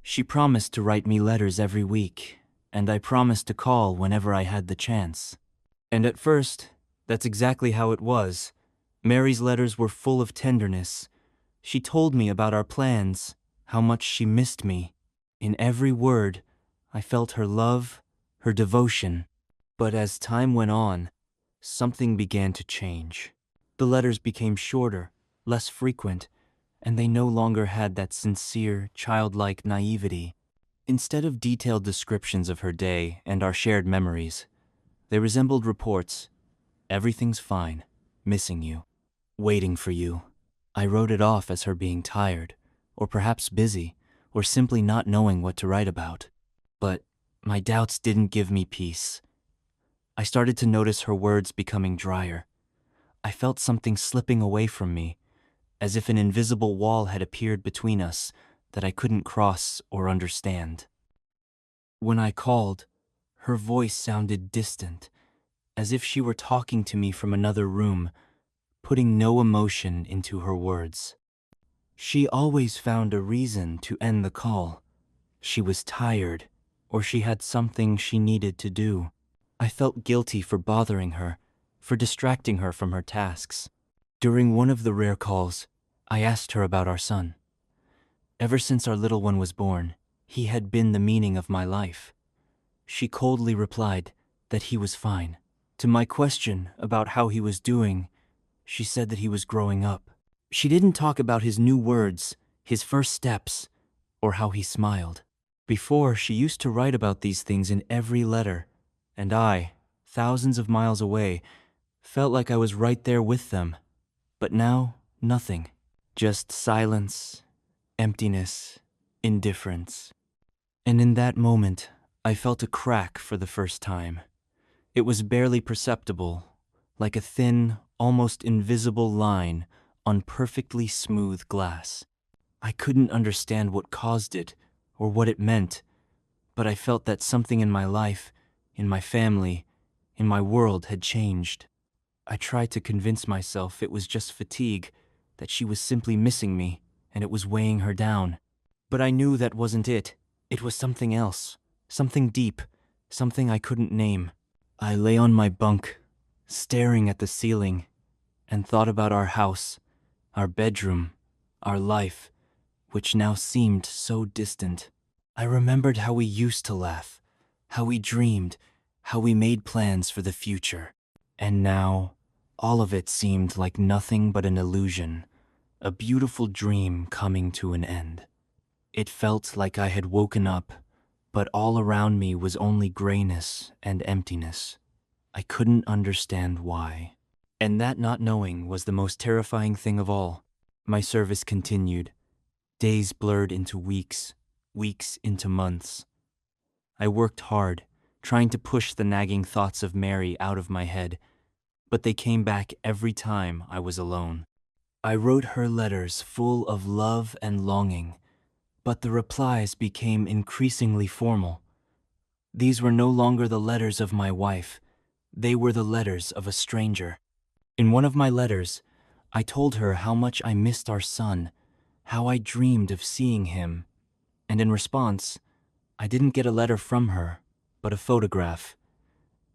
S1: She promised to write me letters every week, and I promised to call whenever I had the chance. And at first, that's exactly how it was. Mary's letters were full of tenderness. She told me about our plans, how much she missed me. In every word, I felt her love, her devotion. But as time went on, something began to change. The letters became shorter, less frequent, and they no longer had that sincere, childlike naivety. Instead of detailed descriptions of her day and our shared memories, they resembled reports. Everything's fine, missing you, waiting for you. I wrote it off as her being tired, or perhaps busy, or simply not knowing what to write about. But my doubts didn't give me peace. I started to notice her words becoming drier. I felt something slipping away from me, as if an invisible wall had appeared between us that I couldn't cross or understand. When I called, her voice sounded distant, as if she were talking to me from another room, putting no emotion into her words. She always found a reason to end the call. She was tired, or she had something she needed to do. I felt guilty for bothering her, for distracting her from her tasks. During one of the rare calls, I asked her about our son. Ever since our little one was born, he had been the meaning of my life. She coldly replied that he was fine. To my question about how he was doing, she said that he was growing up. She didn't talk about his new words, his first steps, or how he smiled. Before, she used to write about these things in every letter, and I, thousands of miles away, felt like I was right there with them. But now, nothing. Just silence, emptiness, indifference. And in that moment, I felt a crack for the first time. It was barely perceptible, like a thin, almost invisible line on perfectly smooth glass. I couldn't understand what caused it or what it meant, but I felt that something in my life, in my family, in my world had changed. I tried to convince myself it was just fatigue, that she was simply missing me, and it was weighing her down. But I knew that wasn't it. It was something else, something deep, something I couldn't name. I lay on my bunk, staring at the ceiling, and thought about our house, our bedroom, our life, which now seemed so distant. I remembered how we used to laugh, how we dreamed, how we made plans for the future. And now, all of it seemed like nothing but an illusion, a beautiful dream coming to an end. It felt like I had woken up, but all around me was only grayness and emptiness. I couldn't understand why. And that not knowing was the most terrifying thing of all. My service continued. Days blurred into weeks, weeks into months. I worked hard, trying to push the nagging thoughts of Mary out of my head, but they came back every time I was alone. I wrote her letters full of love and longing, but the replies became increasingly formal. These were no longer the letters of my wife. They were the letters of a stranger. In one of my letters, I told her how much I missed our son, how I dreamed of seeing him, and in response, I didn't get a letter from her, but a photograph.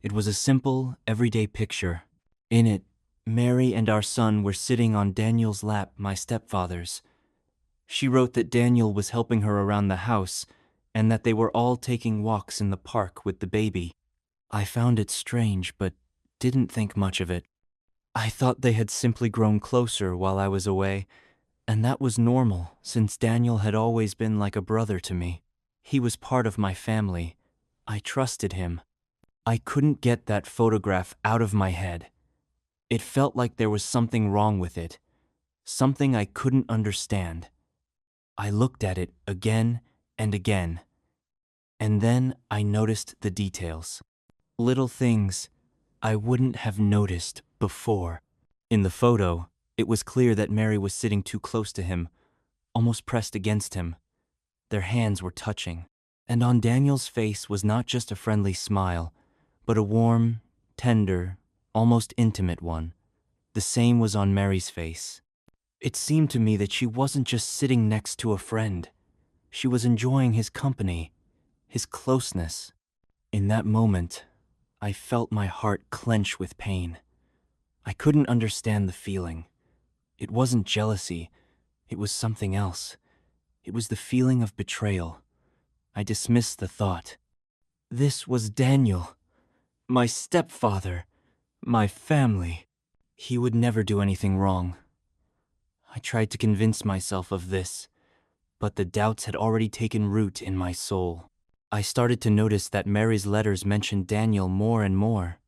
S1: It was a simple, everyday picture. In it, Mary and our son were sitting on Daniel's lap, my stepfather's. She wrote that Daniel was helping her around the house and that they were all taking walks in the park with the baby. I found it strange, but didn't think much of it. I thought they had simply grown closer while I was away, and that was normal since Daniel had always been like a brother to me. He was part of my family. I trusted him. I couldn't get that photograph out of my head. It felt like there was something wrong with it, something I couldn't understand. I looked at it again and again, and then I noticed the details. Little things I wouldn't have noticed before. In the photo, it was clear that Mary was sitting too close to him, almost pressed against him. Their hands were touching. And on Daniel's face was not just a friendly smile, but a warm, tender, almost intimate one. The same was on Mary's face. It seemed to me that she wasn't just sitting next to a friend. She was enjoying his company, his closeness. In that moment, I felt my heart clench with pain. I couldn't understand the feeling. It wasn't jealousy. It was something else. It was the feeling of betrayal. I dismissed the thought. This was Daniel, my stepfather, my family. He would never do anything wrong. I tried to convince myself of this, but the doubts had already taken root in my soul. I started to notice that Mary's letters mentioned Daniel more and more.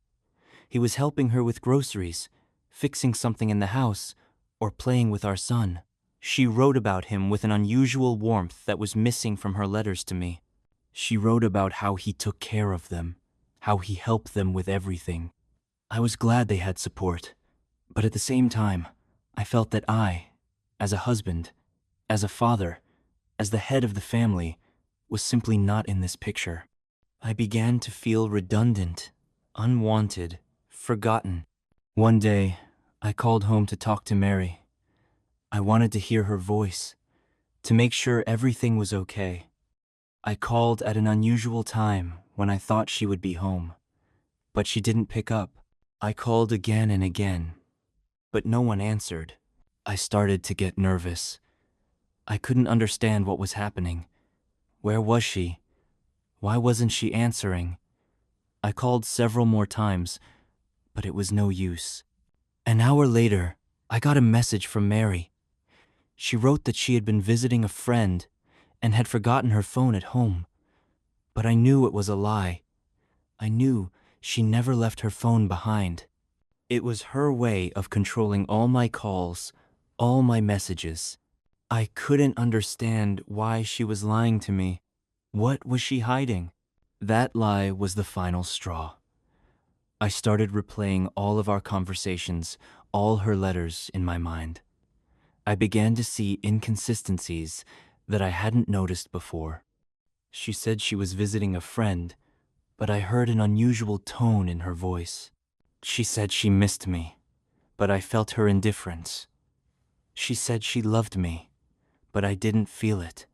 S1: He was helping her with groceries, fixing something in the house, or playing with our son. She wrote about him with an unusual warmth that was missing from her letters to me. She wrote about how he took care of them, how he helped them with everything. I was glad they had support, but at the same time, I felt that I, as a husband, as a father, as the head of the family, was simply not in this picture. I began to feel redundant, unwanted, forgotten. One day, I called home to talk to Mary. I wanted to hear her voice, to make sure everything was okay. I called at an unusual time when I thought she would be home, but she didn't pick up. I called again and again, but no one answered. I started to get nervous. I couldn't understand what was happening. Where was she? Why wasn't she answering? I called several more times, but it was no use. An hour later, I got a message from Mary. She wrote that she had been visiting a friend and had forgotten her phone at home. But I knew it was a lie. I knew she never left her phone behind. It was her way of controlling all my calls, all my messages. I couldn't understand why she was lying to me. What was she hiding? That lie was the final straw. I started replaying all of our conversations, all her letters in my mind. I began to see inconsistencies that I hadn't noticed before. She said she was visiting a friend, but I heard an unusual tone in her voice. She said she missed me, but I felt her indifference. She said she loved me, but I didn't feel it.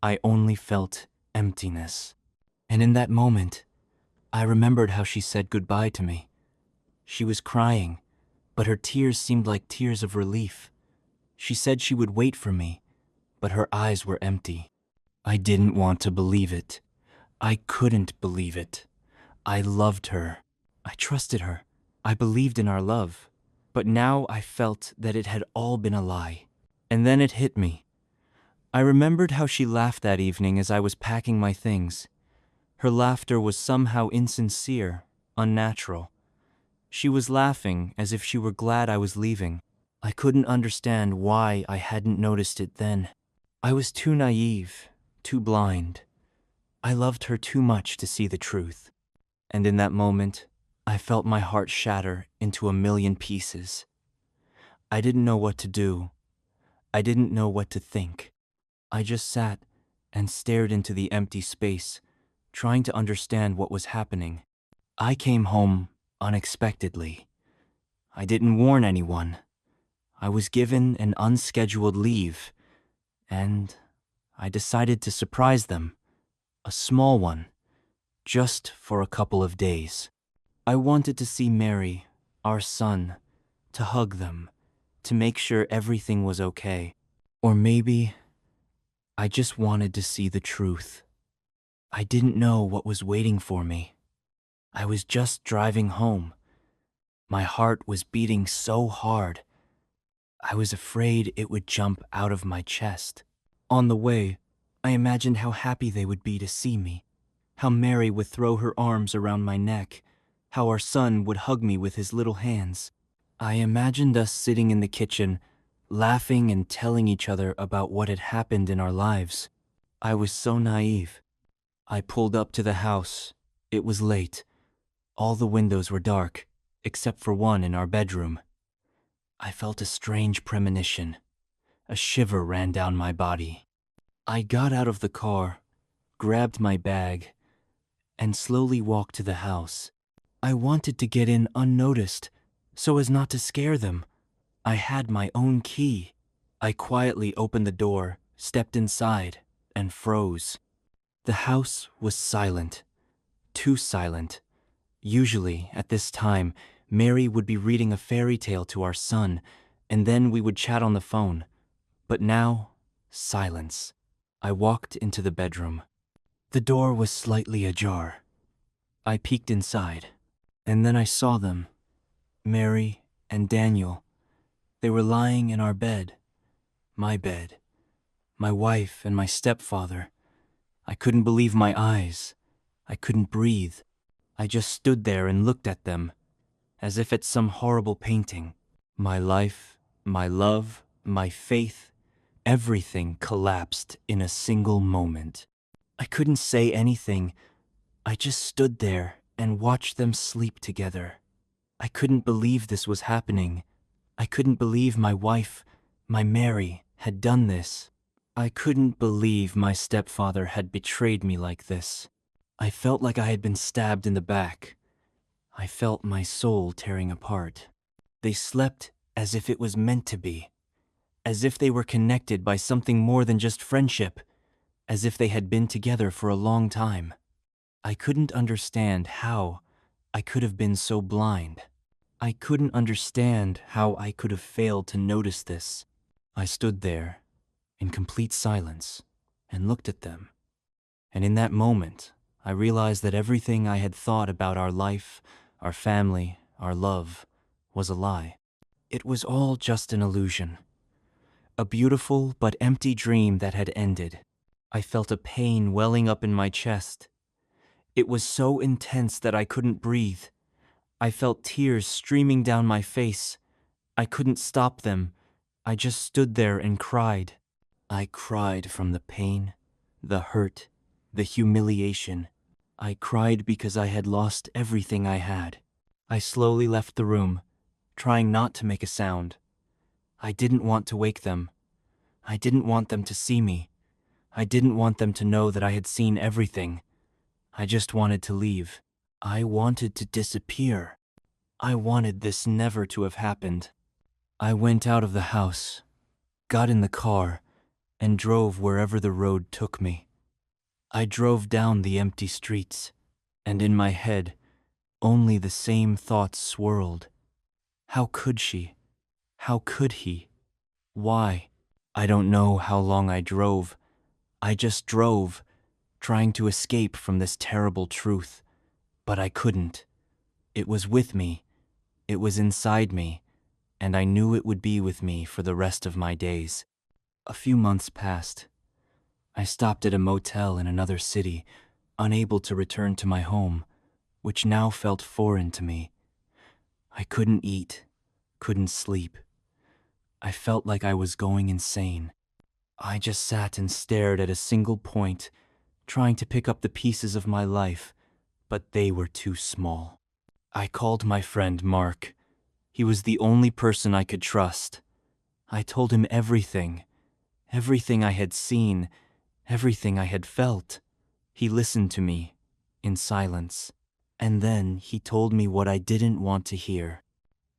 S1: I only felt emptiness. And in that moment, I remembered how she said goodbye to me. She was crying, but her tears seemed like tears of relief. She said she would wait for me, but her eyes were empty. I didn't want to believe it. I couldn't believe it. I loved her. I trusted her. I believed in our love. But now I felt that it had all been a lie. And then it hit me. I remembered how she laughed that evening as I was packing my things. Her laughter was somehow insincere, unnatural. She was laughing as if she were glad I was leaving. I couldn't understand why I hadn't noticed it then. I was too naive, too blind. I loved her too much to see the truth. And in that moment, I felt my heart shatter into a million pieces. I didn't know what to do. I didn't know what to think. I just sat and stared into the empty space, trying to understand what was happening. I came home unexpectedly. I didn't warn anyone. I was given an unscheduled leave, and I decided to surprise them, a small one, just for a couple of days. I wanted to see Mary, our son, to hug them, to make sure everything was okay. Or maybe I just wanted to see the truth. I didn't know what was waiting for me. I was just driving home. My heart was beating so hard. I was afraid it would jump out of my chest. On the way, I imagined how happy they would be to see me, how Mary would throw her arms around my neck, how our son would hug me with his little hands. I imagined us sitting in the kitchen, laughing and telling each other about what had happened in our lives. I was so naive. I pulled up to the house. It was late. All the windows were dark, except for one in our bedroom. I felt a strange premonition. A shiver ran down my body. I got out of the car, grabbed my bag, and slowly walked to the house. I wanted to get in unnoticed, so as not to scare them. I had my own key. I quietly opened the door, stepped inside, and froze. The house was silent, too silent. Usually, at this time, Mary would be reading a fairy tale to our son, and then we would chat on the phone. But now, silence. I walked into the bedroom. The door was slightly ajar. I peeked inside, and then I saw them, Mary and Daniel. They were lying in our bed, my wife and my stepfather. I couldn't believe my eyes. I couldn't breathe. I just stood there and looked at them, as if at some horrible painting. My life, my love, my faith, everything collapsed in a single moment. I couldn't say anything. I just stood there and watched them sleep together. I couldn't believe this was happening. I couldn't believe my wife, my Mary, had done this. I couldn't believe my stepfather had betrayed me like this. I felt like I had been stabbed in the back. I felt my soul tearing apart. They slept as if it was meant to be, as if they were connected by something more than just friendship, as if they had been together for a long time. I couldn't understand how I could have been so blind. I couldn't understand how I could have failed to notice this. I stood there in complete silence and looked at them. And in that moment, I realized that everything I had thought about our life, our family, our love, was a lie. It was all just an illusion. A beautiful but empty dream that had ended. I felt a pain welling up in my chest. It was so intense that I couldn't breathe. I felt tears streaming down my face. I couldn't stop them. I just stood there and cried. I cried from the pain, the hurt, the humiliation. I cried because I had lost everything I had. I slowly left the room, trying not to make a sound. I didn't want to wake them. I didn't want them to see me. I didn't want them to know that I had seen everything. I just wanted to leave. I wanted to disappear. I wanted this never to have happened. I went out of the house, got in the car, and drove wherever the road took me. I drove down the empty streets, and in my head, only the same thoughts swirled. How could she? How could he? Why? I don't know how long I drove. I just drove, trying to escape from this terrible truth. But I couldn't. It was with me. It was inside me. And I knew it would be with me for the rest of my days. A few months passed. I stopped at a motel in another city, unable to return to my home, which now felt foreign to me. I couldn't eat, couldn't sleep. I felt like I was going insane. I just sat and stared at a single point, trying to pick up the pieces of my life, but they were too small. I called my friend Mark. He was the only person I could trust. I told him everything I had seen, everything I had felt. He listened to me, in silence. And then he told me what I didn't want to hear.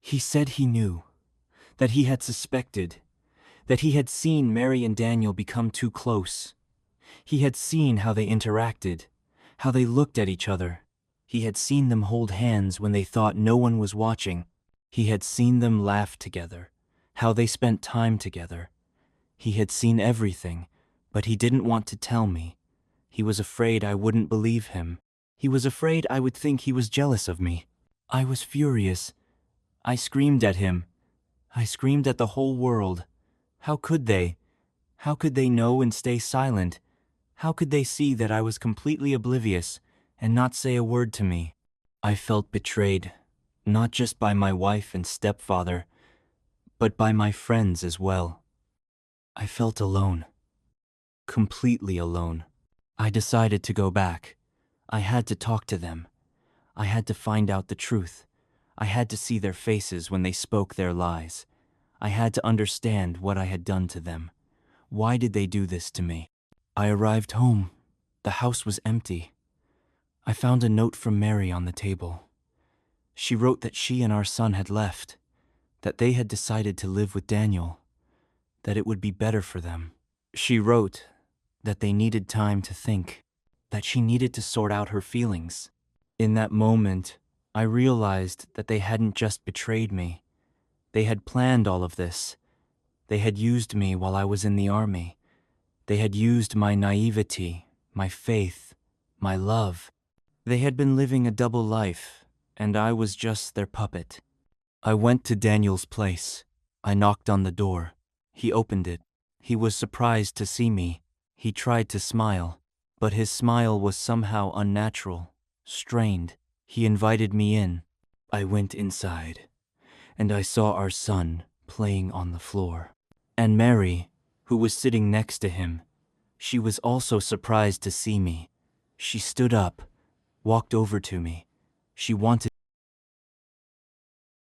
S1: He said he knew, that he had suspected, that he had seen Mary and Daniel become too close. He had seen how they interacted, how they looked at each other. He had seen them hold hands when they thought no one was watching. He had seen them laugh together, how they spent time together. He had seen everything, but he didn't want to tell me. He was afraid I wouldn't believe him. He was afraid I would think he was jealous of me. I was furious. I screamed at him. I screamed at the whole world. How could they? How could they know and stay silent? How could they see that I was completely oblivious and not say a word to me? I felt betrayed, not just by my wife and stepfather, but by my friends as well. I felt alone, completely alone. I decided to go back. I had to talk to them. I had to find out the truth. I had to see their faces when they spoke their lies. I had to understand what I had done to them. Why did they do this to me? I arrived home. The house was empty. I found a note from Mary on the table. She wrote that she and our son had left, that they had decided to live with Daniel, that it would be better for them. She wrote that they needed time to think, that she needed to sort out her feelings. In that moment, I realized that they hadn't just betrayed me. They had planned all of this. They had used me while I was in the army. They had used my naivety, my faith, my love. They had been living a double life, and I was just their puppet. I went to Daniel's place. I knocked on the door. He opened it. He was surprised to see me. He tried to smile, but his smile was somehow unnatural, strained. He invited me in. I went inside, and I saw our son playing on the floor. And Mary, who was sitting next to him, she was also surprised to see me. She stood up, walked over to me. She wanted